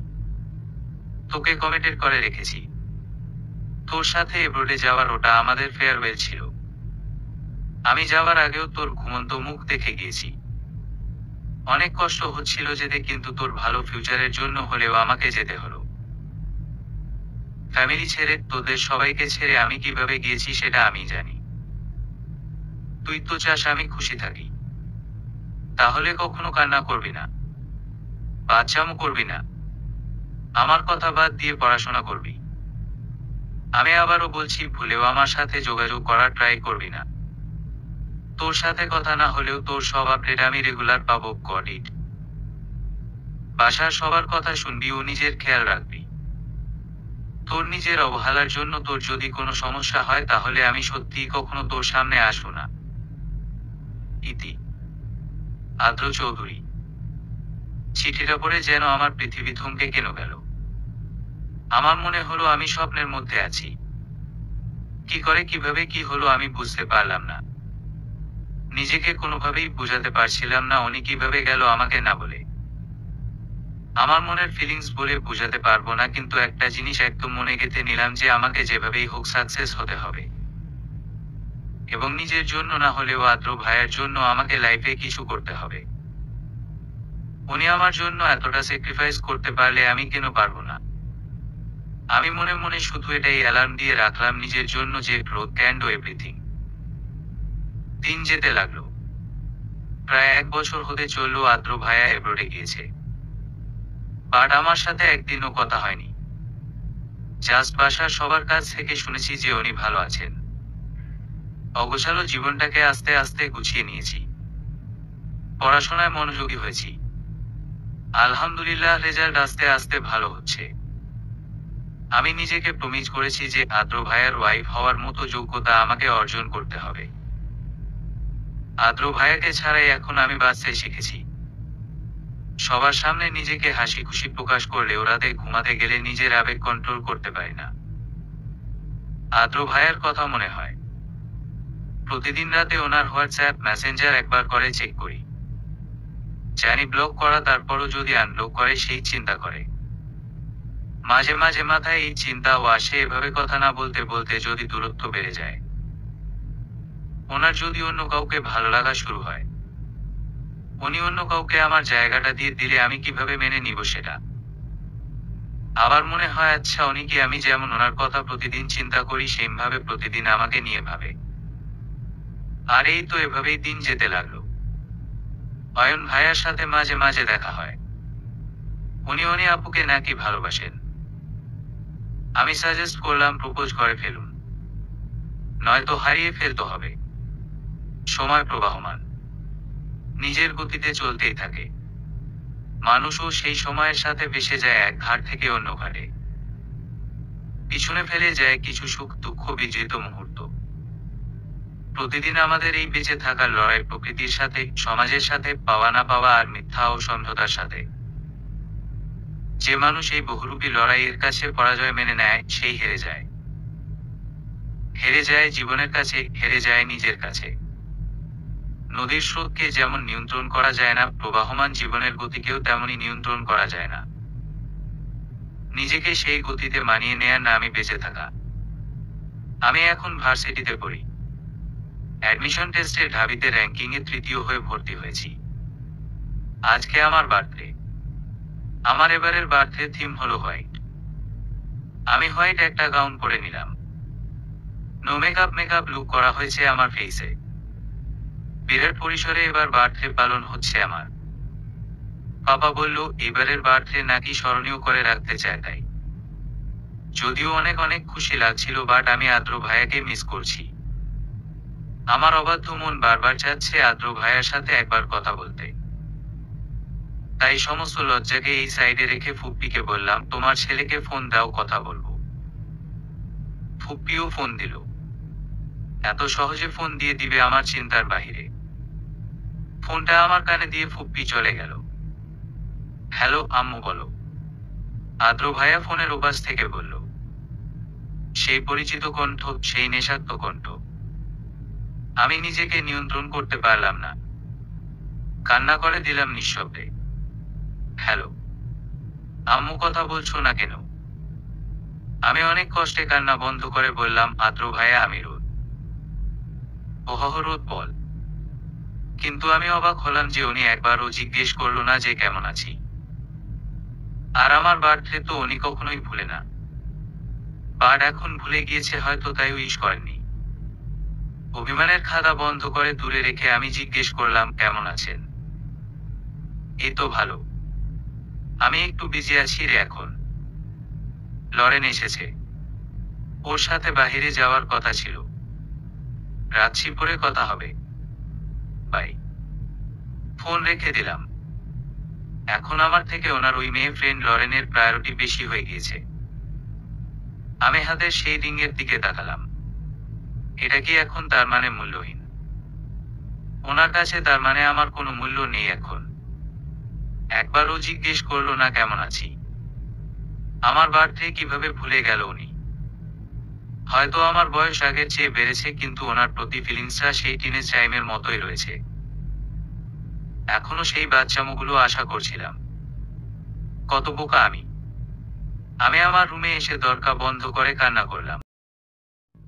তোকে কমিটেড করে রেখেছি। তোর সাথে এব্রোডে যাওয়ার ওটা আমাদের ফেয়ারওয়েল ছিল। আমি যাওয়ার আগেও তোর ঘুমন্ত মুখ দেখে গিয়েছি। অনেক কষ্ট হচ্ছিল যেতে, কিন্তু তোর ভালো ফিউচারের জন্য হলেও আমাকে যেতে হলো। ফ্যামিলি ছেড়ে, তোদের সবাইকে ছেড়ে আমি কিভাবে গিয়েছি সেটা আমি জানি। তুই তো চাস আমি খুশি থাকি। তাহলে কখনো কান্না করবি না, বাচ্চামো করবি না। আমার কথা বাদ দিয়ে পড়াশোনা করবি। আমি আবারও বলছি, ভুলেও আমার সাথে যোগাযোগ করার ট্রাই করবি না। তোর সাথে কথা না হলেও তোর সব আপডেট আমি রেগুলার পাবো। Got it. বাসার সবার কথা শুনবি ও নিজের খেয়াল রাখবি। তোর নিজের অবহেলার জন্য তোর যদি কোনো সমস্যা হয় তাহলে আমি সত্যিই কখনো তোর সামনে আসবো না। ইতি। আদ্র চৌধুরী। চিঠিটা পড়ে যেন আমার পৃথিবী থমকে কেন গেল। আমার মনে হলো আমি স্বপ্নের মধ্যে আছি। কি করে কিভাবে কি হলো আমি বুঝতে পারলাম না। নিজেকে কোনোভাবেই বোঝাতে পারছিলাম না উনি কিভাবে গেল আমাকে না বলে। আমার মনের ফিলিংস বলে বোঝাতে পারবো না, কিন্তু একটা জিনিস একদম মনে গেঁথে নিলাম যে আমাকে যেভাবেই হোক সাকসেস হতে হবে, এবং নিজের জন্য না হলেও আদ্র ভাইয়ের জন্য আমাকে লাইফে কিছু করতে হবে। উনি আমার জন্য এতটা স্যাক্রিফাইস করতে পারলে আমি কেন পারবো না। আমি মনে মনে শুধু এটাই অ্যালার্ম দিয়ে রাখলাম নিজের জন্য যে গ্রোথ ক্যান ডু এভরিথিং। দিন যেতে লাগলো। প্রায় 1 বছর হতে চললো আদ্র ভাইয়া এব্রোডে গিয়েছে। বাট আমার সাথে একদিনও কথা হয়নি। জাস্ট বাসার সবার কাছ থেকে শুনেছি যে উনি ভালো আছেন। অগোছালো জীবনটাকে আস্তে আস্তে গুছিয়ে নিয়েছি। পড়াশোনায় মনোযোগী হয়েছি। আলহামদুলিল্লাহ, রেজাল্ট আস্তে আস্তে ভালো হচ্ছে। আমি নিজেকে প্রমিস করেছি যে আদ্র ভাইয়ার ওয়াইফ হওয়ার মতো যোগ্যতা আমাকে অর্জন করতে হবে। আদ্র ভাইয়াকে ছাড়াই এখন আমি বাঁচতে শিখেছি। সবার সামনে নিজেকে হাসি খুশি প্রকাশ করলেও রাতে ঘুমাতে গেলে নিজের আবেগ কন্ট্রোল করতে পারি না। আদ্র ভাইয়ার কথা মনে হয়। প্রতিদিন রাতে ওনার হোয়াটসঅ্যাপ মেসেঞ্জার একবার করে চেক করি। জানি ব্লক করা, তারপরও যদি আনব্লক করে সেই চিন্তা করে। মাঝে মাঝে মাথায় এই চিন্তাও আসে, এভাবে কথা না বলতে বলতে যদি দূরত্ব বেড়ে যায়, ওনার যদি অন্য কাউকে ভালো লাগা শুরু হয়, উনি অন্য কাউকে আমার জায়গাটা দিয়ে দিলে আমি কিভাবে মেনে নিব সেটা। আবার মনে হয় আচ্ছা উনি কি আমি যেমন ওনার কথা প্রতিদিন চিন্তা করি সেমভাবে প্রতিদিন আমাকে নিয়ে ভাবে। আর এই তো এভাবেই দিন যেতে লাগলো। অয়ন ভাইয়ার সাথে মাঝে মাঝে দেখা হয়। উনি আপুকে নাকি ভালোবাসেন। আমি সাজেস্ট করলাম প্রপোজ করে ফেলুন, নয়তো হারিয়ে ফেলতে হবে। সময় প্রবাহমান, নিজের গতিতে চলতেই থাকে। মানুষও সেই সময়ের সাথে ভেসে যায় এক ঘাট থেকে অন্য ঘাটে। পিছনে ফেলে যায় কিছু সুখ দুঃখ বিজড়িত মুহূর্ত। প্রতিদিন আমাদের এই বেঁচে থাকার লড়াই প্রকৃতির সাথে, সমাজের সাথে, পাওয়া না পাওয়া আর মিথ্যা ও সমঝোতার সাথে। যে মানুষ এই বহুরূপী লড়াইয়ের কাছে পরাজয় মেনে নেয় সেই হেরে যায়। হেরে যায় জীবনের কাছে, হেরে যায় নিজের কাছে। নদীর স্রোতকে যেমন নিয়ন্ত্রণ করা যায় না, প্রবাহমান জীবনের গতিকেও তেমনই নিয়ন্ত্রণ করা যায় না। নিজেকে সেই গতিতে মানিয়ে নেয়ার নামই বেঁচে থাকা। আমি এখন ভার্সিটিতে পড়ি। অ্যাডমিশন টেস্টে ঢাবিতে র্যাঙ্কিংয়ে তৃতীয় হয়ে ভর্তি হয়েছি। আজকে আমার বার্থডে। আমার এবারের বার্থডে থিম হলো হোয়াইট। আমি হোয়াইট একটা গাউন পরে নিলাম। নো মেকআপ লুক করা হয়েছে আমার ফেসে। বিরাট পরিসরে এবার বার্থডে পালন হচ্ছে আমার। পাপা বলল এবারের বার্থডে নাকি স্মরণীয় করে রাখতে চায় তাই। যদিও অনেক অনেক খুশি লাগছিল, বাট আমি আদ্র ভাইয়াকে মিস করছি। আমার অবাধ্য মন বারবার চাচ্ছে আদ্র ভাইয়ার সাথে একবার কথা বলতে। তাই সমস্ত লজ্জাকে এই সাইডে রেখে ফুপ্পিকে বললাম তোমার ছেলেকে ফোন দাও, কথা বলবো। ফুপ্পিও ফোন দিল। এত সহজে ফোন দিয়ে দিবে আমার চিন্তার বাহিরে। ফোনটা আমার কানে দিয়ে ফুপ্পি চলে গেল। হ্যালো আম্মু বলো। আদ্র ভাইয়া ফোনের ওপাশ থেকে বলল। সেই পরিচিত কণ্ঠ, সেই নেশাক্ত কণ্ঠ। আমি নিজেকে নিয়ন্ত্রণ করতে পারলাম না। কান্না করে দিলাম নিঃশব্দে। হ্যালো আম্মু, কথা বলছো না কেন? আমি অনেক কষ্টে কান্না বন্ধ করে বললাম আদ্র ভাইয়া আমি রোদ। ওহ রোদ বল। কিন্তু আমি অবাক হলাম যে উনি একবারও জিজ্ঞেস করলো না যে কেমন আছি। আর আমার বার্থডে তো উনি কখনোই ভুলে না। বাট এখন ভুলে গিয়েছে হয়তো, তাই উইশ করেননি। অভিমানের খাতা বন্ধ করে দূরে রেখে আমি জিজ্ঞেস করলাম কেমন আছেন? এই তো ভালো। আমি একটু বিজি আছি রে এখন। লরেন এসেছে, ওর সাথে বাহিরে যাওয়ার কথা ছিল। রাখছি, পরে কথা হবে, বাই। ফোন রেখে দিলাম। এখন আমার থেকে ওনার ওই মেয়ে ফ্রেন্ড লরেনের প্রায়োরিটি বেশি হয়ে গিয়েছে। আমি হাতের সেই রিংয়ের দিকে তাকালাম। এটা কি এখন তার মানে মূল্যহীন? ওনার কাছে তার মানে আমার কোনো মূল্য নেই এখন। একবারও জিজ্ঞেস করলো না কেমন আছি। আমার বার্থডে কিভাবে ভুলে গেল উনি? হয়তো আমার বয়স আগের চেয়ে বেড়েছে, কিন্তু ওনার প্রতি ফিলিংসটা সেই টিনেজ টাইমের মতোই রয়েছে। এখনো সেই বাচ্চামোগুলো আশা করছিলাম। কত বোকা আমি। আমি আমার রুমে এসে দরজা বন্ধ করে কান্না করলাম।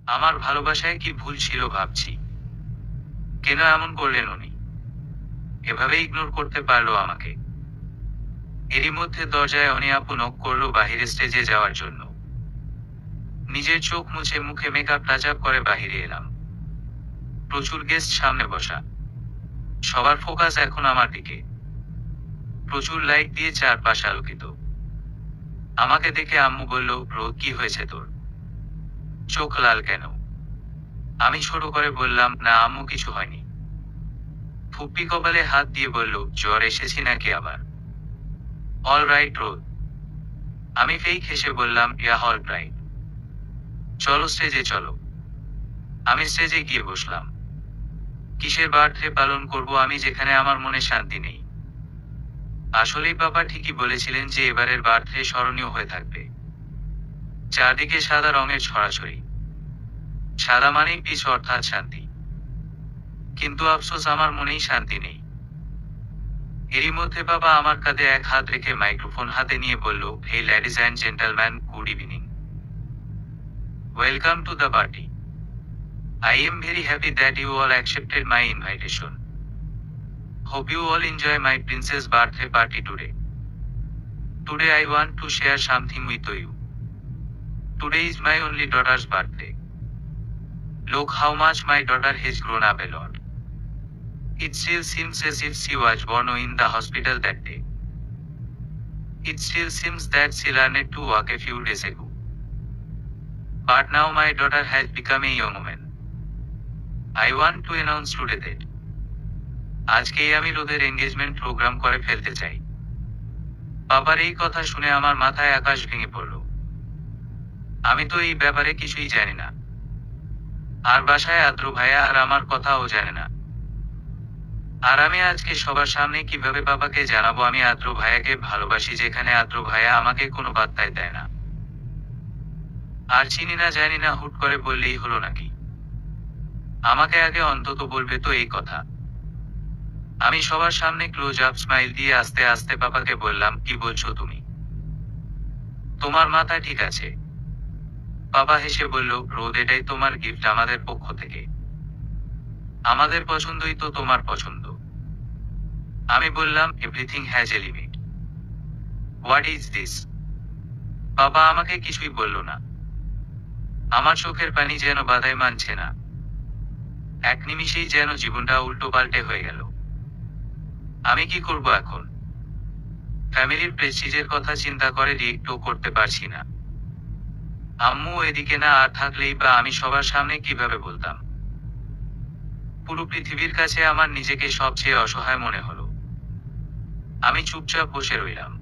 আমার ভালোবাসায় কি ভুল ছিল ভাবছি। কেন এমন করলেন উনি? এভাবে ইগনোর করতে পারলো আমাকে? এরই মধ্যে দরজায় অনি আপু নক করলো বাহিরে স্টেজে যাওয়ার জন্য। নিজের চোখ মুছে মুখে মেকআপ টাচ আপ করে বাহিরে এলাম। প্রচুর গেস্ট সামনে বসা। সবার ফোকাস এখন আমার দিকে। প্রচুর লাইট দিয়ে চারপাশ আলোকিত। আমাকে দেখে আম্মু বলল রোদ কি হয়েছে তোর? চোখ লাল কেন? আমি ছোট করে বললাম না আম্মু, কিছু হয়নি। ফুপ্পি কপালে হাত দিয়ে বলল জ্বর এসেছি নাকি আবার? অল রাইট রোদ। আমি ফেক হেসে বললাম ইয়া অল রাইট। চলো স্টেজে চলো। আমি স্টেজে গিয়ে বসলাম। কিসের বার্থডে পালন করব আমি, যেখানে আমার মনে শান্তি নেই? আসলেই বাবা ঠিকই বলেছিলেন যে এবারের বার্থডে স্মরণীয় হয়ে থাকবে। চারদিকে সাদা রঙের ছড়াছড়ি। সাদা মানেই পিস অর্থাৎ শান্তি। কিন্তু আফসোস আমার মনেই শান্তি নেই। এরই মধ্যে বাবা আমার কাঁধে এক হাত রেখে মাইক্রোফোন হাতে নিয়ে বলল, "Hey ladies and gentlemen, good evening. Welcome to the party. I am very happy that you all accepted my invitation. Hope you all enjoy my princess birthday party today. Today I want to share something with you. Today is my only daughter's birthday. Look how much my daughter has grown up a lot. It still seems as if she was born in the hospital that day. It still seems that she learned to walk a few days ago. But now my daughter has become a young woman. I want to announce today that আজকেই আমি ওদের এনগেজমেন্ট প্রোগ্রাম করে ফেলতে চাই।" বাবার এই কথা শুনে আমার মাথায় আকাশ ভেঙে পড়ল। আমি তো এই ব্যাপারে কিছুই জানি না। আর বাসায় আদ্র ভাইয়া আর আমার কথাও জানে না। আর আমি আজকে সবার সামনে কিভাবে বাবাকে জানাবো আমি আদ্র ভাইয়াকে ভালোবাসি, যেখানে আদ্র ভাইয়া আমাকে কোনো পাত্তাই দেয় না। আর চিনি না জানি না, হুট করে বললেই হলো নাকি? আমাকে আগে অন্তত বলবে তো এই কথা। আমি সবার সামনে ক্লোজ আপ স্মাইল দিয়ে আস্তে আস্তে বাবাকে বললাম, "কি বলছো তুমি? তোমার মাথা ঠিক আছে?" বাবা হেসে বলল, "রোদ, এটাই তোমার গিফট আমাদের পক্ষ থেকে। আমাদের পছন্দই তো তোমার পছন্দ।" আমি বললাম, "everything has a limit. What is this?" বাবা আমাকে কিছুই বলল না। আমার চোখের পানি যেন বাধাই মানছে না। এক নিমিষেই যেন জীবনটা উল্টো পাল্টে হয়ে গেল। আমি কি করব এখন? ফ্যামিলির প্রেস্টিজের কথা চিন্তা করে রিয়েক্টও করতে পারছি না। আম্মু এদিকে না আর থাকলেই বা আমি সবার সামনে কিভাবে বলতাম? পুরো পৃথিবীর কাছে আমার নিজেকে সবচেয়ে অসহায় মনে হলো। আমি চুপচাপ বসে রইলাম।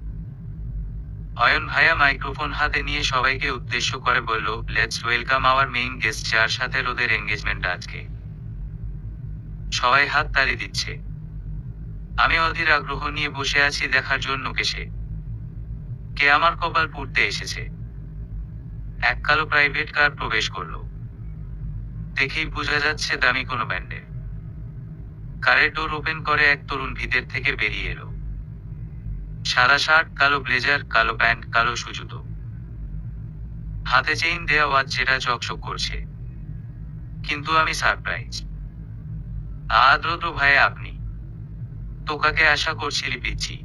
অয়ন ভাইয়া মাইক্রোফোন হাতে নিয়ে সবাইকে উদ্দেশ্য করে বলল, "let's welcome our main guest, যার সাথে ওদের এনগেজমেন্ট আজকে।" সবাই হাত তালি দিচ্ছে। আমি অধীর আগ্রহ নিয়ে বসে আছি দেখার জন্য কে আমার কপাল পুড়তে এসেছে। এক কালো প্রাইভেট কার প্রবেশ করলো। দেখেই বোঝা যাচ্ছে দামি কোনো ব্যান্ডে। কারের ডোর ওপেন করে এক তরুণ ভিতর থেকে বেরিয়ে এলো। সাদা শার্ট, কালো ব্লেজার, কালো প্যান্ট, কালো সুজুতো। হাতে চেইন দেয়া ওয়াচ যেটা চকচক করছে। কিন্তু আমি সারপ্রাইজ। আদ্র ভাই, আপনি? তোকাকে আশা করছিলি পিচ্ছি?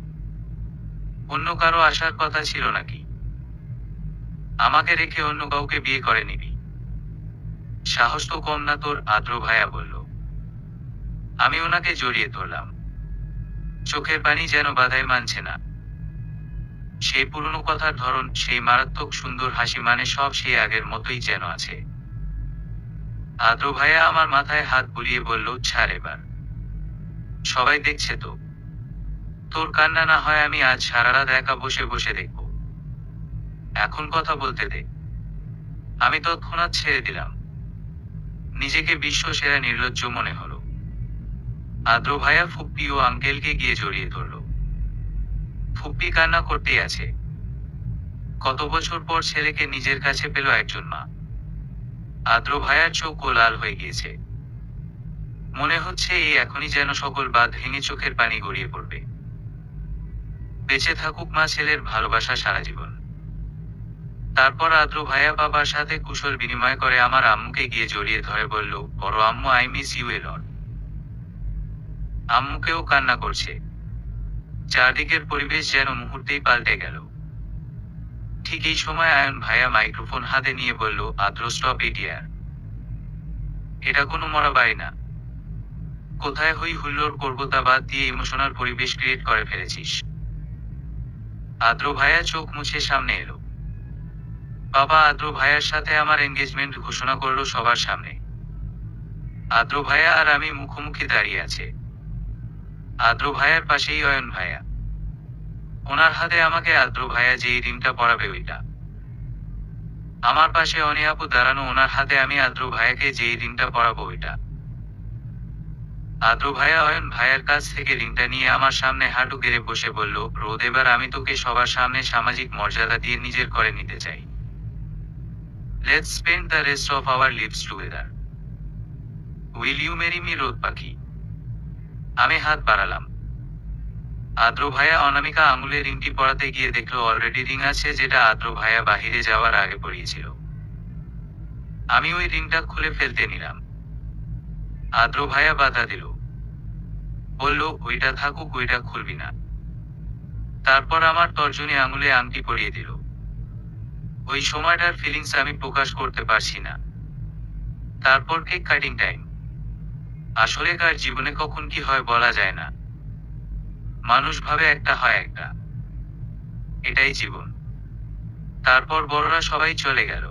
অন্য কারো আসার কথা ছিল নাকি? আমাকে রেখে অন্য কাউকে বিয়ে করে নিবি? সাহস তো কম না তোর, আদ্র ভাইয়া বলল। আমি ওনাকে জড়িয়ে ধরলাম। চোখের পানি যেন বাধাই মানছে না। সেই পুরনো কথার ধরন, সেই মারাত্মক সুন্দর হাসি, মানে সব সেই আগের মতোই যেন আছে। আদ্র ভাইয়া আমার মাথায় হাত বুলিয়ে বলল, "ছাড় এবার। সবাই দেখছে তো। তোর কান্না না হয় আমি আজ সারা রাত একা বসে বসে দেখব। এখন কথা বলতে দে।" আমি তৎক্ষণাৎ ছেড়ে দিলাম। নিজেকে বিশ্ব সেরা নির্লজ্জ মনে হলো। আদ্র ভাইয়া ফুপ্পি ও আঙ্কেলকে গিয়ে জড়িয়ে ধরল। ফুপ্পি কান্না করতেই আছে। কত বছর পর ছেলেকে নিজের কাছে পেল একজন মা। আদ্র ভাইয়ার চোখ লাল হয়ে গিয়েছে। মনে হচ্ছে এই এখনই যেন সকল বাঁধ ভেঙে চোখের পানি গড়িয়ে পড়বে। বেঁচে থাকুক মা, ছেলের ভালোবাসা সারা জীবন। তারপর আদ্র ভাইয়া বাবার সাথে কুশল বিনিময় করে আমার আম্মুকে গিয়ে জড়িয়ে ধরে বলল, "বড় আম্মু, আই মিস ইউ এ লট।" আম্মুকেও কান্না করছে। চারদিকের পরিবেশ যেন মুহূর্তেই পাল্টে গেল। ঠিক এই সময় আয়ন ভাইয়া মাইক্রোফোন হাতে নিয়ে বলল, "আদ্র, স্টপ ইট ইয়ার। এটা কোনো মরা বাড়ি না। কোথায় হই হুল্লোড় করবো তা বাদ দিয়ে ইমোশনাল পরিবেশ ক্রিয়েট করে ফেলেছিস।" আদ্র ভাইয়া চোখ মুছে সামনে এলো। বাবা আদ্র ভাইয়ার সাথে আমার এনগেজমেন্ট ঘোষণা করলো সবার সামনে। আদ্র ভাইয়া আর আমি মুখোমুখি দাঁড়িয়ে আছে। আদ্র ভাইয়ার পাশেই অয়ন ভাইয়া। ওনার হাতে আমাকে আদ্র ভাইয়া যেই রিংটা পরাবে ওইটা। আমার পাশে অনি আপু দাঁড়ানো, ওনার হাতে আমি আদ্র ভাইয়াকে যেই রিংটা পরাবো ওইটা। আদ্র ভাইয়া অয়ন ভাইয়ার কাছ থেকে রিংটা নিয়ে আমার সামনে হাঁটু গেড়ে বসে বলল, রোদ, এবার আমি তোকে সবার সামনে সামাজিক মর্যাদা দিয়ে নিজের করে নিতে চাই। Let's spend the rest of our lives together. Will you marry me, Rod Pakhi? আমি হাত বাড়ালাম। আদ্র ভাইয়া অনামিকা আঙুলে রিংটি পরাতে গিয়ে দেখলো অলরেডি রিং আছে, যেটা আদ্র ভাইয়া বাহিরে যাওয়ার আগে পরিয়েছিল। আমি ওই রিংটা খুলে ফেলতে নিলাম। আদ্র ভাইয়া বাধা দিল, বলল, ওইটা থাকুক, ওইটা খুলবি না। তারপর আমার তর্জনী আঙুলে আংটি পরিয়ে দিল। ওই সময়টার ফিলিংস আমি প্রকাশ করতে পারছি না। তারপর কেক কাটিং টাইম। আসলে কার জীবনে কখন কি হয় বলা যায় না। মানুষ ভাবে একটা, হয় একটা। এটাই জীবন। তারপর বড়রা সবাই চলে গেল।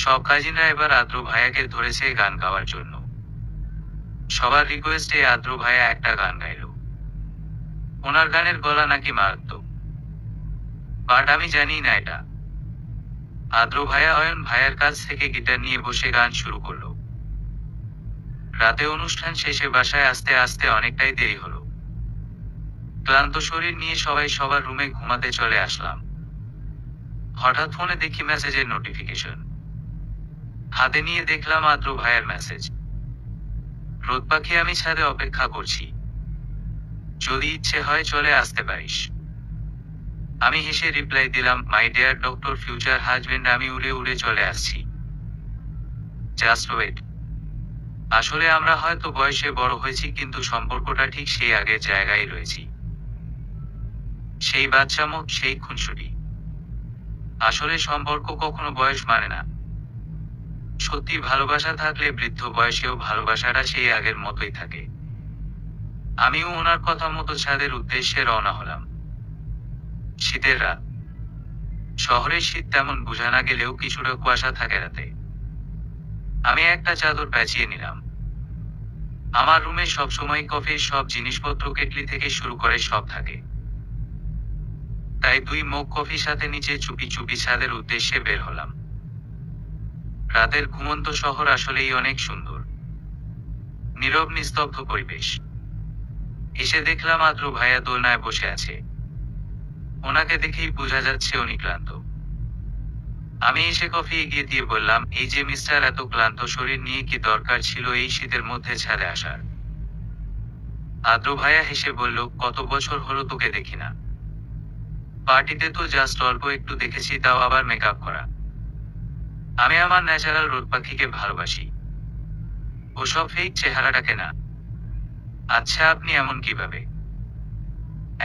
সব কাজিনরা এবার আদ্র ভাইয়াকে ধরেছে গান গাওয়ার জন্য। সবার রিকোয়েস্টে আদ্র ভাইয়া একটা গান গাইল। ওনার গানের গলা নাকি মারাত্মক, বাট আমি জানি না এটা। আদ্র ভাইয়া অয়ন ভাইয়ার কাছ থেকে গিটার নিয়ে বসে গান শুরু করলো। রাতে অনুষ্ঠান শেষে বাসায় আসতে আসতে অনেকটাই দেরি হলো। ক্লান্ত শরীর নিয়ে সবাই সবার রুমে ঘুমাতে চলে আসলাম। হঠাৎ ফোনে দেখি মেসেজের নোটিফিকেশন। হাতে নিয়ে দেখলাম আদ্র ভাইয়ের মেসেজ। রোদ পাখি, আমি ছাদে অপেক্ষা করছি, যদি ইচ্ছে হয় চলে আসতে পারিস। আমি হেসে রিপ্লাই দিলাম, my dear doctor future husband, আমি উড়ে উড়ে চলে আসছি। Just wait. আসলে আমরা হয়তো বয়সে বড় হয়েছি, কিন্তু সম্পর্কটা ঠিক সেই আগের জায়গায় রয়েছি। সেই বাচ্চামো, সেই খুনসুটি। আসলে সম্পর্ক কখনো বয়স মানে না। সত্যি ভালোবাসা থাকলে বৃদ্ধ বয়সেও ভালোবাসাটা সেই আগের মতোই থাকে। আমিও ওনার কথা মতো ছাদের উদ্দেশ্যে রওনা হলাম। শীতের রাত। শহরের শীত তেমন বোঝা না গেলেও কিছুটা কুয়াশা থাকে রাতে। আমি একটা চাদর পেঁচিয়ে নিলাম। আমার রুমে সবসময় কফির সব জিনিসপত্র, কেটলি থেকে শুরু করে সব থাকে। তাই 2 মগ কফি সাথে নিচে চুপি চুপি ছাদের উদ্দেশ্যে বের হলাম। রাতের ঘুমন্ত শহর আসলেই অনেক সুন্দর। নীরব নিস্তব্ধ পরিবেশ। এসে দেখলাম আদ্র ভাইয়া দোলনায় বসে আছে। ওনাকে দেখেই বোঝা যাচ্ছে উনি ক্লান্ত। আমি এসে কফি এগিয়ে দিয়ে বললাম, এই যে মিস্টার, এত ক্লান্ত শরীর নিয়ে কি দরকার ছিল এই শীতের মধ্যে ছাদে আসার? আদ্র ভাইয়া হেসে বলল, কত বছর হলো তোকে দেখি না। পার্টিতে তো জাস্ট অল্প একটু দেখেছি, তাও আবার মেকআপ করা। আমি আমার ন্যাচারাল রোদ পাখিকে ভালোবাসি, ওসব ফেক চেহারাটাকে না। আচ্ছা, আপনি এমন কিভাবে?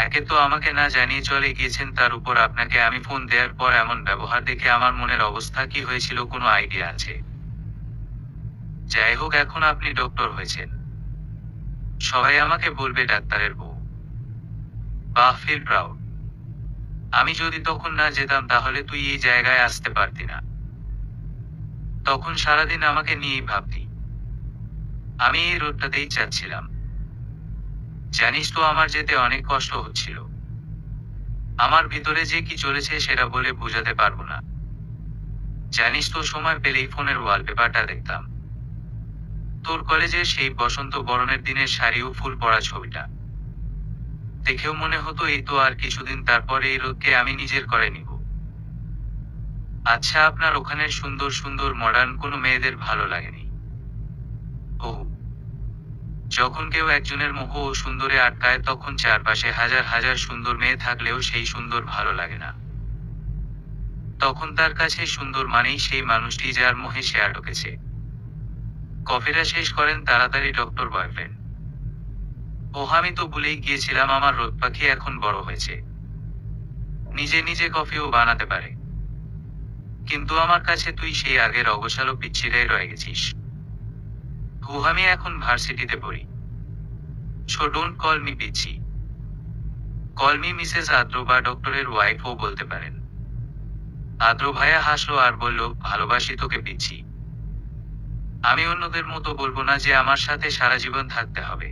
একে তো আমাকে না জানিয়ে চলে গিয়েছেন, তার উপর আপনাকে আমি ফোন দেওয়ার পর এমন ব্যবহার দেখে আমার মনের অবস্থা কি হয়েছিল কোনো আইডিয়া আছে? যাই হোক, এখন আপনি ডক্টর হয়েছেন, সবাই আমাকে বলবে ডাক্তারের বউ। বাহ, ফিল প্রাউড। আমি যদি তখন না যেতাম তাহলে তুই এই জায়গায় আসতে পারতি না। তখন সারাদিন আমাকে নিয়েই ভাবতি। আমি এই রোডটাতেই চাচ্ছিলাম। জানিস তো, আমার যেতে অনেক কষ্ট হচ্ছিল। আমার ভিতরে যে কি চলেছে সেটা বলে বোঝাতে পারবো না। জানিস তো, সময় পেলেই ফোনের ওয়ালপেপারটা দেখতাম। তোর কলেজের সেই বসন্ত বরণের দিনের শাড়ি ও ফুল পরা ছবিটা দেখেও মনে হতো এই তো আর কিছুদিন, তারপর এই রোদকে আমি নিজের করে নিব। আচ্ছা, আপনার ওখানের সুন্দর সুন্দর মডার্ন কোনো মেয়েদের ভালো লাগেনি? ওহ, যখন কেউ একজনের মোহ ও সুন্দরে আটকায়, তখন চারপাশে হাজার হাজার সুন্দর মেয়ে থাকলেও সেই সুন্দর ভালো লাগে না। তখন তার কাছে সুন্দর মানেই সেই মানুষটি যার মোহে সে আটকেছে। কফিটা শেষ করেন তাড়াতাড়ি ডক্টর বয়ফ্রেন্ড। ওহ, আমি তো ভুলেই গিয়েছিলাম, আমার রোদ পাখি এখন বড় হয়েছে, নিজে নিজে কফিও বানাতে পারে। কিন্তু আমার কাছে তুই সেই আগের অগোছালো পিচ্ছিরাই রয়ে গেছিস। আমি এখন ভার্সিটিতে পড়ি। সো ডোন্ট কল মি পিচ্ছি, কল মি মিসেস আদ্র বা ডক্টরের ওয়াইফও বলতে পারেন। আদ্র ভাইয়া হাসলো আর বলল, ভালোবাসি তোকে পিচ্ছি। আমি অন্যদের মতো বলবো না যে আমার সাথে সারা জীবন থাকতে হবে।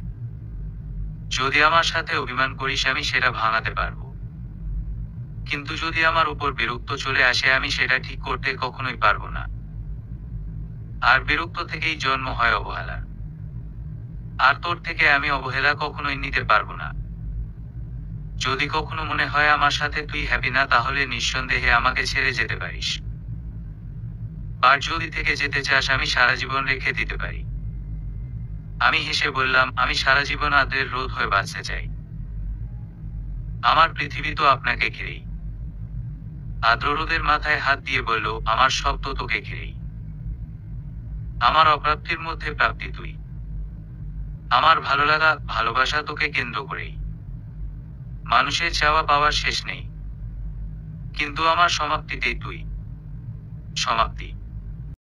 যদি আমার সাথে অভিমান করিস আমি সেটা ভাঙাতে পারবো, কিন্তু যদি আমার উপর বিরক্ত চলে আসে আমি সেটা ঠিক করতে কখনোই পারবো না। আর বিরক্ত থেকেই জন্ম হয় অবহেলার। আর তোর থেকে আমি অবহেলা কখনোই নিতে পারবো না। যদি কখনো মনে হয় আমার সাথে তুই হ্যাপি না, তাহলে নিঃসন্দেহে আমাকে ছেড়ে যেতে পারিস। আর যদি থেকে যেতে চাস, আমি সারা জীবন রেখে দিতে পারি। আমি হেসে বললাম, আমি সারা জীবন আদ্রের রোদ হয়ে বাঁচতে চাই। আমার পৃথিবী তো আপনাকে ঘিরেই। আদ্র রোদের মাথায় হাত দিয়ে বলল, আমার সব তো তোকে ঘিরেই। আমার অপ্রাপ্তির মধ্যে প্রাপ্তি তুই। আমার ভালো লাগা, ভালোবাসা তোকে কেন্দ্র করেই। মানুষের চাওয়া পাওয়ার শেষ নেই, কিন্তু আমার সমাপ্তিতেই তুই। সমাপ্তি।